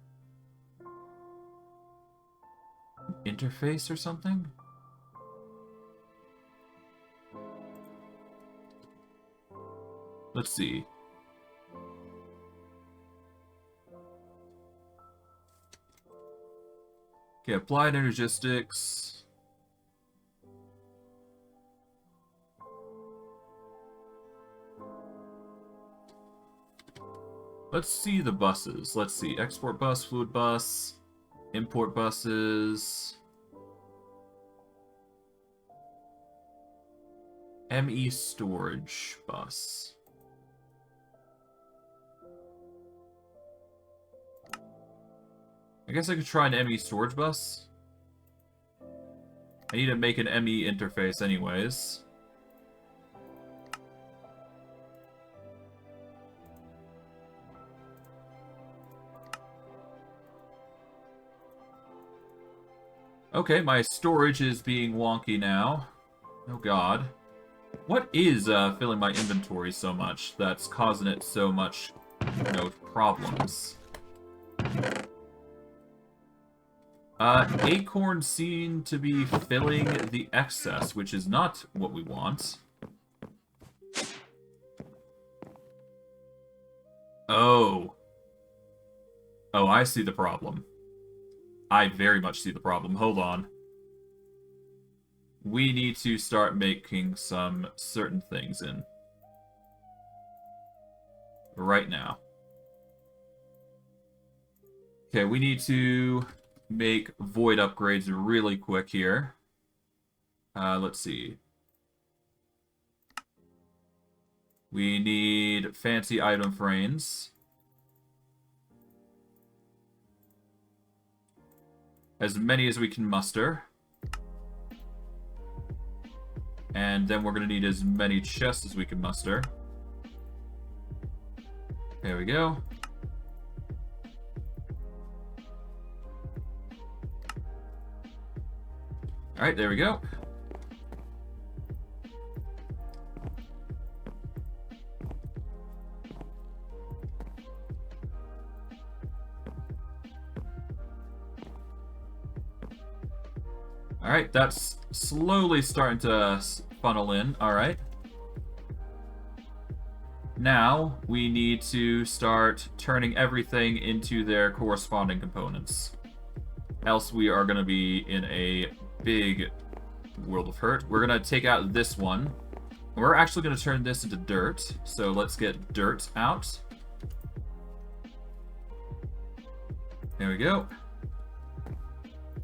interface or something? Let's see. Okay, Applied Energistics. Let's see the buses. Let's see. Export bus, fluid bus, import buses. ME storage bus. I guess I could try an ME storage bus. I need to make an ME interface anyways. Okay, my storage is being wonky now. Oh god. What is filling my inventory so much that's causing it so much, you know, problems? Acorns seem to be filling the excess, which is not what we want. Oh. Oh, I see the problem. I very much see the problem. Hold on. We need to start making some certain things in. Right now. Okay, we need to make void upgrades really quick here. Let's see. We need fancy item frames. As many as we can muster. And then we're going to need as many chests as we can muster. There we go. Alright, there we go. Alright, that's slowly starting to funnel in. Alright. Now, we need to start turning everything into their corresponding components. Else we are going to be in a big world of hurt. We're going to take out this one. We're actually going to turn this into dirt. So let's get dirt out. There we go.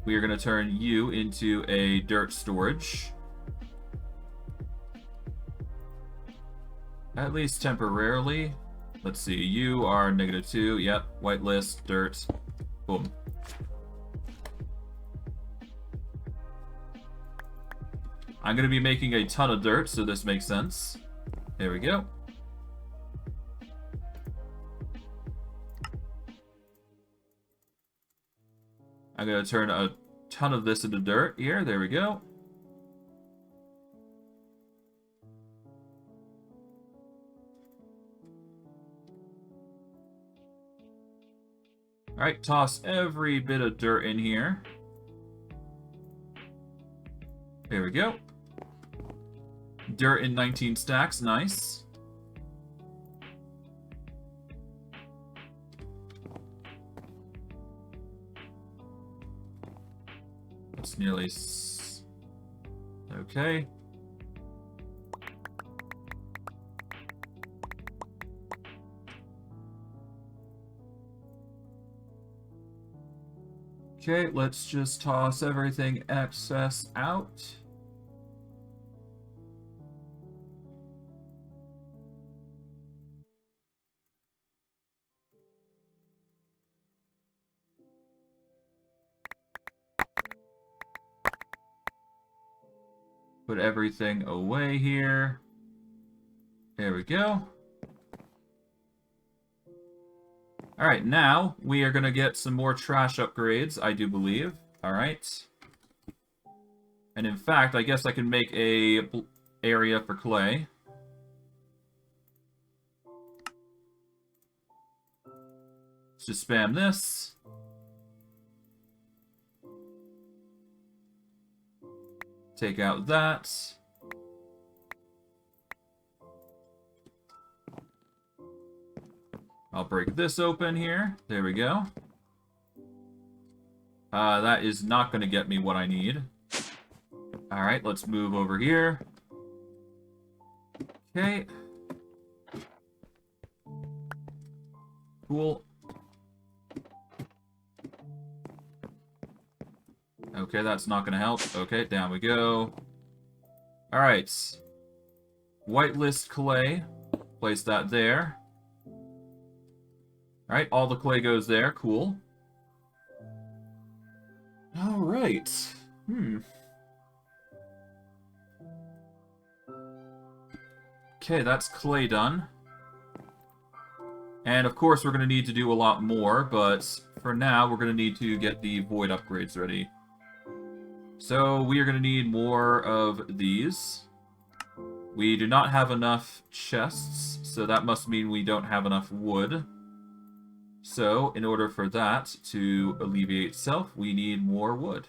We are going to turn you into a dirt storage. At least temporarily. Let's see, you are -2. Yep, whitelist, dirt. Boom. I'm going to be making a ton of dirt, so this makes sense. There we go. I'm going to turn a ton of this into dirt here. There we go. Alright, toss every bit of dirt in here. There we go. Dirt in 19 stacks, nice. That's nearly... Okay. Okay, let's just toss everything excess out. Put everything away here. There we go. Alright, now we are going to get some more trash upgrades, I do believe. Alright. And in fact, I guess I can make a area for clay. Let's just spam this. Take out that. I'll break this open here. There we go. That is not going to get me what I need. Alright, let's move over here. Okay. Cool. Okay, that's not going to help. Okay, down we go. Alright. Whitelist clay. Place that there. Alright, all the clay goes there. Cool. Alright. Okay, that's clay done. And of course we're going to need to do a lot more, but for now we're going to need to get the void upgrades ready. So we are going to need more of these. We do not have enough chests, so that must mean we don't have enough wood. So, in order for that to alleviate itself, we need more wood.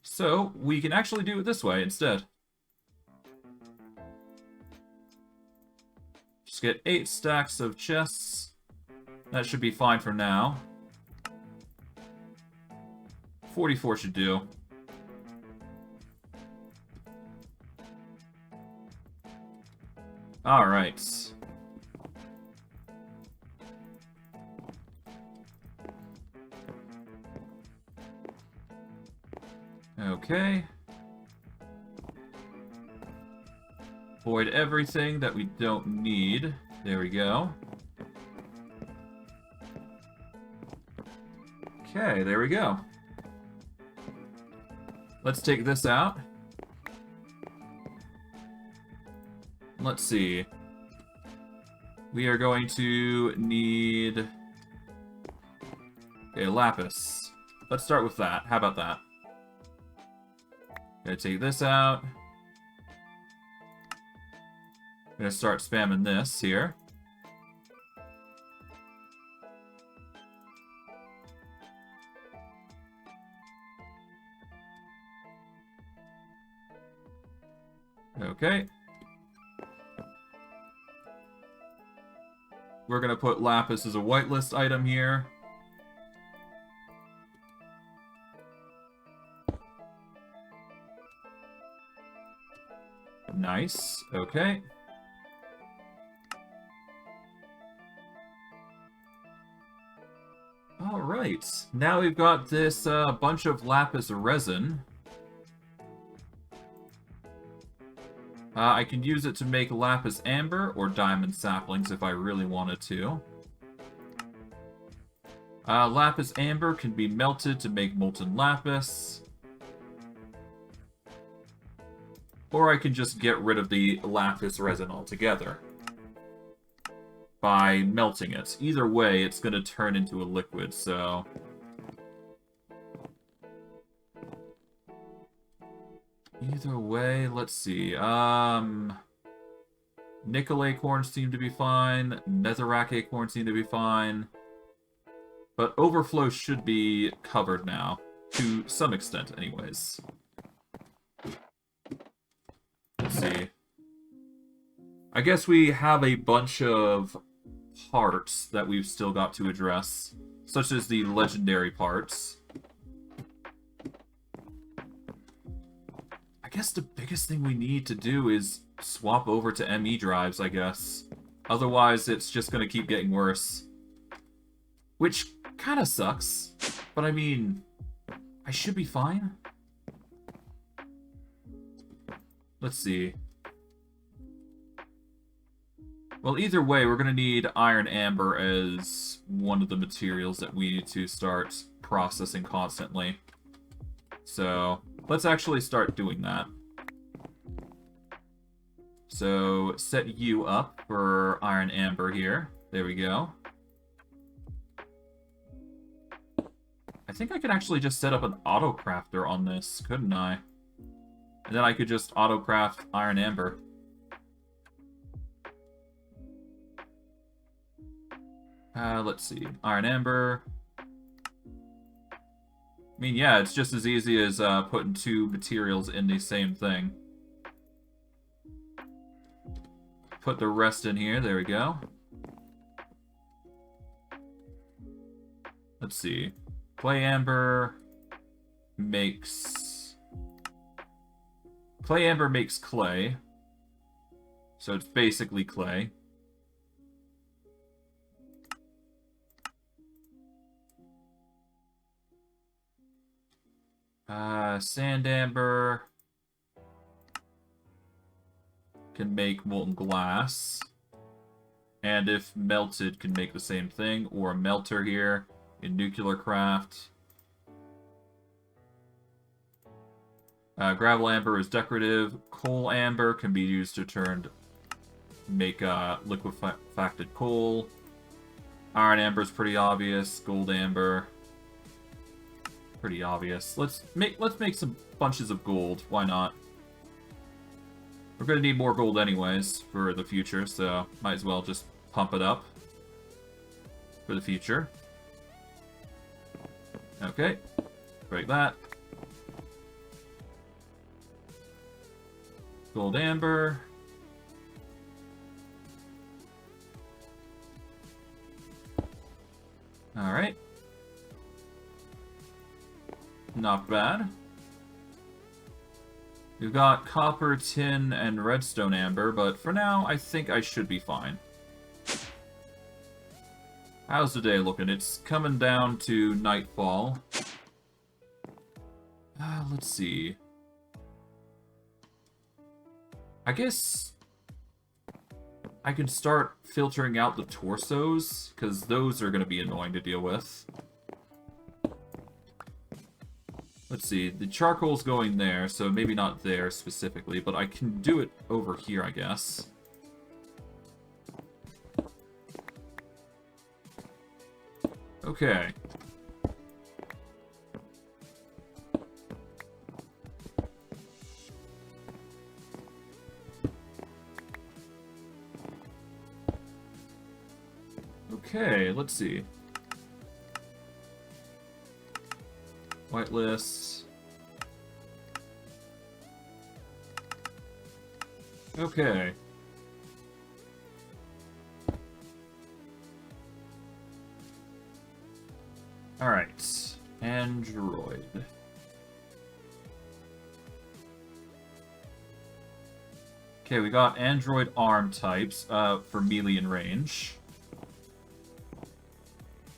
So, we can actually do it this way instead. Just get 8 stacks of chests. That should be fine for now. 44 should do. Alright. Okay. Void everything that we don't need. There we go. Okay, there we go. Let's take this out. Let's see. We are going to need... Okay, lapis. Let's start with that. How about that? Gonna take this out. Gonna start spamming this here. Okay. We're gonna put lapis as a whitelist item here. Nice. Okay. Alright. Now we've got this bunch of lapis resin. I can use it to make lapis amber or diamond saplings if I really wanted to. Lapis amber can be melted to make molten lapis. Or I can just get rid of the lapis resin altogether by melting it. Either way, it's going to turn into a liquid, so... Either way, let's see. Nickel acorns seem to be fine. Netherrack acorns seem to be fine. But overflow should be covered now. To some extent, anyways. Let's see. I guess we have a bunch of parts that we've still got to address. Such as the legendary parts. I guess the biggest thing we need to do is swap over to ME drives, I guess. Otherwise, it's just going to keep getting worse. Which kind of sucks. But I mean, I should be fine. Let's see. Well, either way, we're going to need iron amber as one of the materials that we need to start processing constantly. So, let's actually start doing that. So, set you up for iron amber here. There we go. I think I could actually just set up an auto crafter on this, couldn't I? And then I could just auto craft iron amber. Let's see. Iron amber. I mean, yeah, it's just as easy as putting 2 materials in the same thing. Put the rest in here. There we go. Let's see. Clay amber makes... Clay amber makes clay. So it's basically clay. Sand amber can make molten glass. And if melted, can make the same thing. Or a melter here in nuclear craft. Gravel amber is decorative. Coal amber can be used to make liquefacted coal. Iron amber is pretty obvious. Gold amber. pretty obvious. Let's make some bunches of gold. Why not? We're gonna need more gold anyways for the future, so might as well just pump it up for the future. Okay, break that. Gold amber. Alright. Not bad. We've got copper, tin, and redstone amber, but for now, I think I should be fine. How's the day looking? It's coming down to nightfall. Let's see. I guess I can start filtering out the torsos, because those are going to be annoying to deal with. Let's see, the charcoal's going there, so maybe not there specifically, but I can do it over here, I guess. Okay. Okay, let's see. Whitelist. Okay. Alright. Android. Okay, we got Android arm types for melee and range.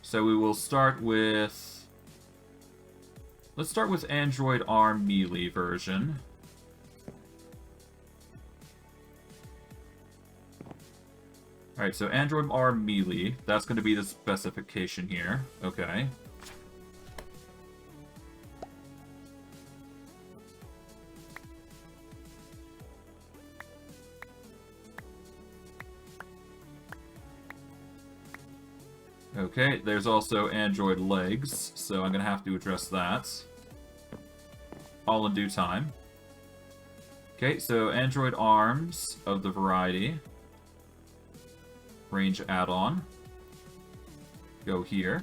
So we will start with... Let's start with Android arm melee version. Alright, so Android arm melee. That's going to be the specification here. Okay. Okay, there's also Android legs, so I'm going to have to address that. All in due time. Okay, so Android arms of the variety. Range add-on. Go here.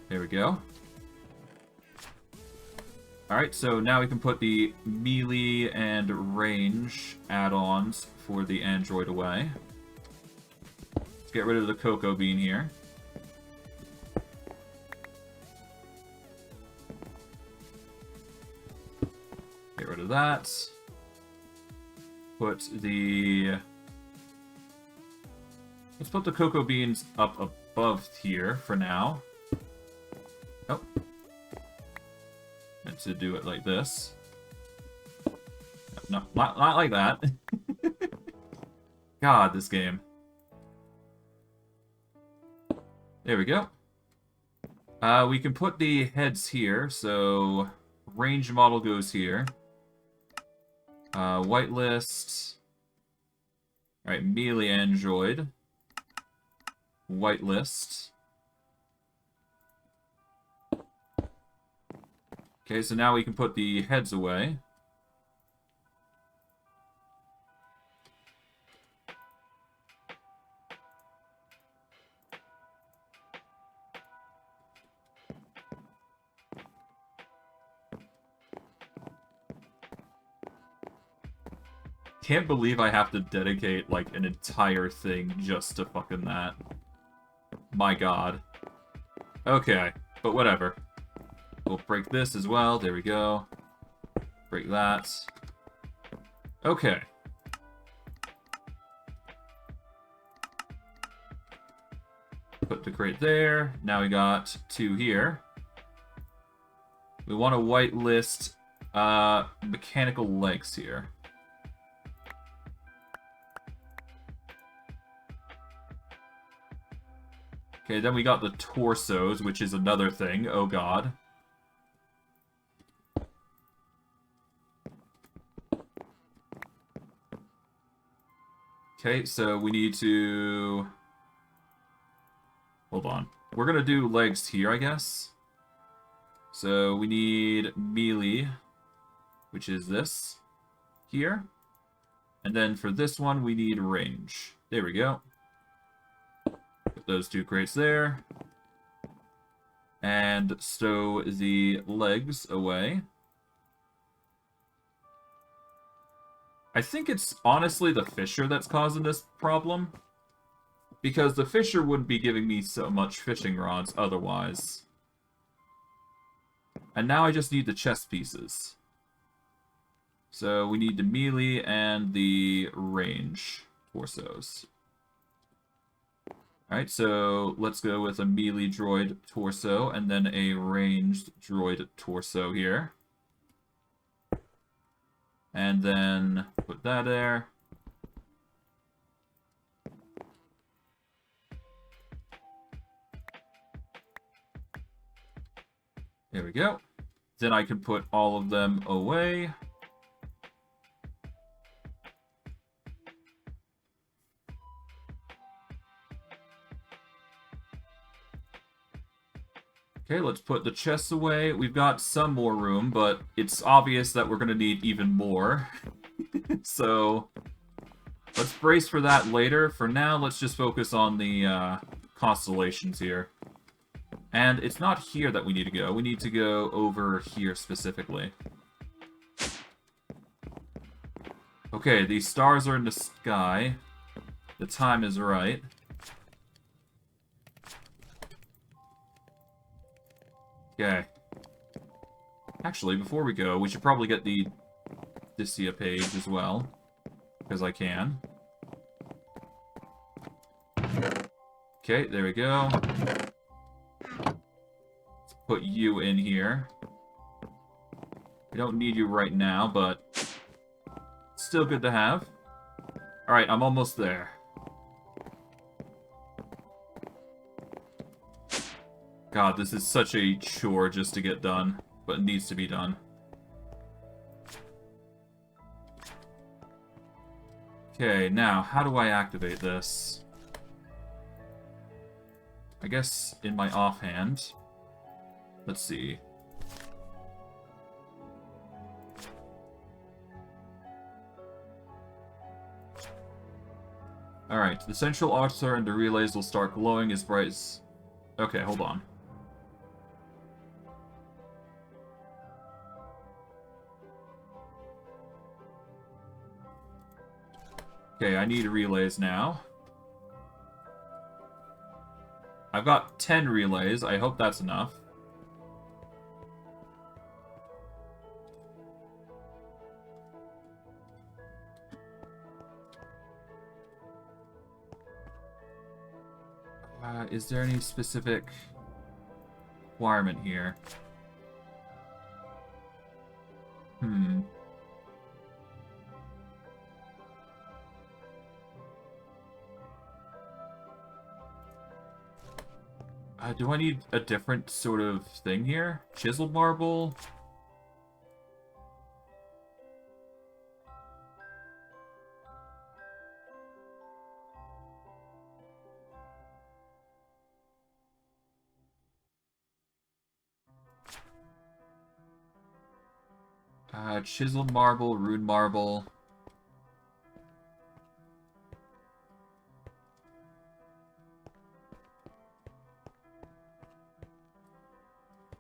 There we go. Alright, so now we can put the melee and range add-ons for the Android away. Let's get rid of the cocoa bean here. Get rid of that. Put the... Let's put the cocoa beans up above here for now. Oh. Meant to do it like this. No, not like that. God, this game. There we go. We can put the heads here, so range model goes here. Whitelist. Alright, melee android. Whitelist. Okay, so now we can put the heads away. Can't believe I have to dedicate, like, an entire thing just to fucking that. My god. Okay, but whatever. We'll break this as well. There we go. Break that. Okay. Put the crate there. Now we got 2 here. We want to whitelist mechanical legs here. Okay, then we got the torsos, which is another thing. Oh god. Okay, so we need to... Hold on. We're gonna do legs here, I guess. So we need melee, which is this here. And then for this one, we need range. There we go. Put those 2 crates there. And stow the legs away. I think it's honestly the Fisher that's causing this problem. Because the Fisher wouldn't be giving me so much fishing rods otherwise. And now I just need the chest pieces. So we need the melee and the range torsos. Alright, so let's go with a melee droid torso and then a ranged droid torso here. And then put that there. There we go. Then I can put all of them away. Okay, let's put the chests away. We've got some more room, but it's obvious that we're going to need even more. So, let's brace for that later. For now, let's just focus on the constellations here. And it's not here that we need to go. We need to go over here specifically. Okay, these stars are in the sky. The time is right. Okay. Actually, before we go, we should probably get the Vicio page as well. Because I can. Okay, there we go. Let's put you in here. We don't need you right now, but still good to have. Alright, I'm almost there. God, this is such a chore just to get done, but it needs to be done. Okay, now, how do I activate this? I guess in my offhand. Let's see. Alright, the central altar and the relays will start glowing as bright as... Okay, hold on. Okay, I need relays now. I've got 10 relays. I hope that's enough. Is there any specific requirement here? Do I need a different sort of thing here? Chiseled marble? Chiseled marble, rune marble.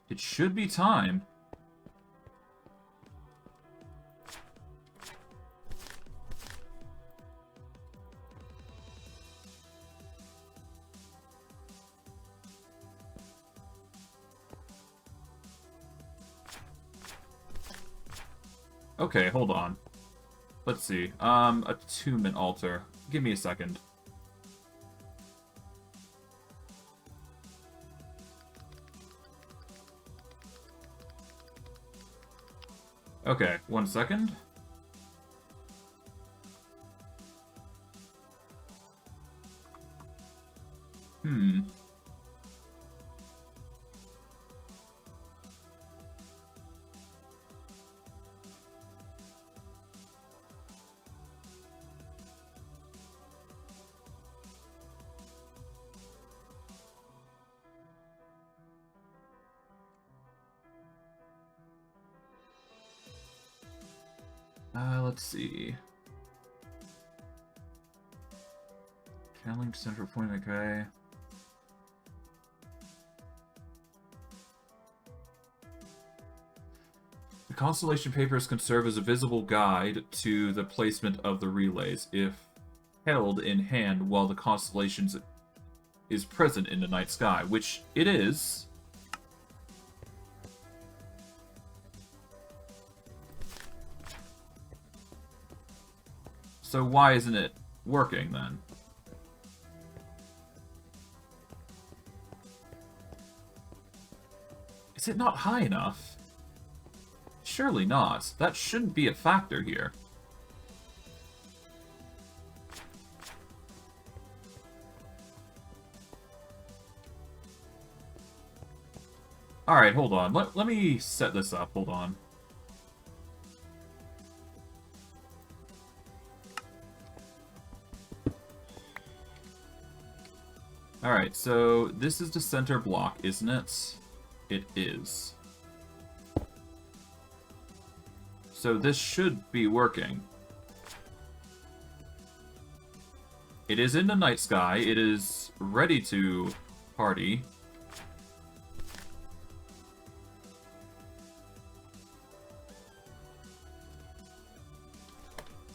It should be time. Okay, hold on. Let's see. Attunement altar. Give me a second. Okay, 1 second. Let's see. Channeling central point, okay. The constellation papers can serve as a visible guide to the placement of the relays if held in hand while the constellations is present in the night sky, which it is. So why isn't it working then? Is it not high enough? Surely not. That shouldn't be a factor here. Alright, hold on. Let me set this up. Hold on. Alright, so this is the center block, isn't it? It is. So this should be working. It is in the night sky. It is ready to party.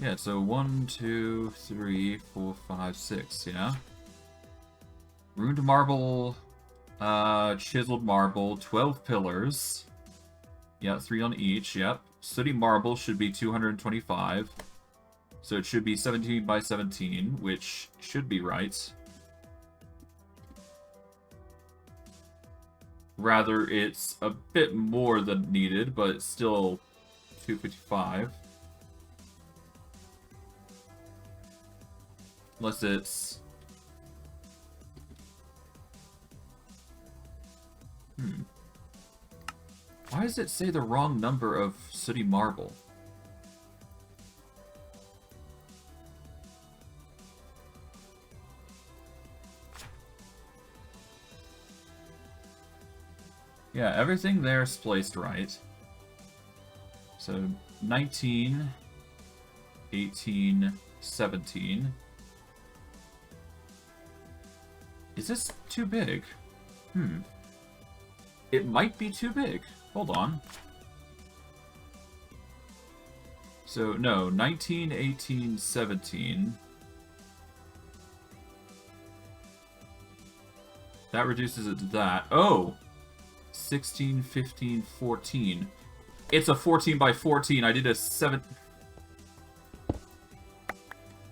Yeah, so 1, 2, 3, 4, 5, 6, yeah? Runed marble, chiseled marble, 12 pillars. Yeah, 3 on each, yep. Sooty marble should be 225. So it should be 17 by 17, which should be right. Rather, it's a bit more than needed, but it's still 255. Unless it's... Why does it say the wrong number of sooty marble? Yeah, everything there is placed right. So, 19, 18, 17... Is this too big? It might be too big. Hold on. So, no, 19, 18, 17. That reduces it to that. Oh! 16, 15, 14. It's a 14 by 14. I did a 7...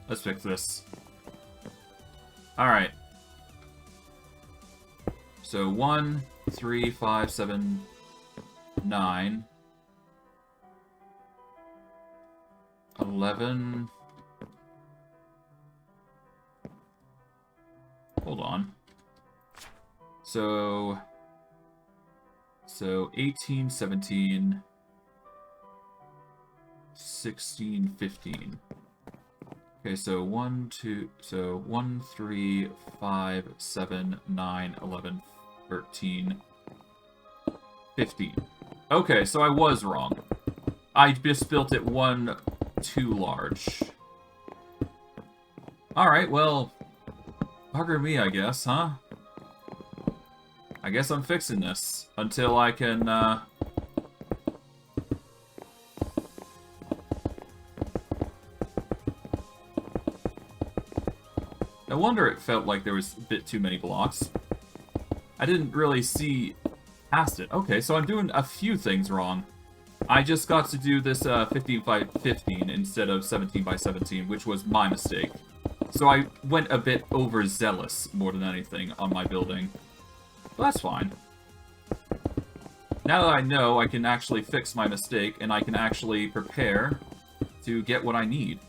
Let's fix this. Alright. So 1, 3, 5, 7, 9, 11. Hold on. So 18, 17, 16, 15. Okay, so 1, 3, 5, 7, 9, 11, 13, 15. Okay, so I was wrong. I just built it one too large. Alright, well, bugger me, I guess, huh? I guess I'm fixing this until I can, No wonder it felt like there was a bit too many blocks. I didn't really see past it. Okay, so I'm doing a few things wrong. I just got to do this 15 by 15 instead of 17 by 17, which was my mistake. So I went a bit overzealous more than anything on my building. But that's fine. Now that I know, I can actually fix my mistake, and I can actually prepare to get what I need.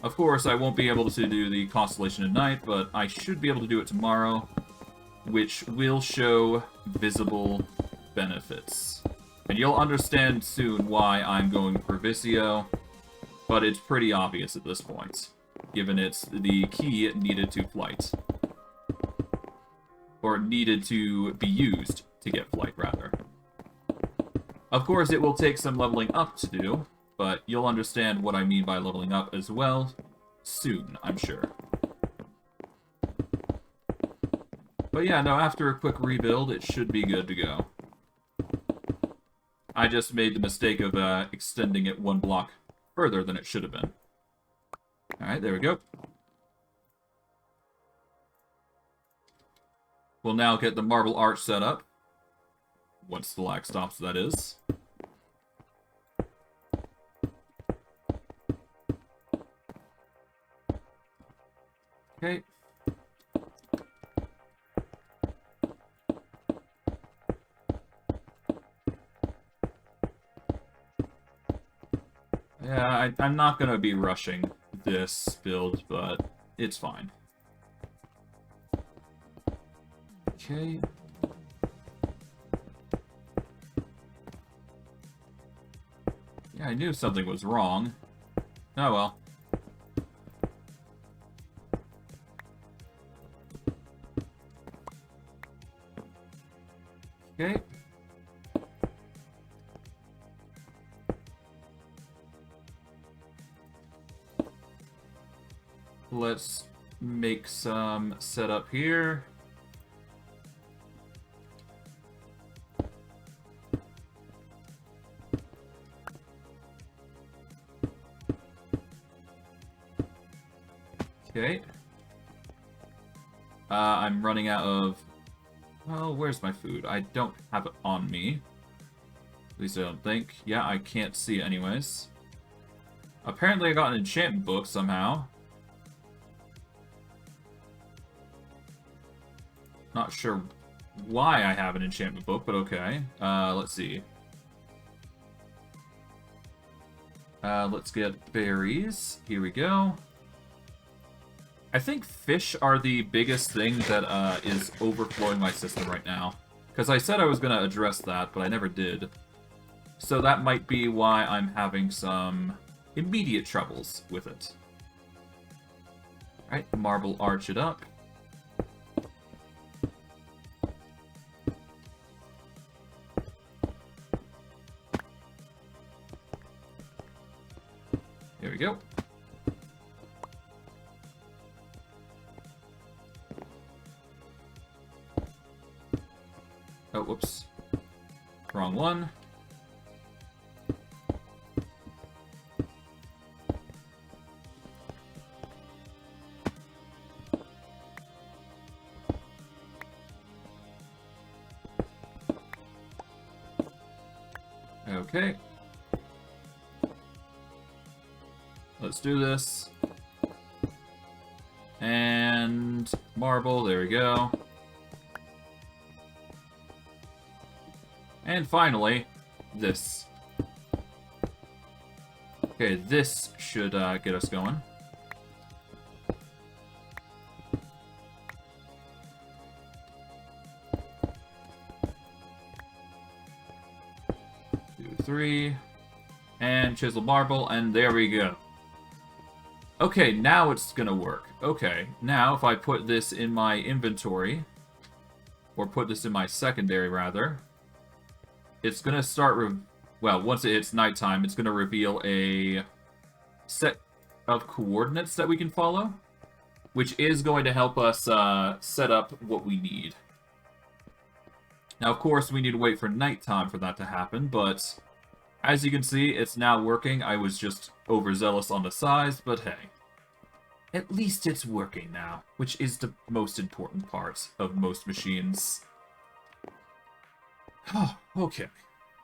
Of course, I won't be able to do the constellation at night, but I should be able to do it tomorrow, which will show visible benefits. And you'll understand soon why I'm going for Vicio, but it's pretty obvious at this point, given it's the key needed to flight. Or needed to be used to get flight, rather. Of course, it will take some leveling up to do, but you'll understand what I mean by leveling up as well soon, I'm sure. But yeah, no, after a quick rebuild, it should be good to go. I just made the mistake of extending it one block further than it should have been. Alright, there we go. We'll now get the marble arch set up. Once the lag stops, that is. Okay. Yeah, I'm not going to be rushing this build, but it's fine. Okay. Yeah, I knew something was wrong. Oh well. Okay. Let's make some setup here. Okay. I'm running out of... Well, where's my food? I don't have it on me. At least I don't think. Yeah, I can't see it anyways. Apparently I got an enchantment book somehow. Not sure why I have an enchantment book, but okay. Let's see. Let's get berries. Here we go. I think fish are the biggest thing that is overflowing my system right now. Because I said I was going to address that, but I never did. So that might be why I'm having some immediate troubles with it. Alright, marble arch it up. There we go. Oh, whoops. Wrong one. Okay. Let's do this. And marble, there we go. And finally, this. Okay, this should get us going. Two, three. And chisel marble, and there we go. Okay, now it's gonna work. Okay, now if I put this in my inventory, or put this in my secondary, rather, it's gonna start, well, once it hits nighttime, it's gonna reveal a set of coordinates that we can follow, which is going to help us set up what we need. Now, of course, we need to wait for nighttime for that to happen, but as you can see, it's now working. I was just overzealous on the size, but hey. At least it's working now, which is the most important part of most machines. Okay.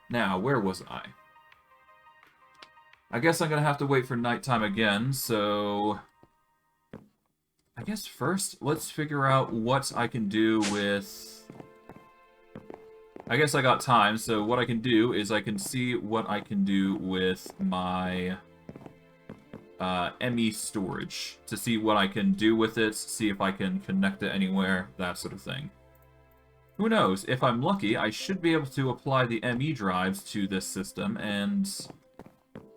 Now, where was I? I guess I'm gonna have to wait for nighttime again, so... I guess first, let's figure out what I can do with... I guess I got time, so what I can do is I can see what I can do with my ME storage, to see what I can do with it, see if I can connect it anywhere, that sort of thing. Who knows? If I'm lucky, I should be able to apply the ME drives to this system, and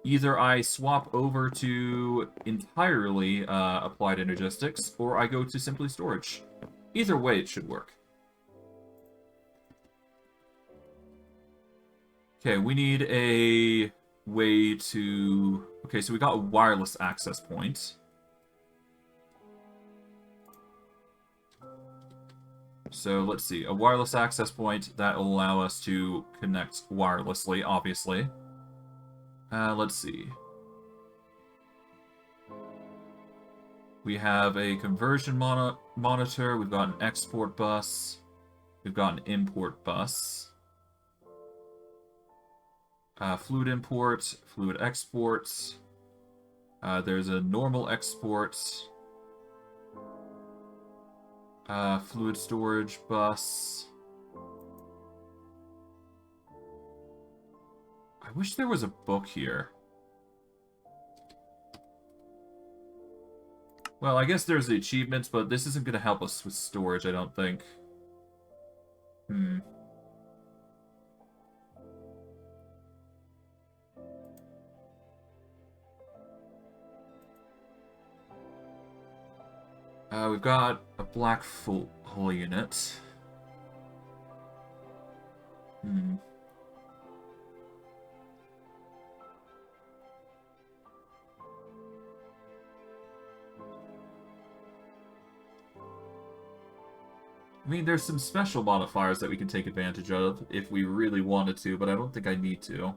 either I swap over to entirely Applied Energistics, or I go to simply storage. Either way, it should work. Okay, we need a way to... Okay, so we got a wireless access point. So let's see, a wireless access point that will allow us to connect wirelessly, obviously. Let's see. We have a conversion monitor, we've got an export bus, we've got an import bus. Fluid import, fluid export. There's a normal export. Fluid storage bus. I wish there was a book here. Well, I guess there's the achievements, but this isn't going to help us with storage, I don't think. We've got a black hole unit. I mean, there's some special modifiers that we can take advantage of if we really wanted to, but I don't think I need to.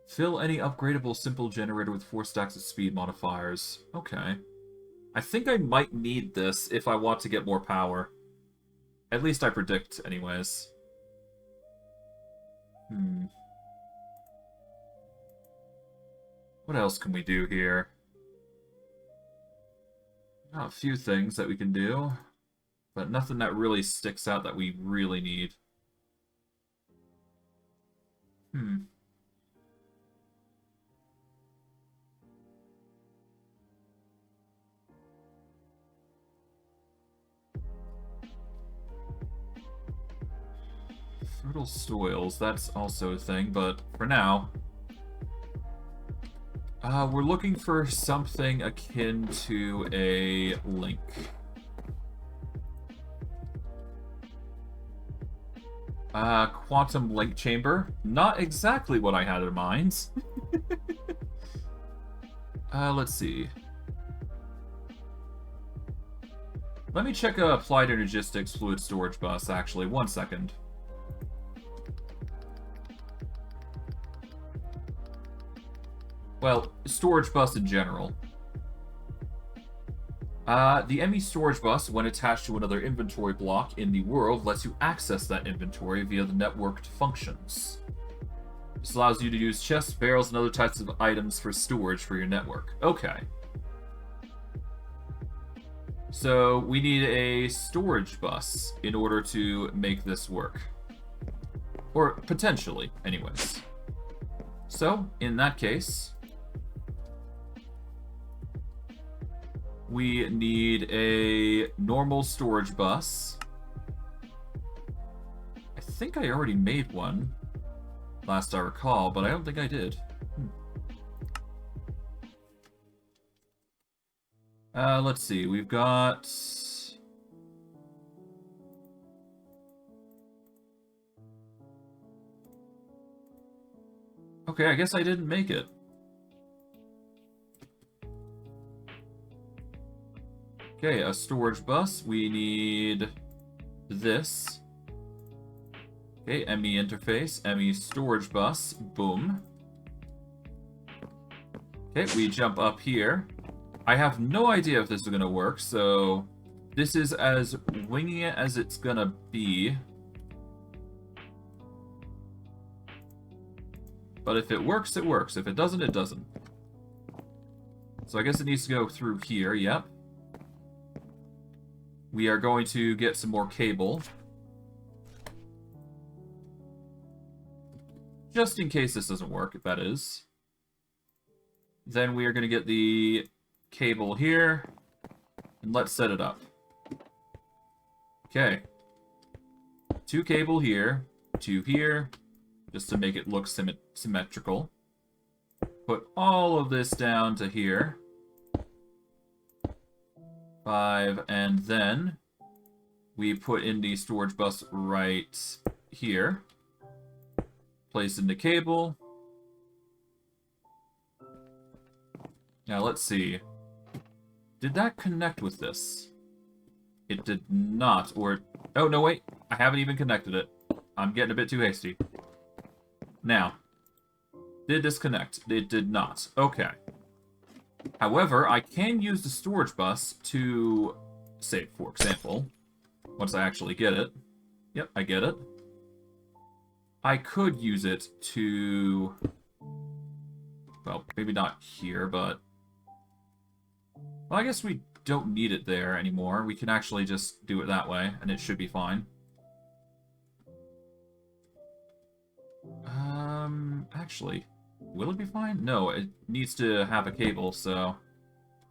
Fill any upgradable simple generator with 4 stacks of speed modifiers. Okay. I think I might need this if I want to get more power. At least I predict, anyways. What else can we do here? Got a few things that we can do, but nothing that really sticks out that we really need. Fertile soils, that's also a thing, but for now... we're looking for something akin to a link. Quantum link chamber. Not exactly what I had in mind. Let's see. Let me check Applied Energistics fluid storage bus, actually. 1 second. Well, storage bus in general. The ME storage bus, when attached to another inventory block in the world, lets you access that inventory via the networked functions. This allows you to use chests, barrels, and other types of items for storage for your network. Okay. So, we need a storage bus in order to make this work. Or, potentially, anyways. So, in that case... we need a normal storage bus. I think I already made one, last I recall, but I don't think I did. Let's see, we've got... Okay, I guess I didn't make it. Okay, a storage bus. We need this. Okay, ME interface, ME storage bus. Boom. Okay, we jump up here. I have no idea if this is going to work, so this is as winging it as it's going to be. But if it works, it works. If it doesn't, it doesn't. So I guess it needs to go through here, yep. We are going to get some more cable. Just in case this doesn't work, that is. Then we are going to get the cable here. And let's set it up. Okay. 2 cable here. 2 here. Just to make it look symmetrical. Put all of this down to here. 5, and then we put in the storage bus right here. Place in the cable. Now let's see. Did that connect with this? It did not, or... Oh, no, wait. I haven't even connected it. I'm getting a bit too hasty. Now, did this connect? It did not. Okay. However, I can use the storage bus to, say, for example, once I actually get it. Yep, I get it. I could use it to... Well, maybe not here, but... Well, I guess we don't need it there anymore. We can actually just do it that way, and it should be fine. Actually, will it be fine? No, it needs to have a cable, so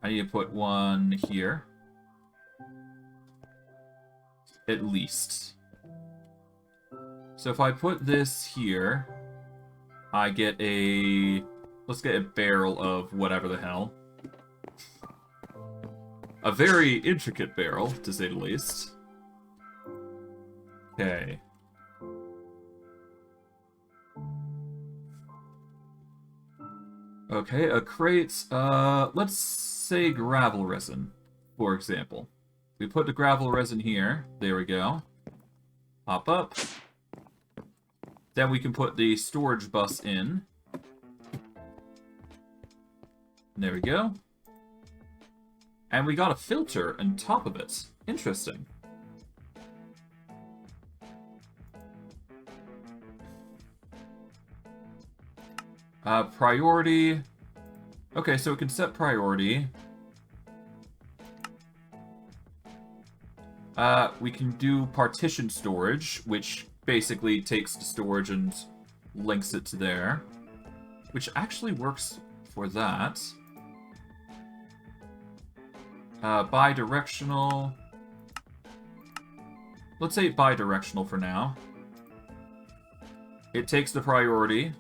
I need to put one here. At least. So if I put this here, I get a... Let's get a barrel of whatever the hell. A very intricate barrel, to say the least. Okay. Okay, a crate, let's say gravel resin, for example. We put the gravel resin here. There we go. Hop up. Then we can put the storage bus in. There we go. And we got a filter on top of it. Interesting. Priority. Okay, so we can set priority. We can do partition storage, which basically takes the storage and links it to there. Which actually works for that. Bidirectional. Let's say bidirectional for now. It takes the priority.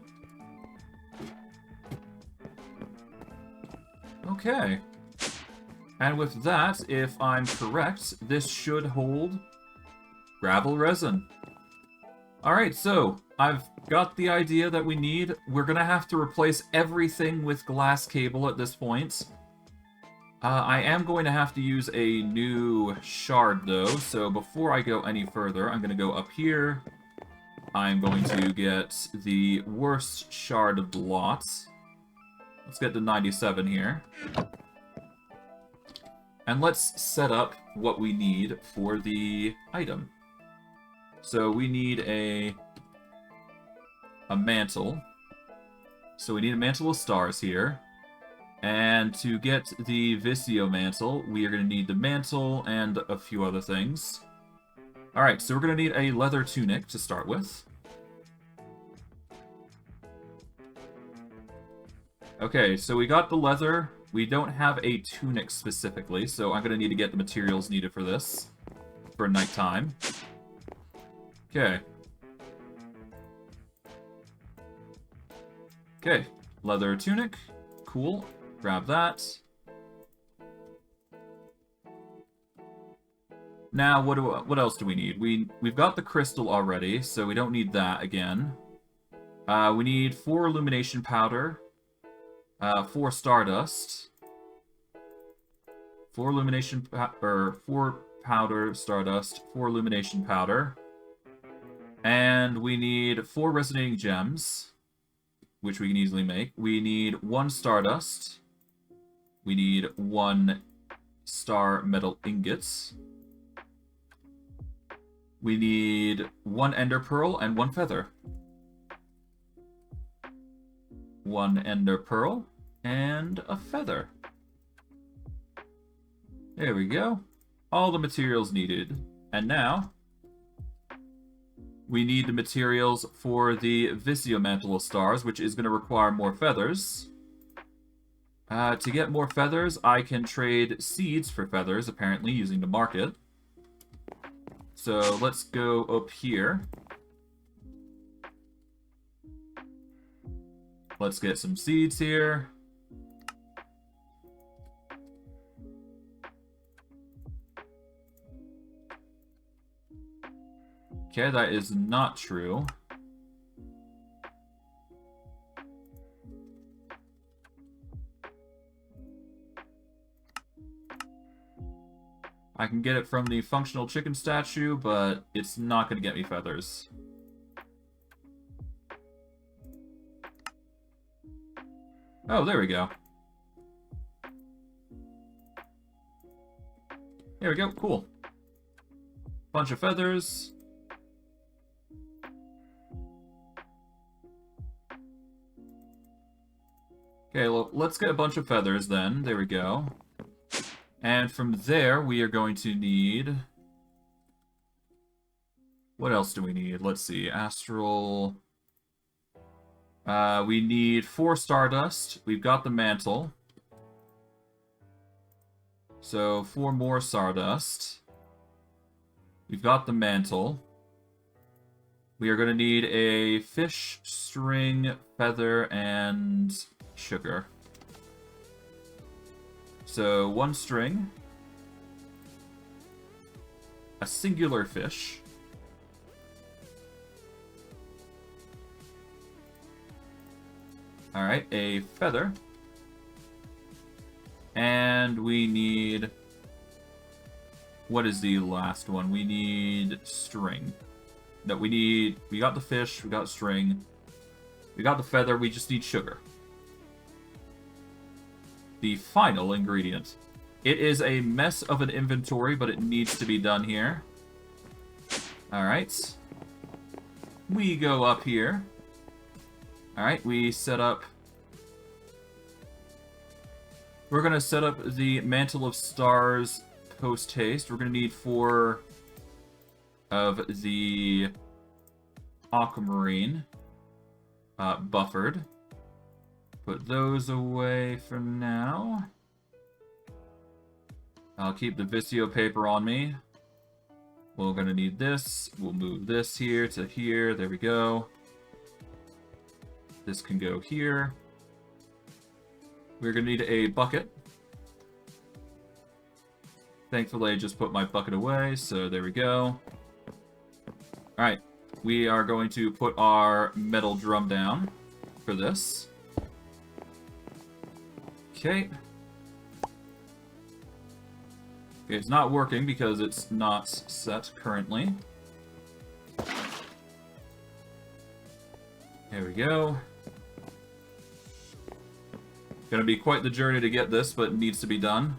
Okay. And with that, if I'm correct, this should hold gravel resin. Alright, so I've got the idea that we need. We're gonna have to replace everything with glass cable at this point. I am going to have to use a new shard, though, so before I go any further, I'm going to go up here. I'm going to get the worst shard of the lot. Let's get to 97 here. And let's set up what we need for the item. So we need a mantle. So we need a mantle of stars here. And to get the Vicio Mantle, we are going to need the mantle and a few other things. Alright, so we're going to need a leather tunic to start with. Okay, so we got the leather. We don't have a tunic specifically, so I'm going to need to get the materials needed for this. For nighttime. Okay. Okay, leather tunic. Cool. Grab that. Now, what else do we need? We've got the crystal already, so we don't need that again. We need 4 illumination powder, 4 stardust, 4 illumination 4 powder stardust, 4 illumination powder, and we need 4 resonating gems, which we can easily make. We need 1 stardust. We need 1 star metal ingots. We need 1 ender pearl and 1 feather. 1 ender pearl and a feather. There we go. All the materials needed. And now, we need the materials for the Vicio Mantle of Stars, which is going to require more feathers. To get more feathers, I can trade seeds for feathers, apparently, using the market. So let's go up here. Let's get some seeds here. Okay, that is not true. I can get it from the functional chicken statue, but it's not going to get me feathers. Oh, there we go. There we go, cool. Bunch of feathers. Okay, well, let's get a bunch of feathers then. There we go. And from there, we are going to need... What else do we need? Let's see. Astral... we need 4 Stardust. We've got the Mantle. So, 4 more Stardust. We've got the Mantle. We are going to need a fish, string, feather, and sugar. So, 1 string. A singular fish. Alright, a feather. And we need... What is the last one? We need string. No, we got the fish, we got string. We got the feather, we just need sugar. The final ingredient. It is a mess of an inventory, but it needs to be done here. Alright. We go up here. Alright, we set up... We're going to set up the Mantle of Stars post-haste. We're going to need 4 of the Aquamarine buffered. Put those away for now. I'll keep the Vicio paper on me. We're going to need this. We'll move this here to here. There we go. This can go here. We're going to need a bucket. Thankfully, I just put my bucket away, so there we go. Alright, we are going to put our metal drum down for this. Okay. Okay, it's not working because it's not set currently. There we go. Gonna be quite the journey to get this, but it needs to be done.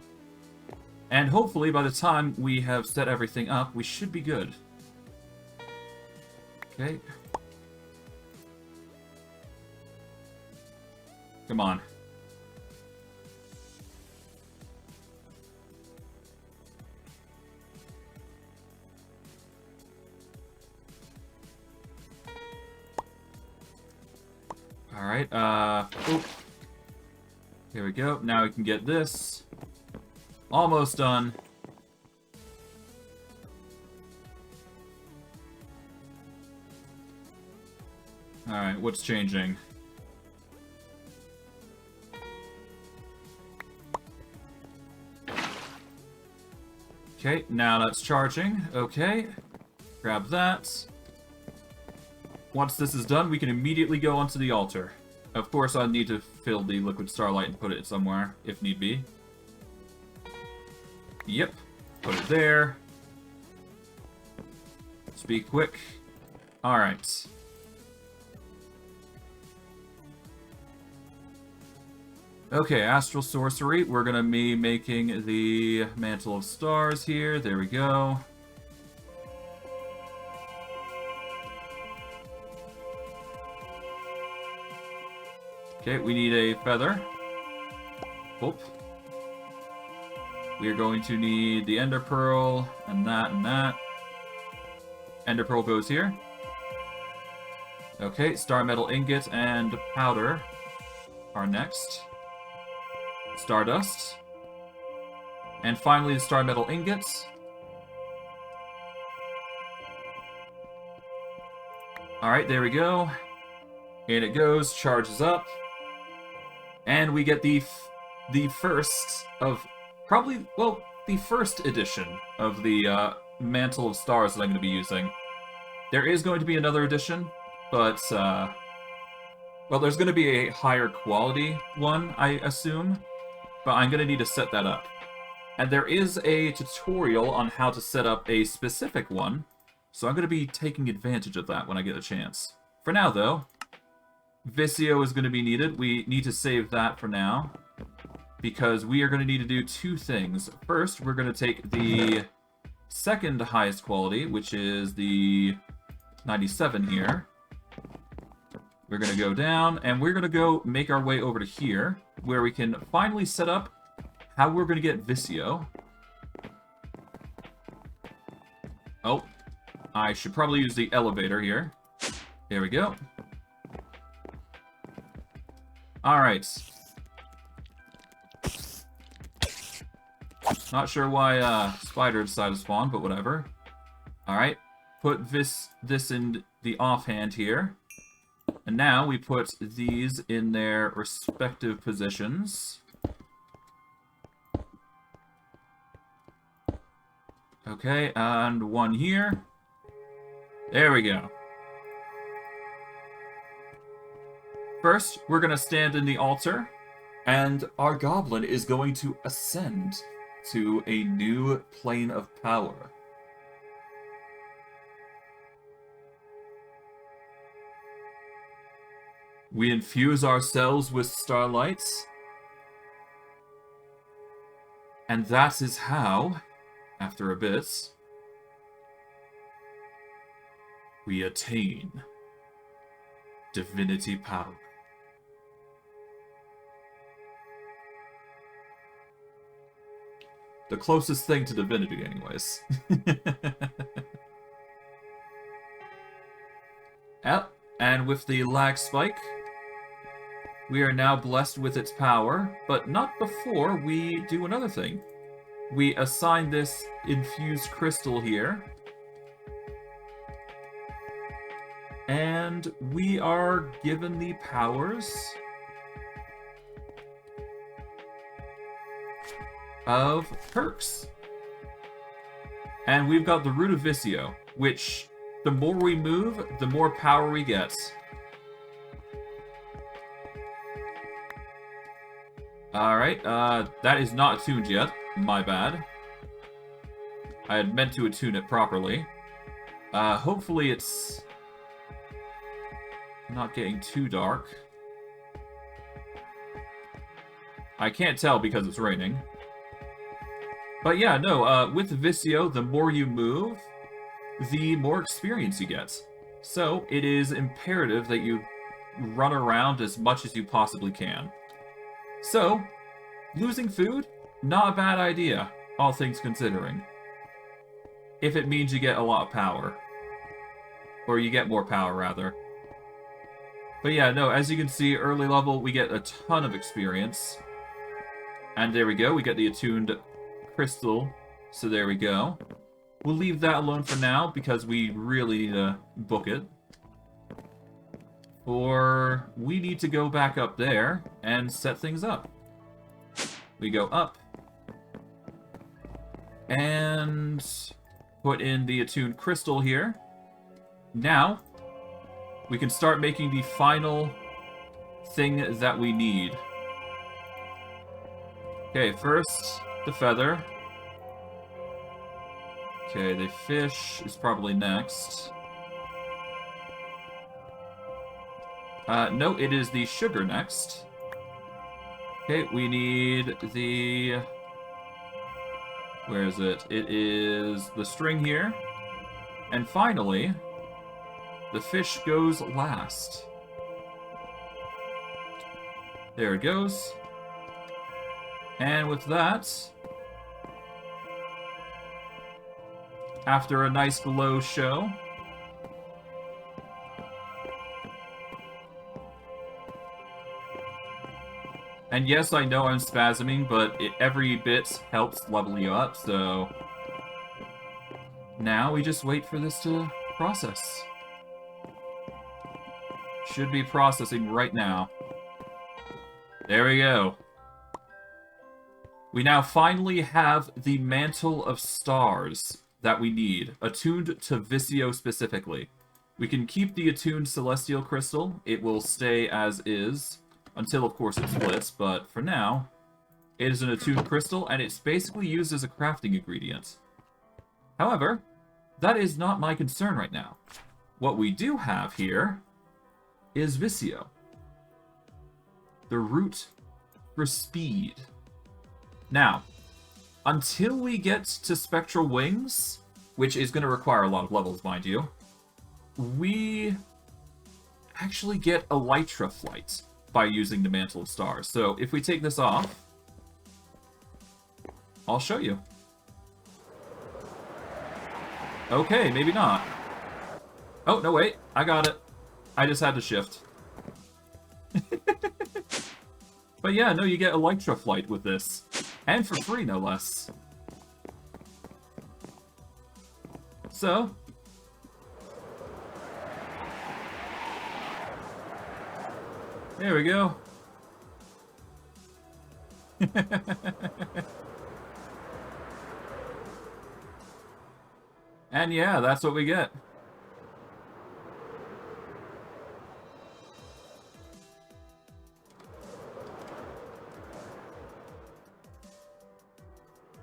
And hopefully, by the time we have set everything up, we should be good. Okay. Come on. Alright, oop. Here we go. Now we can get this. Almost done. Alright, what's changing? Okay, now that's charging. Okay. Grab that. Once this is done, we can immediately go onto the altar. Of course, I need to fill the liquid starlight and put it somewhere, if need be. Yep. Put it there. Let's be quick. Alright. Okay, Astral Sorcery. We're gonna be making the Mantle of Stars here. There we go. Okay, we need a feather. Whoop. We are going to need the Ender Pearl, and that, and that. Ender Pearl goes here. Okay, Star Metal Ingot and Powder are next. Stardust. And finally, the Star Metal Ingots. Alright, there we go. And it goes, charges up. And we get the first of, probably, well, the first edition of the Mantle of Stars that I'm going to be using. There is going to be another edition, but, well, there's going to be a higher quality one, I assume, but I'm going to need to set that up. And there is a tutorial on how to set up a specific one, so I'm going to be taking advantage of that when I get a chance. For now, though, Vicio is going to be needed. We need to save that for now, because we are going to need to do two things. First, we're going to take the second highest quality, which is the 97 here. We're going to go down, and we're going to go make our way over to here, where we can finally set up how we're going to get Vicio. Oh, I should probably use the elevator here. There we go. Alright. Not sure why Spider decided to spawn, but whatever. Alright. Put this in the offhand here. And now we put these in their respective positions. Okay, and one here. There we go. First, we're going to stand in the altar, and our goblin is going to ascend to a new plane of power. We infuse ourselves with starlight, and that is how, after a bit, we attain divinity power. The closest thing to divinity, anyways. Yep, and with the lag spike, we are now blessed with its power, but not before we do another thing. We assign this infused crystal here, and we are given the powers of perks. And we've got the Root of Vicio, which the more we move, the more power we get. Alright, that is not attuned yet. My bad. I had meant to attune it properly. Hopefully it's not getting too dark. I can't tell because it's raining. But yeah, no, with Vicio, the more you move, the more experience you get. So, it is imperative that you run around as much as you possibly can. So, losing food, not a bad idea, all things considering. If it means you get a lot of power. Or you get more power, rather. But yeah, no, as you can see, early level, we get a ton of experience. And there we go, we get the attuned crystal, so there we go. We'll leave that alone for now, because we really need to book it. Or we need to go back up there and set things up. We go up. And put in the attuned crystal here. Now, we can start making the final thing that we need. Okay, first, the feather. Okay, the fish is probably next. No, it is the sugar next. Okay, we need the... Where is it? It is the string here. And finally, the fish goes last. There it goes. And with that, after a nice glow show, and yes, I know I'm spasming, but every bit helps level you up, so now we just wait for this to process. Should be processing right now. There we go. We now finally have the Mantle of Stars that we need, attuned to Vicio specifically. We can keep the attuned Celestial Crystal. It will stay as is, until, of course, it splits, but for now, it is an attuned crystal, and it's basically used as a crafting ingredient. However, that is not my concern right now. What we do have here is Vicio. The root for speed. Now, until we get to Spectral Wings, which is going to require a lot of levels, mind you, we actually get Elytra Flight by using the Mantle of Stars. So if we take this off, I'll show you. Okay, maybe not. Oh, no, wait. I got it. I just had to shift. But yeah, no, you get Elytra Flight with this. And for free, no less. So... there we go. And yeah, that's what we get.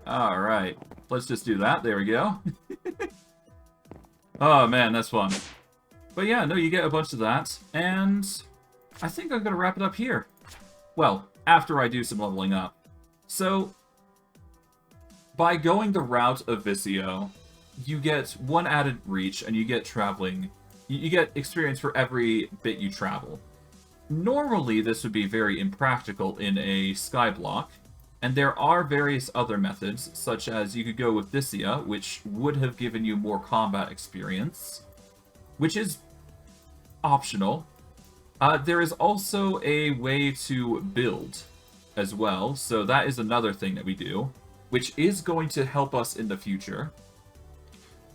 Alright, let's just do that. There we go. Oh man, that's fun. But yeah, no, you get a bunch of that, and I think I'm going to wrap it up here. Well, after I do some leveling up. So, by going the route of Vicio, you get one added reach, and you get traveling. You get experience for every bit you travel. Normally, this would be very impractical in a skyblock, and there are various other methods, such as you could go with Vicia, which would have given you more combat experience, which is optional. There is also a way to build as well, so that is another thing that we do, which is going to help us in the future.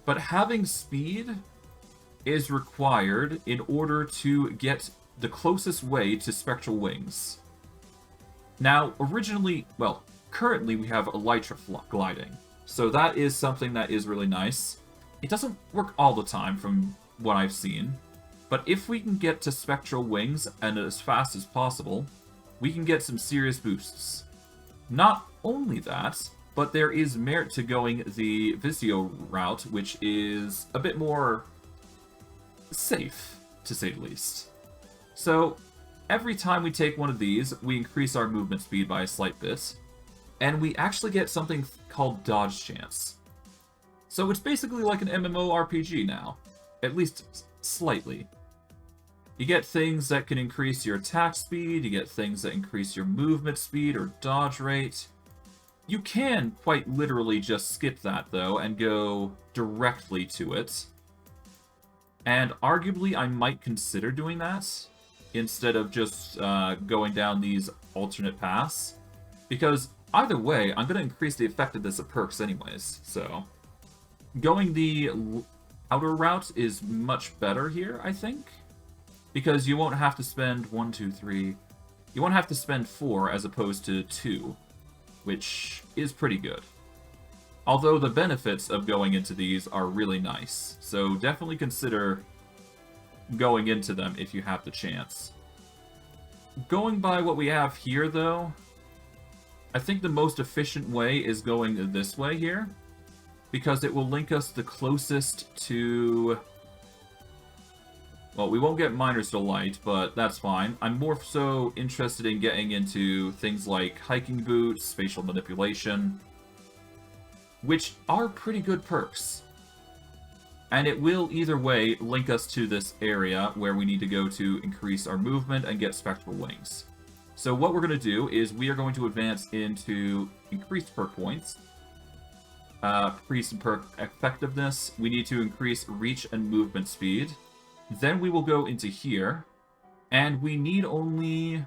But having speed is required in order to get the closest way to Spectral Wings. Now, currently we have Elytra gliding, so that is something that is really nice. It doesn't work all the time from what I've seen, but if we can get to Spectral Wings and as fast as possible, we can get some serious boosts. Not only that, but there is merit to going the Vicio route, which is a bit more safe, to say the least. So, every time we take one of these, we increase our movement speed by a slight bit, and we actually get something called Dodge Chance. So it's basically like an MMORPG now, at least slightly. You get things that can increase your attack speed, you get things that increase your movement speed or dodge rate. You can quite literally just skip that, though, and go directly to it. And arguably, I might consider doing that, instead of just going down these alternate paths. Because either way, I'm going to increase the effectiveness of perks anyways, so... going the outer route is much better here, I think. Because you won't have to spend 1, 2, 3... you won't have to spend 4 as opposed to 2, which is pretty good. Although the benefits of going into these are really nice, so definitely consider going into them if you have the chance. Going by what we have here, though, I think the most efficient way is going this way here, because it will link us the closest to... well, we won't get Miner's Delight, but that's fine. I'm more so interested in getting into things like Hiking Boots, Spatial Manipulation, which are pretty good perks. And it will, either way, link us to this area where we need to go to increase our movement and get Spectral Wings. So what we're going to do is we are going to advance into increased perk points, increase in perk effectiveness. We need to increase reach and movement speed. Then we will go into here, and we need only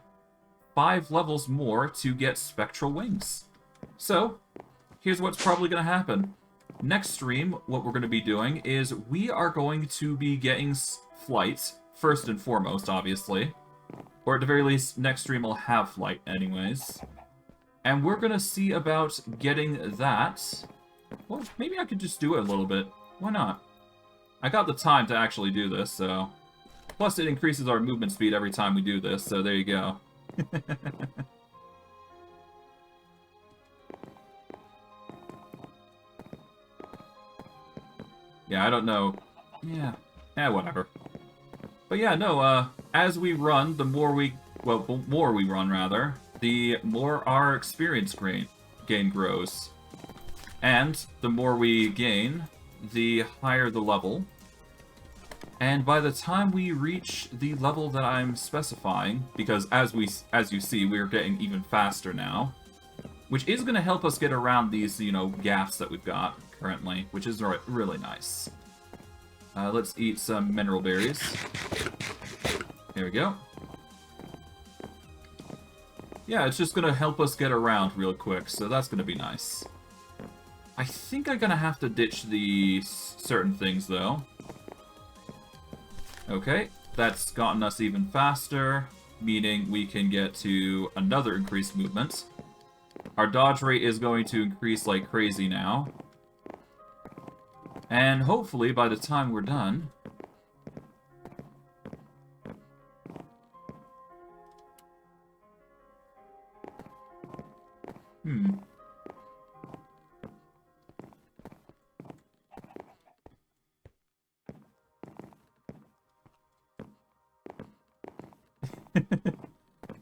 5 levels more to get Spectral Wings. So, here's what's probably going to happen. Next stream, what we're going to be doing is we are going to be getting flight, first and foremost, obviously. Or at the very least, next stream will have flight anyways. And we're going to see about getting that. Well, maybe I could just do it a little bit. Why not? I got the time to actually do this, so... Plus, it increases our movement speed every time we do this, so there you go. Yeah, I don't know. Yeah. Whatever. But yeah, no, as we run, the more we... Well, the more we run, rather, the more our experience gain grows. And the more we gain, the higher the level. And by the time we reach the level that I'm specifying, because as you see, we're getting even faster now, which is going to help us get around these, you know, gaps that we've got currently, which is really nice. Let's eat some mineral berries. There we go. Yeah, it's just going to help us get around real quick, so that's going to be nice. I think I'm going to have to ditch the certain things, though. Okay, that's gotten us even faster, meaning we can get to another increased movement. Our dodge rate is going to increase like crazy now. And hopefully, by the time we're done...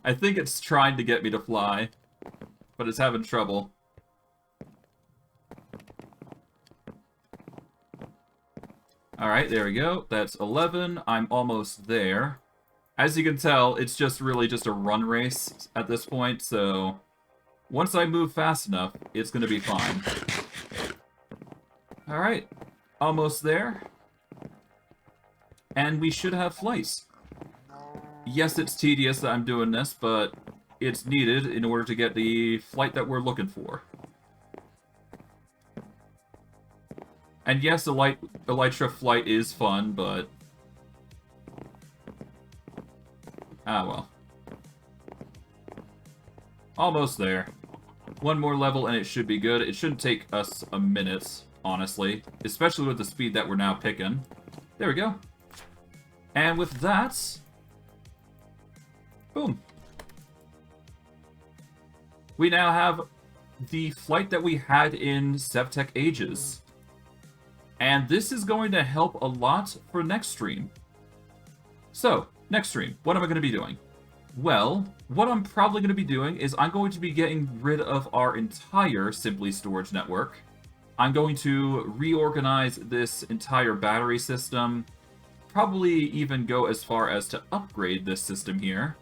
I think it's trying to get me to fly, but it's having trouble. Alright, there we go. That's 11. I'm almost there. As you can tell, it's just really just a run race at this point, so... Once I move fast enough, it's gonna be fine. Alright, almost there. And we should have flight. Yes, it's tedious that I'm doing this, but it's needed in order to get the flight that we're looking for. And yes, Elytra flight is fun, but... Ah, well. Almost there. One more level and it should be good. It shouldn't take us a minute, honestly. Especially with the speed that we're now picking. There we go. And with that... Boom. We now have the flight that we had in Sevtech Ages. And this is going to help a lot for next stream. So, next stream, what am I going to be doing? Well, what I'm probably going to be doing is I'm going to be getting rid of our entire Simply Storage network. I'm going to reorganize this entire battery system, probably even go as far as to upgrade this system here,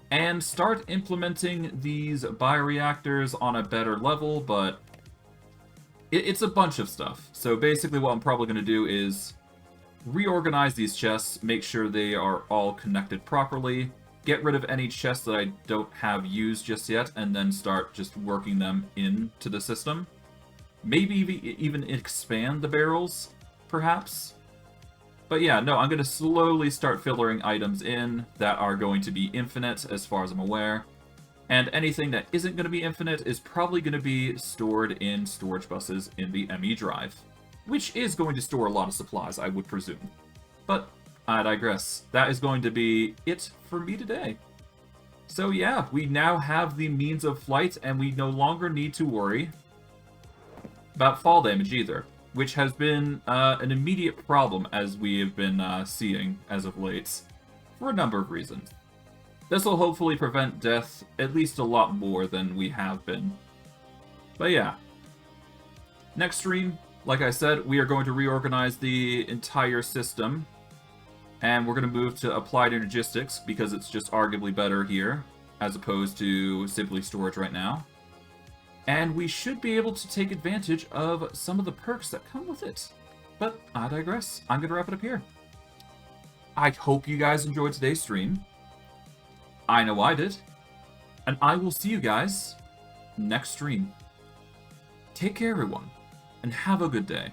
and start implementing these bioreactors on a better level, but it's a bunch of stuff. So basically what I'm probably going to do is reorganize these chests, make sure they are all connected properly, get rid of any chests that I don't have used just yet, and then start just working them into the system. Maybe even expand the barrels, perhaps. But yeah, no, I'm going to slowly start filtering items in that are going to be infinite, as far as I'm aware. And anything that isn't going to be infinite is probably going to be stored in storage buses in the ME drive. Which is going to store a lot of supplies, I would presume. But I digress. That is going to be it for me today. So yeah, we now have the means of flight, and we no longer need to worry about fall damage either, which has been an immediate problem as we have been seeing as of late, for a number of reasons. This will hopefully prevent death at least a lot more than we have been. But yeah. Next stream, like I said, we are going to reorganize the entire system. And we're going to move to Applied Energistics, because it's just arguably better here, as opposed to Simply Storage right now. And we should be able to take advantage of some of the perks that come with it. But I digress. I'm going to wrap it up here. I hope you guys enjoyed today's stream. I know I did. And I will see you guys next stream. Take care, everyone, and have a good day.